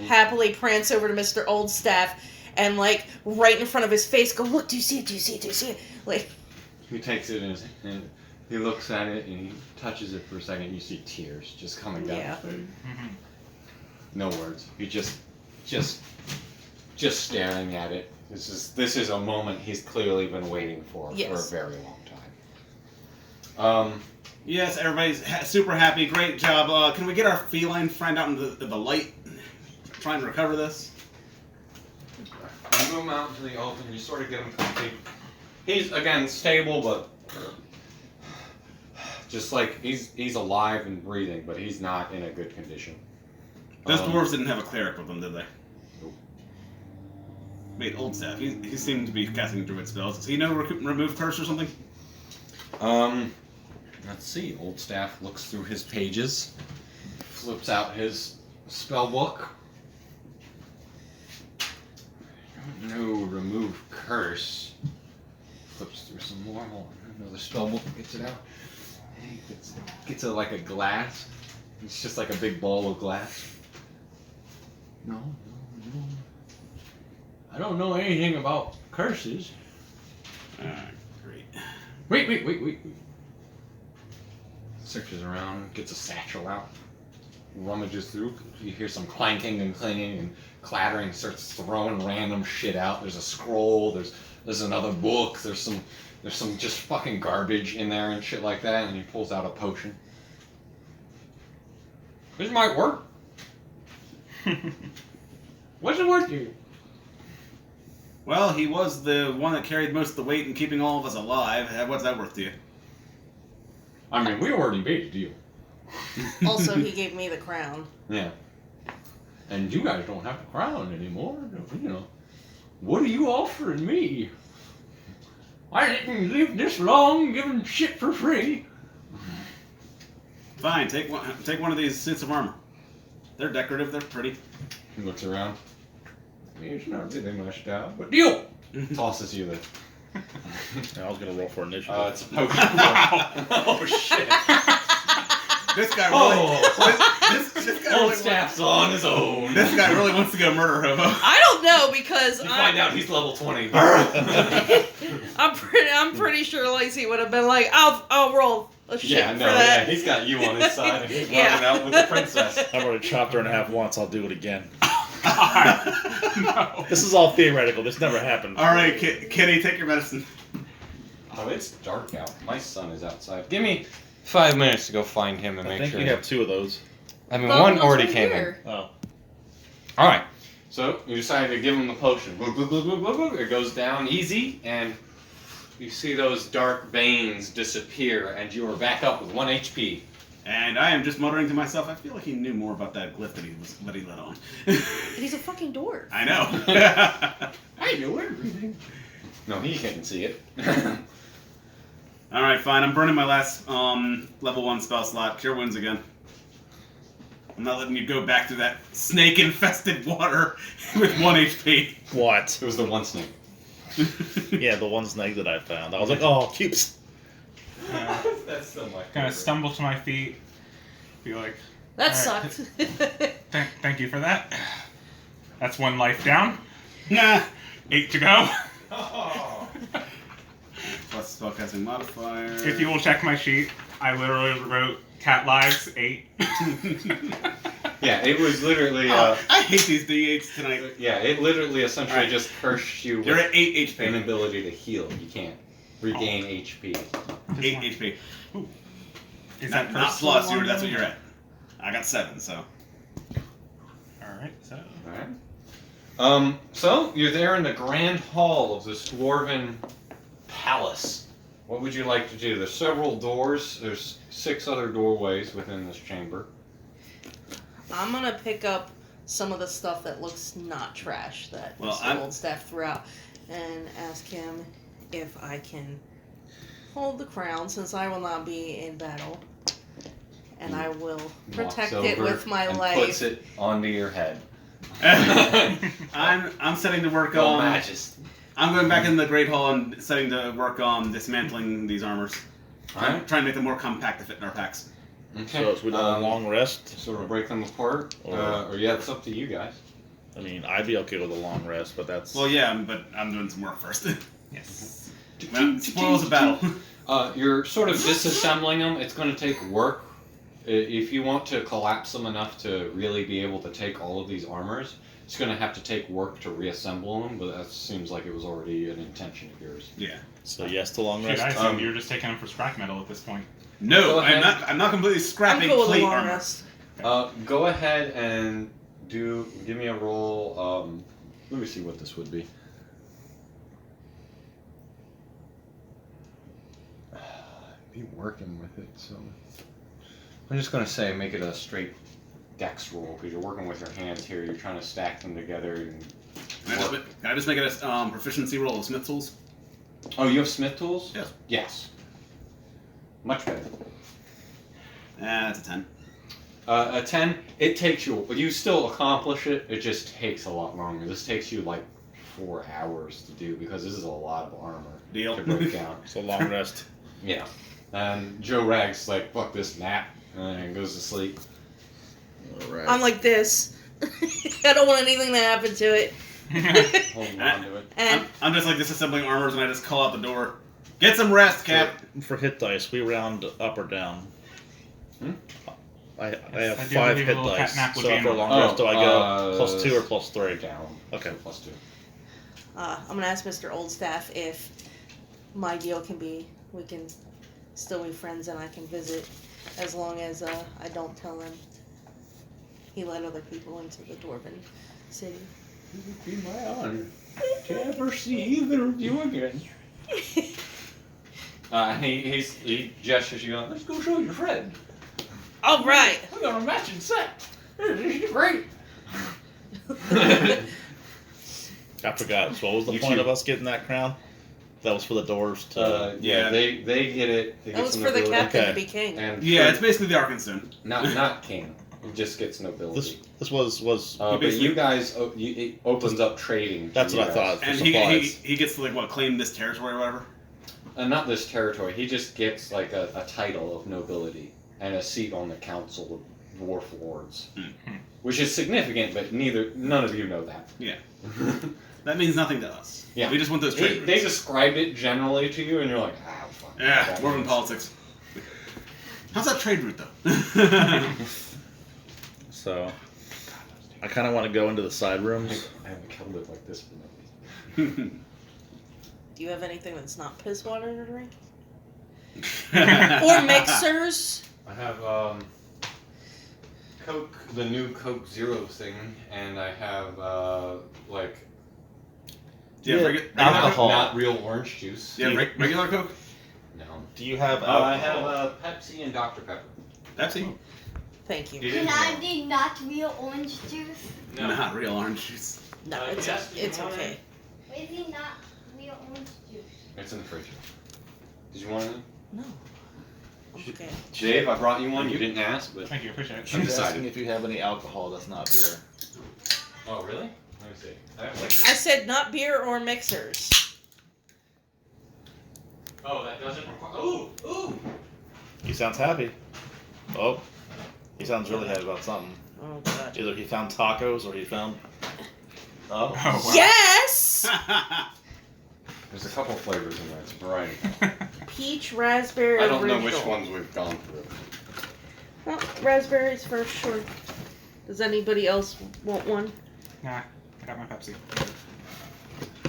happily prance over to Mr. Oldstaff and, like, right in front of his face go, look, do you see it? Do you see it? Do you see it? Like, He takes it in his hand. He looks at it and he touches it for a second. You see tears just coming down Yeah. his face. No words. He just staring at it. This is a moment he's clearly been waiting for a Yes. very long time. Yes, everybody's super happy. Great job. Can we get our feline friend out into the light? Try and recover this. You move him out into the open. You sort of get him comfy. He's again stable, but just like he's alive and breathing, but he's not in a good condition. Those dwarves didn't have a cleric with them, did they? Nope. Wait, Oldstaff. He seemed to be casting druid spells. Does he know remove curse or something? Let's see. Oldstaff looks through his pages, flips out his spell book. No, remove curse. Flips through some more. Hold on. Another spell book. Gets it out. He gets it like a glass. It's just like a big ball of glass. No. I don't know anything about curses. Great. Wait. Searches around, gets a satchel out, rummages through. You hear some clanking and clanging and clattering, starts throwing random shit out. There's a scroll, there's another book, there's some just fucking garbage in there and shit like that, and he pulls out a potion. This might work. What's it worth to you? Well, he was the one that carried most of the weight in keeping all of us alive. What's that worth to you? I mean, we already made a deal. also, he gave me the crown. Yeah. And you guys don't have a crown anymore. You know. What are you offering me? I didn't live this long giving shit for free. Fine, take one of these suits of armor. They're decorative, they're pretty. He looks around. I mean, it's not really my style, but deal! Tosses you the... I was gonna roll for initiative. it's a potion. Oh, shit. This guy really... This guy Old really staff's on his own. This guy really wants to go murder hobo. I don't know because You find out he's level 20. I'm pretty sure Lacey would have been like, I'll roll a shit Yeah, no, for that. yeah, he's got you on his side and he's Yeah. running out with the princess. I've already chopped her in half once. I'll do it again. No. This is all theoretical. This never happened. All right, Kitty, take your medicine. Oh, it's dark out. My son is outside. Give me 5 minutes to go find him and I make think sure. you have 2 of those. I mean, Well, one what's already right came in. here? Oh. All right. So you decided to give him the potion. Glug, glug, glug, glug, glug, glug. It goes down easy, and you see those dark veins disappear, and you are back up with 1 HP. And I am just muttering to myself, I feel like he knew more about that glyph that he let on. He's a fucking dwarf. I know. I know everything. No, he can't see it. All right, fine. I'm burning my last level 1 spell slot. Cure wounds again. I'm not letting you go back to that snake-infested water with 1 HP. What? It was the one snake. Yeah, the one snake that I found. I was like, oh, cubes. That's still my Kind favorite. of stumble to my feet. Be like, That All right. sucked. thank you for that. That's 1 life down. Nah. 8 to go. Oh. Plus spellcasting modifier. If you will check my sheet, I literally wrote cat lives 8. Yeah, it was literally. Oh, I hate these D8s tonight. Yeah, it literally essentially Alright. just cursed you You're with at 8 HP. inability to heal. You can't regain HP. 8 HP. Is Not, that not first plus. level That's one? what you're at. I got 7, so. Alright, so. Alright. So you're there in the grand hall of this dwarven palace. What would you like to do? There's several doors. There's 6 other doorways within this chamber. I'm gonna pick up some of the stuff that looks not trash that Well, Mr. I'm- Oldstaff threw out and ask him if I can hold the crown since I will not be in battle. And I will Walks protect it over with my and life. puts it onto your head. I'm setting to work Well, on. matches. I'm going back in the Great Hall and setting to work on dismantling these armors. Alright. Trying to make them more compact to fit in our packs. Okay. So we done a long rest. Sort of break them apart, or yeah, it's up to you guys. I mean, I'd be okay with a long rest, but that's. Well, yeah, but I'm doing some work first. Yes. Well, spoils the battle. You're sort of disassembling them. It's going to take work. If you want to collapse them enough to really be able to take all of these armors, it's going to have to take work to reassemble them. But that seems like it was already an intention of yours. Yeah. So yes to long Shoot, rest. I assumed you were just taking them for scrap metal at this point. No, Go ahead. I'm not completely I'm scrapping cool with a plate long armor. rest. Go ahead and give me a roll. Let me see what this would be. Be working with it, so I'm just gonna say make it a straight dex roll because you're working with your hands here. You're trying to stack them together. And Can I just make it a proficiency roll of Smith tools? Oh, you have Smith tools? Yes. Yes. Much better. That's a 10. A 10. It takes you still accomplish it. It just takes a lot longer. This takes you like 4 hours to do because this is a lot of armor Deal. to break down. So long rest. Yeah. And Joe Rag's like, fuck this nap, and goes to sleep. All right. I'm like this. I don't want anything to happen to it. Holding on to it. And I'm just like disassembling armors and I just call out the door. Get some rest, Cap. For hit dice, we round up or down. Hmm? I have I do 5 believe a hit little dice. cat nap would So be after a in long order. rest, do I go plus 2 or plus 3? Down. Okay. So plus 2. I'm gonna ask Mr. Oldstaff if my deal can be we can still be friends and I can visit as long as I don't tell him he let other people into the Dwarven city. It would be my honor to ever see either of you again. He gestures you on, let's go show your friend. All right. We got a matching set. This is great. I forgot. So what was the You point too. of us getting that crown? That was for the dwarves to. Yeah, they get it. They That get was some for the nobility. captain Okay. to be king. And Yeah, for- it's basically the Arkenstone. not king. It just gets nobility. This was But basically- you guys, it opens up trading. That's for what you I guys. thought. And For he supplies. gets to, like, what, claim this territory or whatever? Not this territory. He just gets like a title of nobility and a seat on the council of dwarf lords, which is significant. But none of you know that. Yeah. That means nothing to us. Yeah. We just want those trade They routes. described it generally to you, and you're like, fuck. Yeah, that dwarven means- politics. How's that trade route, though? So I kind of want to go into the side rooms. I haven't killed it like this for no reason. Do you have anything that's not piss water to drink? Or or mixers? I have Coke, the new Coke Zero thing, and I have like Yeah, alcohol. not real orange juice. Yeah, regular Coke? No. Do you have I alcohol? have Pepsi and Dr Pepper. Pepsi? Thank you. You Can didn't I know. be not real orange juice? Not real orange juice. No, Yes, you it's want okay. it? Why is he not real orange juice? It's in the fridge. Did you want it? No. I'm okay. Dave, I brought you one. You didn't ask, but Thank you, appreciate it. I'm decided. if you have any alcohol that's not beer. Oh, really? Let me see. I have like I said not beer or mixers. Oh, that doesn't require. Ooh. He sounds happy. Oh, he sounds really happy about something. Oh god. Either he found tacos or he found. Oh. Oh, wow. Yes! There's a couple flavors in there. It's a variety. Peach, raspberry, I don't know original. which ones we've gone through. Well, raspberries first, sure. Does anybody else want one? Nah, I got my Pepsi.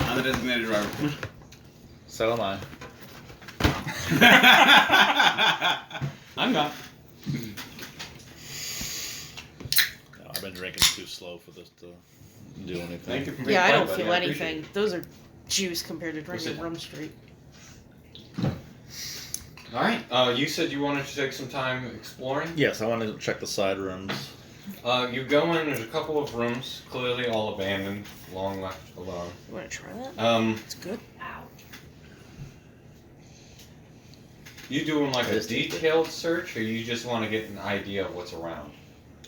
I'm the designated driver. So am I. I'm not. No, I've been drinking too slow for this to do anything. Thank you for being Yeah, I quiet, don't buddy. feel appreciate anything. Those are juice compared to drinking it? Rum Street. it. All right. You said you wanted to take some time exploring. Yes, I want to check the side rooms. You go in. There's a couple of rooms, clearly all abandoned, long left alone. You want to try that? Um, It's good. You doing like a Just take it. detailed search, or you just want to get an idea of what's around?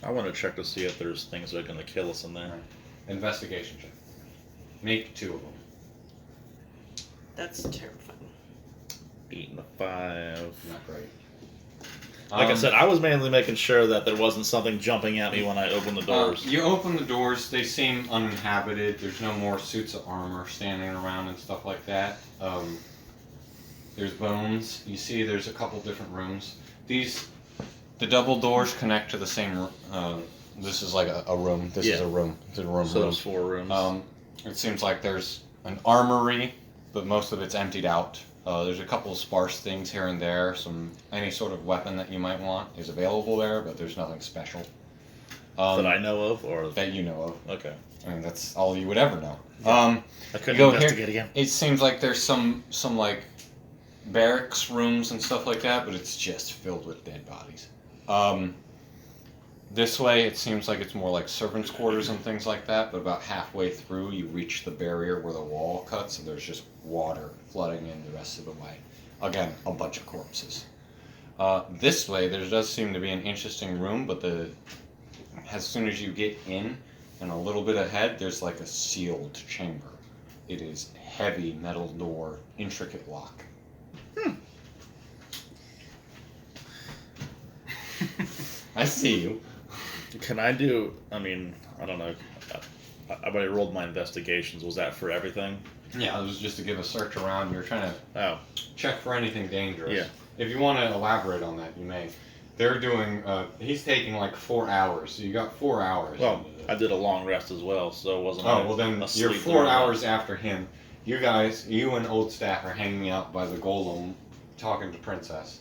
I want to check to see if there's things that are going to kill us in there. Investigation check. Make 2 of them. That's terrifying. 8 and a 5. Not great. Like I said, I was mainly making sure that there wasn't something jumping at me when I opened the doors. You open the doors, they seem uninhabited. There's no more suits of armor standing around and stuff like that. There's bones. You see there's a couple different rooms. The double doors connect to the same this is like a room. This is Yeah. a room. It's a room. So there's 4 rooms. It seems like there's an armory, but most of it's emptied out. There's a couple of sparse things here and there. Any sort of weapon that you might want is available there, but there's nothing special. That I know of, or that you know of. okay. I mean, that's all you would ever know. I couldn't go here- investigate again. It seems like there's some like barracks rooms and stuff like that, but it's just filled with dead bodies. This way, it seems like it's more like servants' quarters and things like that, but about halfway through, you reach the barrier where the wall cuts, and there's just water flooding in the rest of the way. Again, a bunch of corpses. This way, there does seem to be an interesting room, but as soon as you get in, and a little bit ahead, there's like a sealed chamber. It is heavy metal door, intricate lock. I see you. Can I do? I mean, I don't know. I already rolled my investigations. Was that for everything? Yeah, it was just to give a search around. You're trying to Oh, check for anything dangerous. Yeah. If you want to elaborate on that, you may. They're doing. He's taking like 4 hours, so you got 4 hours. well, I did a long rest as well, so it wasn't. Oh well, then asleep you're 4 during that. hours after him. You and Old Staff are hanging out by the golem, talking to Princess,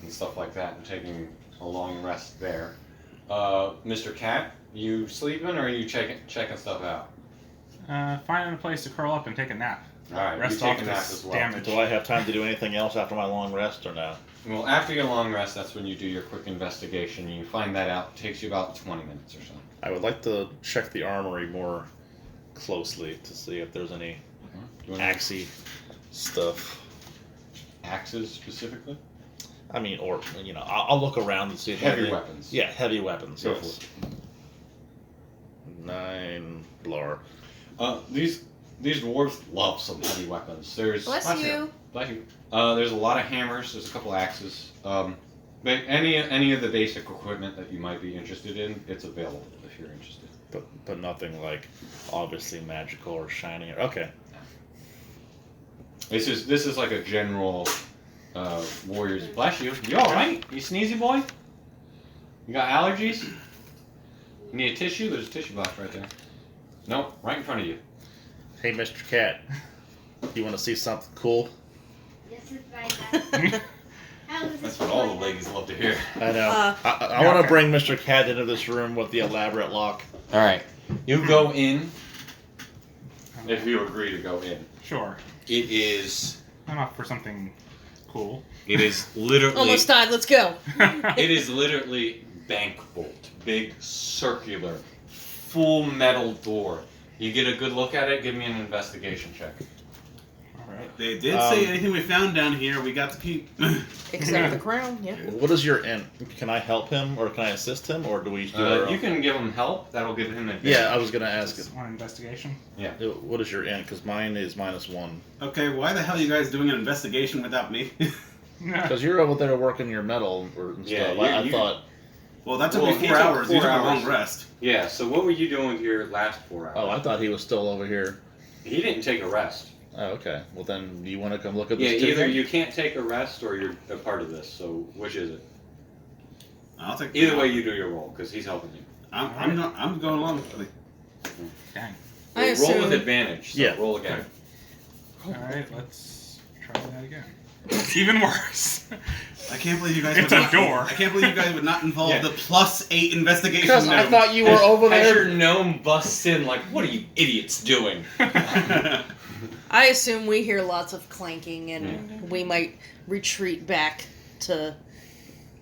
and stuff like that, and taking a long rest there. Mr. Cat, you sleeping or are you checking stuff out? Finding a place to curl up and take a nap. All right, Rest you take off a nap this as well. damage. Do I have time to do anything else after my long rest or no? Well, after your long rest, that's when you do your quick investigation. You find that out. It takes you about 20 minutes or so. I would like to check the armory more closely to see if there's any You want axey stuff. axes specifically? I mean, or I'll look around and see if Heavy anything- weapons. Yeah, heavy weapons. Go Yes. 9 blar. These dwarves love some heavy weapons. There's Bless you. Bless you. There's a lot of hammers. There's a couple axes. But any of the basic equipment that you might be interested in, it's available if you're interested. But nothing like obviously magical or shiny. Okay. This is like a general warriors. Bless you. You all right? You sneezy boy? You got allergies? You need a tissue? There's a tissue box right there. Nope, right in front of you. Hey, Mr. Cat. You want to see something cool? This is my That's what all the ladies love to hear. I know. Uh, I want to bring Mr. Cat into this room with the elaborate lock. All right, you go in. If you agree to go in, Sure. it is. I'm up for something cool. It is literally. Almost died. Let's go. It is literally bank vault, big circular, full metal door. You get a good look at it. Give me an investigation check. All right. They did say anything we found down here, we got to keep. Except the crown. Yeah. What is your end? Can I help him or can I assist him or do we do our own? You can give him help. That'll give him advantage. Yeah, I was gonna ask. Just one investigation. What is your end? Because mine is -1. Okay, why the hell are you guys doing an investigation without me? Because you're over there working your metal or stuff. Yeah, I you- thought. Well, that took Well, me he 4 took hours. 4 You took a hours. long rest. Yeah. So what were you doing with your last 4 hours? Oh, I thought he was still over here. He didn't take a rest. Oh, okay. Well, then you want to come look at Yeah. this too? Either then? you can't take a rest or you're a part of this. So which is it? I'll take. Either way, you do your roll because he's helping you. I'm going along. Dang. I Roll assume. with advantage. So Yeah. Roll again. All right, let's try that again. It's even worse. I can't believe you guys. It's would a not, door. I can't believe you guys would not involve Yeah. the +8 investigation. Because I note. thought you were over As there. your gnome busts in, like, what are you idiots doing? I assume we hear lots of clanking, and we might retreat back to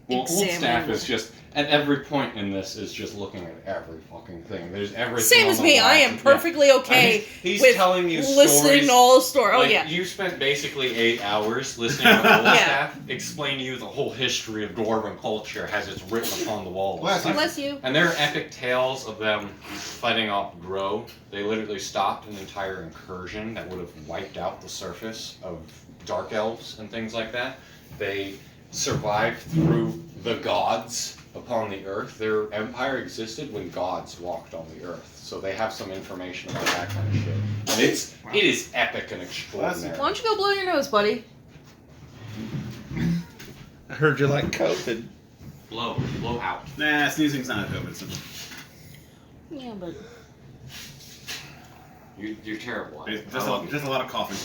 Well, Old examining Staff it. is just at every point in this is just looking at every fucking thing. There's everything. Same on as the me. I wall. am perfectly Yeah. okay He's with telling you listening stories. to all the story. Oh Like, yeah. You spent basically 8 hours listening to Old Yeah. Staff explain to you the whole history of Dwarven culture as it's written upon the walls. Bless you. And there are epic tales of them fighting off Grow. They literally stopped an entire incursion that would have wiped out the surface of Dark Elves and things like that. They survived through the gods upon the earth. Their empire existed when gods walked on the earth. So they have some information about that kind of shit. And it is epic and extraordinary. Why don't you go blow your nose, buddy? I heard you like COVID. Blow out. Nah, sneezing's not a COVID symptom. Yeah, but You're terrible at it. Just a lot of coughing.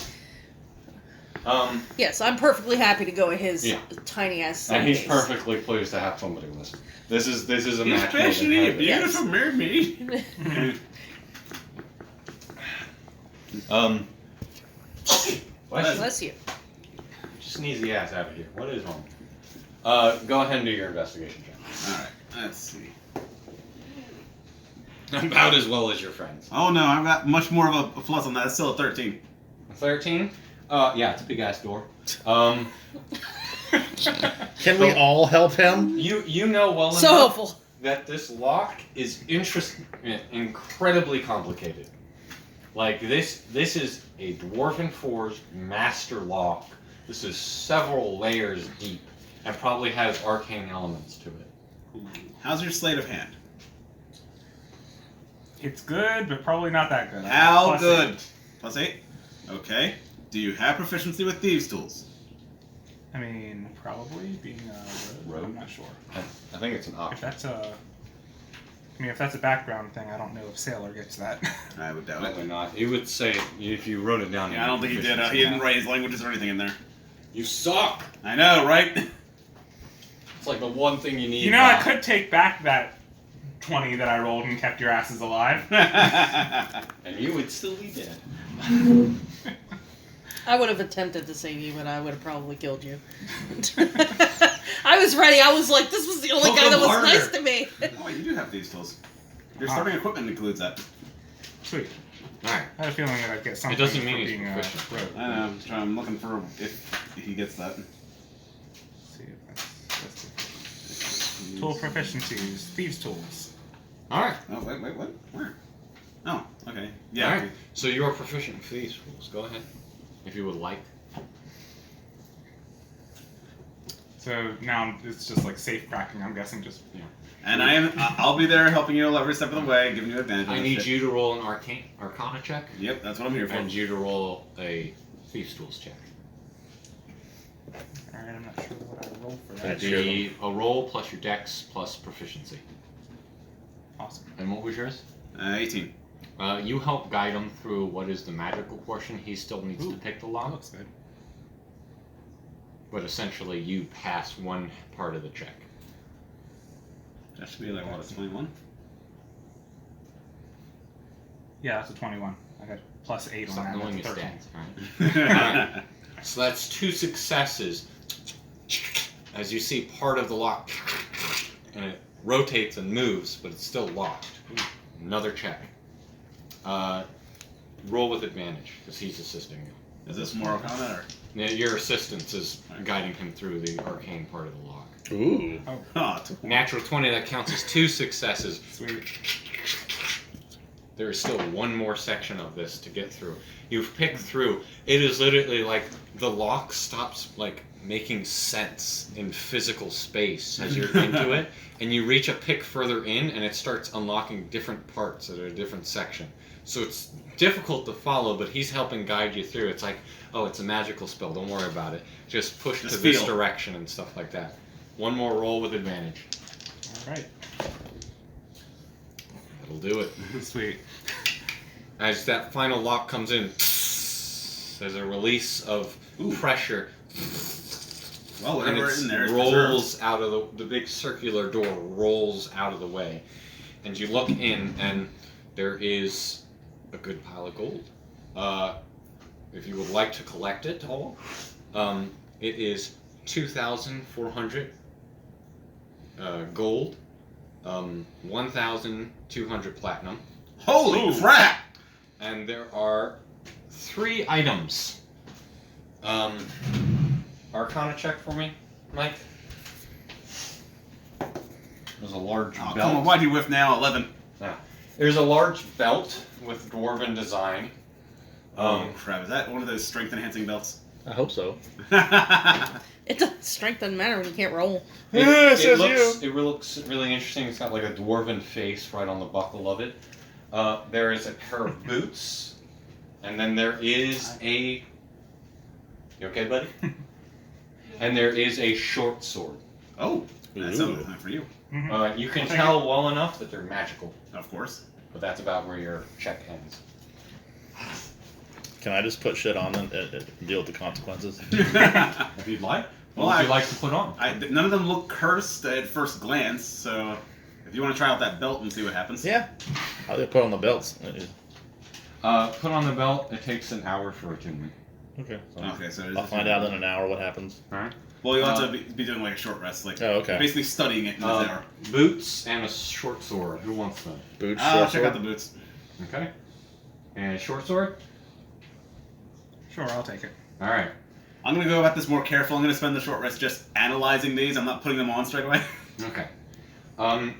yes, I'm perfectly happy to go at his Yeah. tiny ass. And he's suitcase. perfectly pleased to have somebody listen. This is a You match made in especially heaven. beautiful mermaid. Bless you. Just sneeze the ass out of here. What is wrong? Go ahead and do your investigation check. Alright, let's see. About as well as your friends. Oh no, I've got much more of a plus on that. It's still a 13. 13? Yeah, it's a big ass door. Can we all help him? You know well So enough helpful. that this lock is incredibly complicated. Like this is a Dwarven Forge master lock. This is several layers deep and probably has arcane elements to it. How's your sleight of hand? It's good, but probably not that good. How Plus good? 8. Plus 8? Okay. Do you have proficiency with thieves' tools? I mean, probably being a rogue. I'm not sure. I think it's an If option. that's if that's a background thing, I don't know if Sailor gets that. I would doubt Probably it. not. It would say if you wrote it down. Yeah, I don't think he did. He didn't write his languages or anything in there. You suck. I know, right? It's like the one thing you need. You know, I Bob. could take back that 20 that I rolled and kept your asses alive. And you would still be dead. I would have attempted to save you, but I would have probably killed you. I was ready. I was like, this was the only Poke guy that him was harder. nice to me. Oh, you do have thieves' tools. Your starting equipment includes that. Sweet. Alright. I had a feeling that I'd get something doesn't for mean he's being a proficient. rogue. I know. I'm looking for if he gets that. Let's see if that's the tool proficiencies, thieves' tools. Alright. Oh, wait, what? Where? Oh, okay. Yeah. Alright. So you are proficient in these rules. Go ahead. If you would like. So now it's just like safe cracking. I'm guessing just And I'll be there helping you every step of the way, giving you advantage. I need you to roll an arcana check. Yep, that's what I'm here for. And you to roll a Thieves' Tools check. All right. I'm not sure what I roll for That'd that. be a roll plus your dex plus proficiency. Awesome. And what was yours? 18. You help guide him through what is the magical portion. He still needs to Ooh. pick the That lock, looks good. but essentially you pass one part of the check. That should be like, what, a 21? Yeah, that's a 21. I got plus 8 on Stop that. knowing your That's 13. stats, alright? So that's 2 successes. As you see part of the lock, and it rotates and moves, but it's still locked. Another check. Roll with advantage, because he's assisting you. Is this more arcana or? Now, your assistance is guiding him through the arcane part of the lock. Ooh. Oh, Natural 20, that counts as 2 successes. Sweet. There is still one more section of this to get through. You've picked through. It is literally like the lock stops like making sense in physical space as you're into it, and you reach a pick further in, and it starts unlocking different parts at a different section. So it's difficult to follow, but he's helping guide you through. It's like, oh, it's a magical spell. Don't worry about it. Just push Just to this feel. direction and stuff like that. One more roll with advantage. All right. That'll do it. Sweet. As that final lock comes in, there's a release of pressure, Well, and whatever it in there is rolls out of the big circular door rolls out of the way, and you look in, and there is a good pile of gold. If you would like to collect it all, it is 2,400 gold, 1,200 platinum, Holy Ooh. crap! and there are 3 items. Arcana check for me, Mike. There's a large Oh, belt. come on, why'd you whiff now? 11. There's a large belt with dwarven design. Oh crap! Is that one of those strength enhancing belts? I hope so. It does strength doesn't matter when you can't roll. It looks really interesting. It's got like a dwarven face right on the buckle of it. There is a pair of boots, and then there is a. You okay, buddy? And there is a short sword. Oh, that's Ooh. something for you, You can tell well enough that they're magical, of course. but that's about where your check ends. Can I just put shit on and deal with the consequences? If you'd like. Well, What would you I- like to put on? None of them look cursed at first glance, so if you want to try out that belt and see what happens. Yeah. I'll just put on the belts. Put on the belt. It takes an hour for attunement. Okay. So Okay, so I'll find out in an hour what happens. Alright. Well, you'll have to be doing like a short rest, like Oh, okay. basically studying it in this hour. Boots and a short sword. Who wants them? Boots, I'll short check out sword. the boots. Okay. And short sword? Sure, I'll take it. Alright. I'm gonna go about this more careful. I'm gonna spend the short rest just analyzing these. I'm not putting them on straight away. Okay.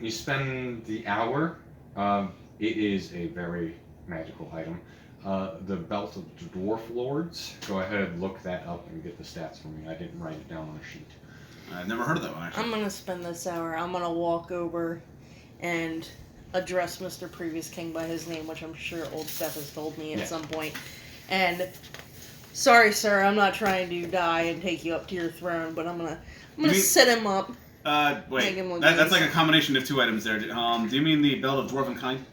You spend the hour. It is a very magical item. The Belt of the Dwarf Lords. Go ahead, look that up and get the stats for me. I didn't write it down on a sheet. I've never heard of that one actually. I'm gonna spend this hour. I'm gonna walk over and address Mr. Previous King by his name, which I'm sure Old Steph has told me at Yeah. some point. And sorry, sir, I'm not trying to die and take you up to your throne, but I'm gonna You mean- set him up. Wait, Make him look that's nice. like a combination of 2 items there. Do you mean the Belt of Dwarven Kind?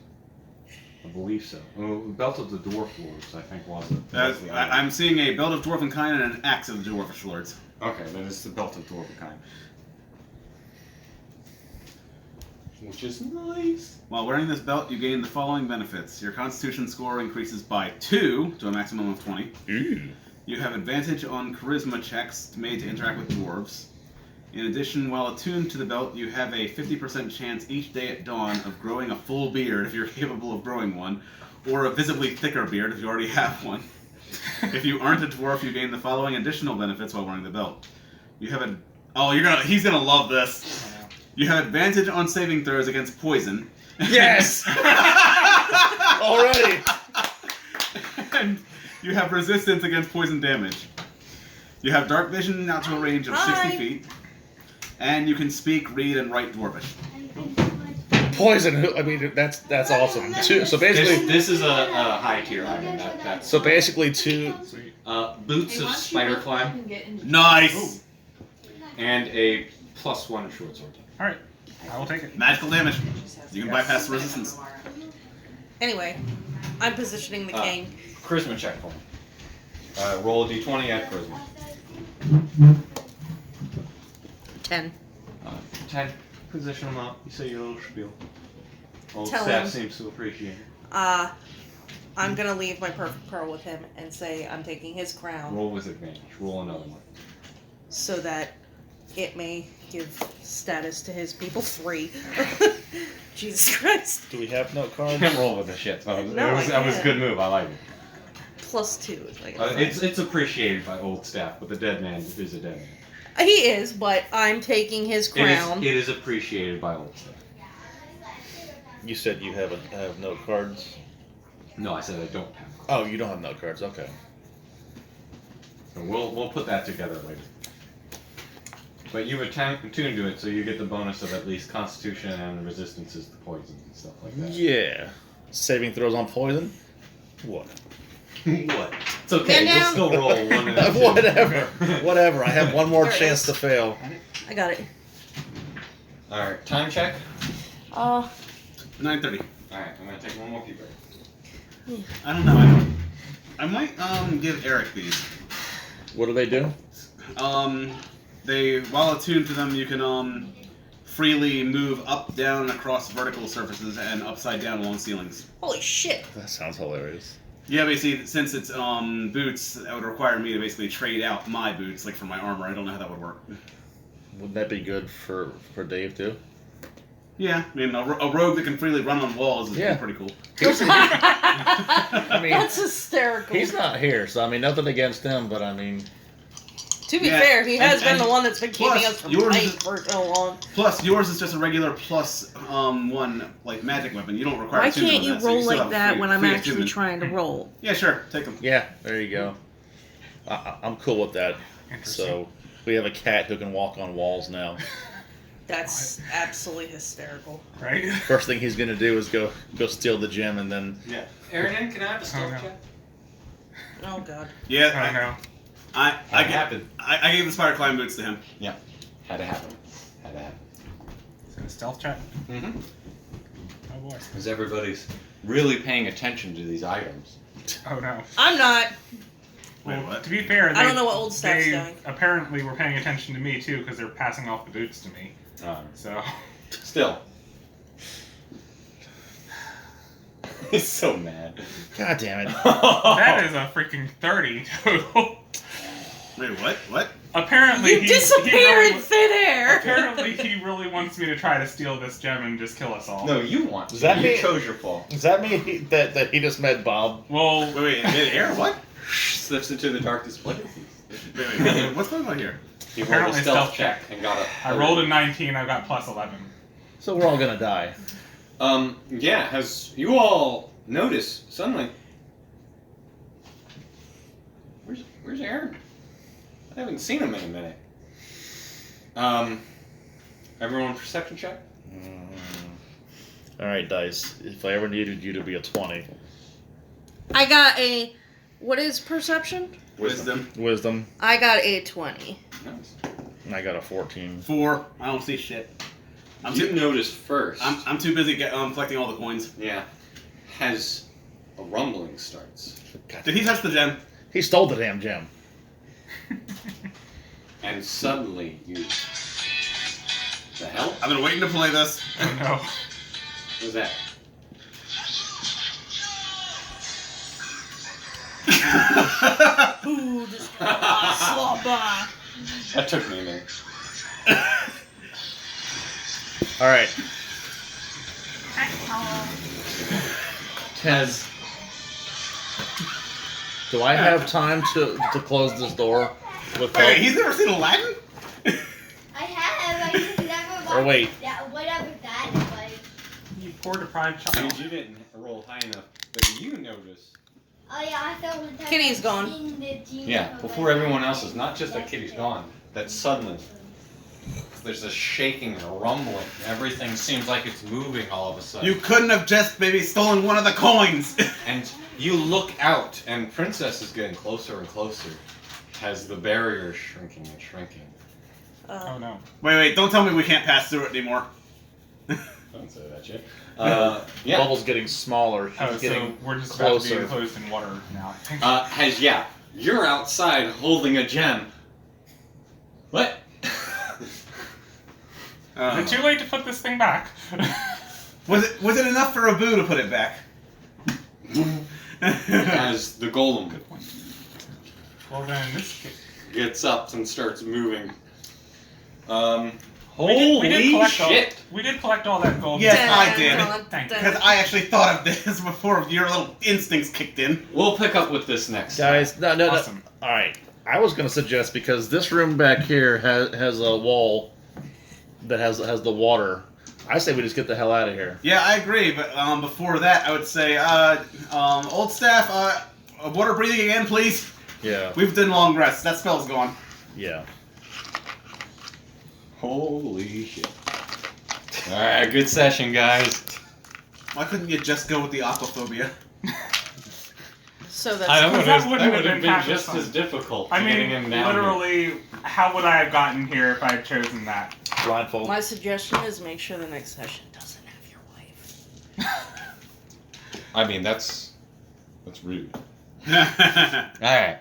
I believe so. Oh, Belt of the Dwarf Lords, I think, was it? I'm seeing a Belt of Dwarven Kind and an Axe of the Dwarfish Lords. Okay, then it's the Belt of Dwarven kind. Which is nice. While wearing this belt, you gain the following benefits. Your Constitution score increases by 2 to a maximum of 20. Ooh. You have advantage on charisma checks made to interact with dwarves. In addition, while attuned to the belt, you have a 50% chance each day at dawn of growing a full beard if you're capable of growing one, or a visibly thicker beard if you already have one. If you aren't a dwarf, you gain the following additional benefits while wearing the belt. You have he's gonna love this. You have advantage on saving throws against poison. Yes! Already! And you have resistance against poison damage. You have dark vision out to a range of 60 Hi. feet. And you can speak, read, and write Dwarvish. Poison. I mean, that's awesome. Two. So basically, This is a high tier item. That's so basically two. Sweet. boots Hey, of why don't you spider both climb fucking get into- Nice! and a +1 short sword. Alright, I will take it. Magical damage. Just has You can to bypass go resistance. tomorrow. Anyway, I'm positioning the king. Charisma check for me. Roll a d20 at charisma. 10. 10. Position them up. You say your little spiel. Old Tell staff him. seems to appreciate it. I'm gonna leave my perfect pearl with him and say I'm taking his crown Roll with advantage. Roll another one. so that it may give status to his people. 3. Jesus Christ. Do we have note You cards? can't roll with the shit. So No, that was a can't. good move. I like it. +2 is like It's appreciated by old staff, but the dead man is a dead man. He is, but I'm taking his crown. It is appreciated by old staff. You said you have note cards. No, I said I don't have. Oh, you don't have note cards. Okay. So we'll put that together later. But you've attuned to it, so you get the bonus of at least Constitution and resistances to poison and stuff like that. Yeah. Saving throws on poison. What? What? It's okay. Man You'll down. still roll 1 and a 2. Whatever. Whatever. I have one more There it chance is. to fail. I got it. All right, time check. 9:30. All right, I'm gonna take one more peek. I don't know. I might give Eric these. What do they do? They while attuned to them, you can freely move up, down, across vertical surfaces and upside down along ceilings. Holy shit. That sounds hilarious. Yeah, basically, since it's boots, that would require me to basically trade out my boots, like for my armor. I don't know how that would work. Wouldn't that be good for Dave too? Yeah, I mean, a rogue that can freely run on walls is Yeah. pretty cool. I mean, That's hysterical. he's not here, so I mean, nothing against him, but I mean, To be Yeah, fair, he has and- been and the one that's been keeping plus, us from yours fighting is- for so long. Plus, yours is just a regular plus one like magic weapon. You don't require. Why attunement can't on you that, so roll still like have that free- when I'm free actually attunement. trying to roll? Yeah, sure, take them. yeah, there you go. I'm cool with that. Interesting. So we have a cat who can walk on walls now. That's absolutely hysterical. Right? First thing he's gonna do is go steal the gem, and then Yeah. Aaron, can I have a stealth no. check? Oh god. Yeah, I don't know. I Had to happen. I gave the spider climb boots to him. Had to happen. Had to happen. Is it a stealth check? Mm-hmm. Oh boy. Because everybody's really paying attention to these items. Oh no. I'm not. Wait, Well, what? to be fair, I don't know what old staff's they doing. apparently were paying attention to me too because they're passing off the boots to me. So Still. He's so mad. God damn it! that is a freaking 30 total. Wait, what? What? Apparently, You he disappear really, in thin air. apparently he really wants me to try to steal this gem and just kill us all. No, you want. Does that you mean- chose your fall. Does that mean that he just met Bob? Well, Wait, mid-air? What? Slips into the darkest places. Wait, what's going on here? He rolled Apparently a stealth stealth check and got a. I rolled a 19. I got plus 11. So we're all gonna die. Yeah. Has you all noticed suddenly? Where's Aaron? I haven't seen him in a minute. Everyone, perception check. All right, dice. If I ever needed you to be a 20, I got a. What is perception? Wisdom. wisdom, I got a 20. Nice. and I got a 14. 4. I don't see shit. I'm You too. noticed first. I'm too busy collecting all the coins. Yeah. Has a rumbling starts, Did he touch the gem? He stole the damn gem. and suddenly you. The hell? I've been waiting to play this. Oh no. What was that? Ooh, just slop by. That took me a minute. All right. Has Do I have time to close this door with Wait, help? he's never seen Aladdin? I have. I just never watched Or wait. that, whatever that is like. You poor deprived I mean, child. you didn't roll high enough, but you noticed. Oh yeah, I thought one time Kitty's I'd gone. seen the genie Yeah, from before like- everyone else is not just that Kitty's gone, that suddenly there's a shaking and a rumbling. Everything seems like it's moving all of a sudden. You couldn't have just maybe stolen one of the coins. And you look out, and Princess is getting closer and closer as the barrier is shrinking and shrinking. Oh no. Wait, don't tell me we can't pass through it anymore. Don't say that shit. Yeah. Bubble's getting smaller. Oh, He's so getting we're just about to be closer. enclosed in water now. I think. You're outside holding a gem. What? Is it too late to put this thing back? Was it enough for Abu to put it back? As the golem Well then, this. gets up and starts moving. We Holy did collect shit! we did collect all that gold. Yes, I did. Thank you. Because I actually thought of this before your little instincts kicked in. We'll pick up with this next time. Guys, no. Awesome. All right. I was gonna suggest, because this room back here has a wall that has the water. I say we just get the hell out of here. Yeah, I agree, but before that, I would say, old staff, water breathing again, please. Yeah. We've done long rests. That spell's gone. Yeah. Holy shit. Alright, good session, guys. Why couldn't you just go with the aquaphobia? So that's That Because that wouldn't have been half just as fun. as difficult. I getting him mean, down here. literally, how would I have gotten here if I had chosen that? Blindfold. my suggestion is make sure the next session doesn't have your wife. I mean, that's rude. Alright.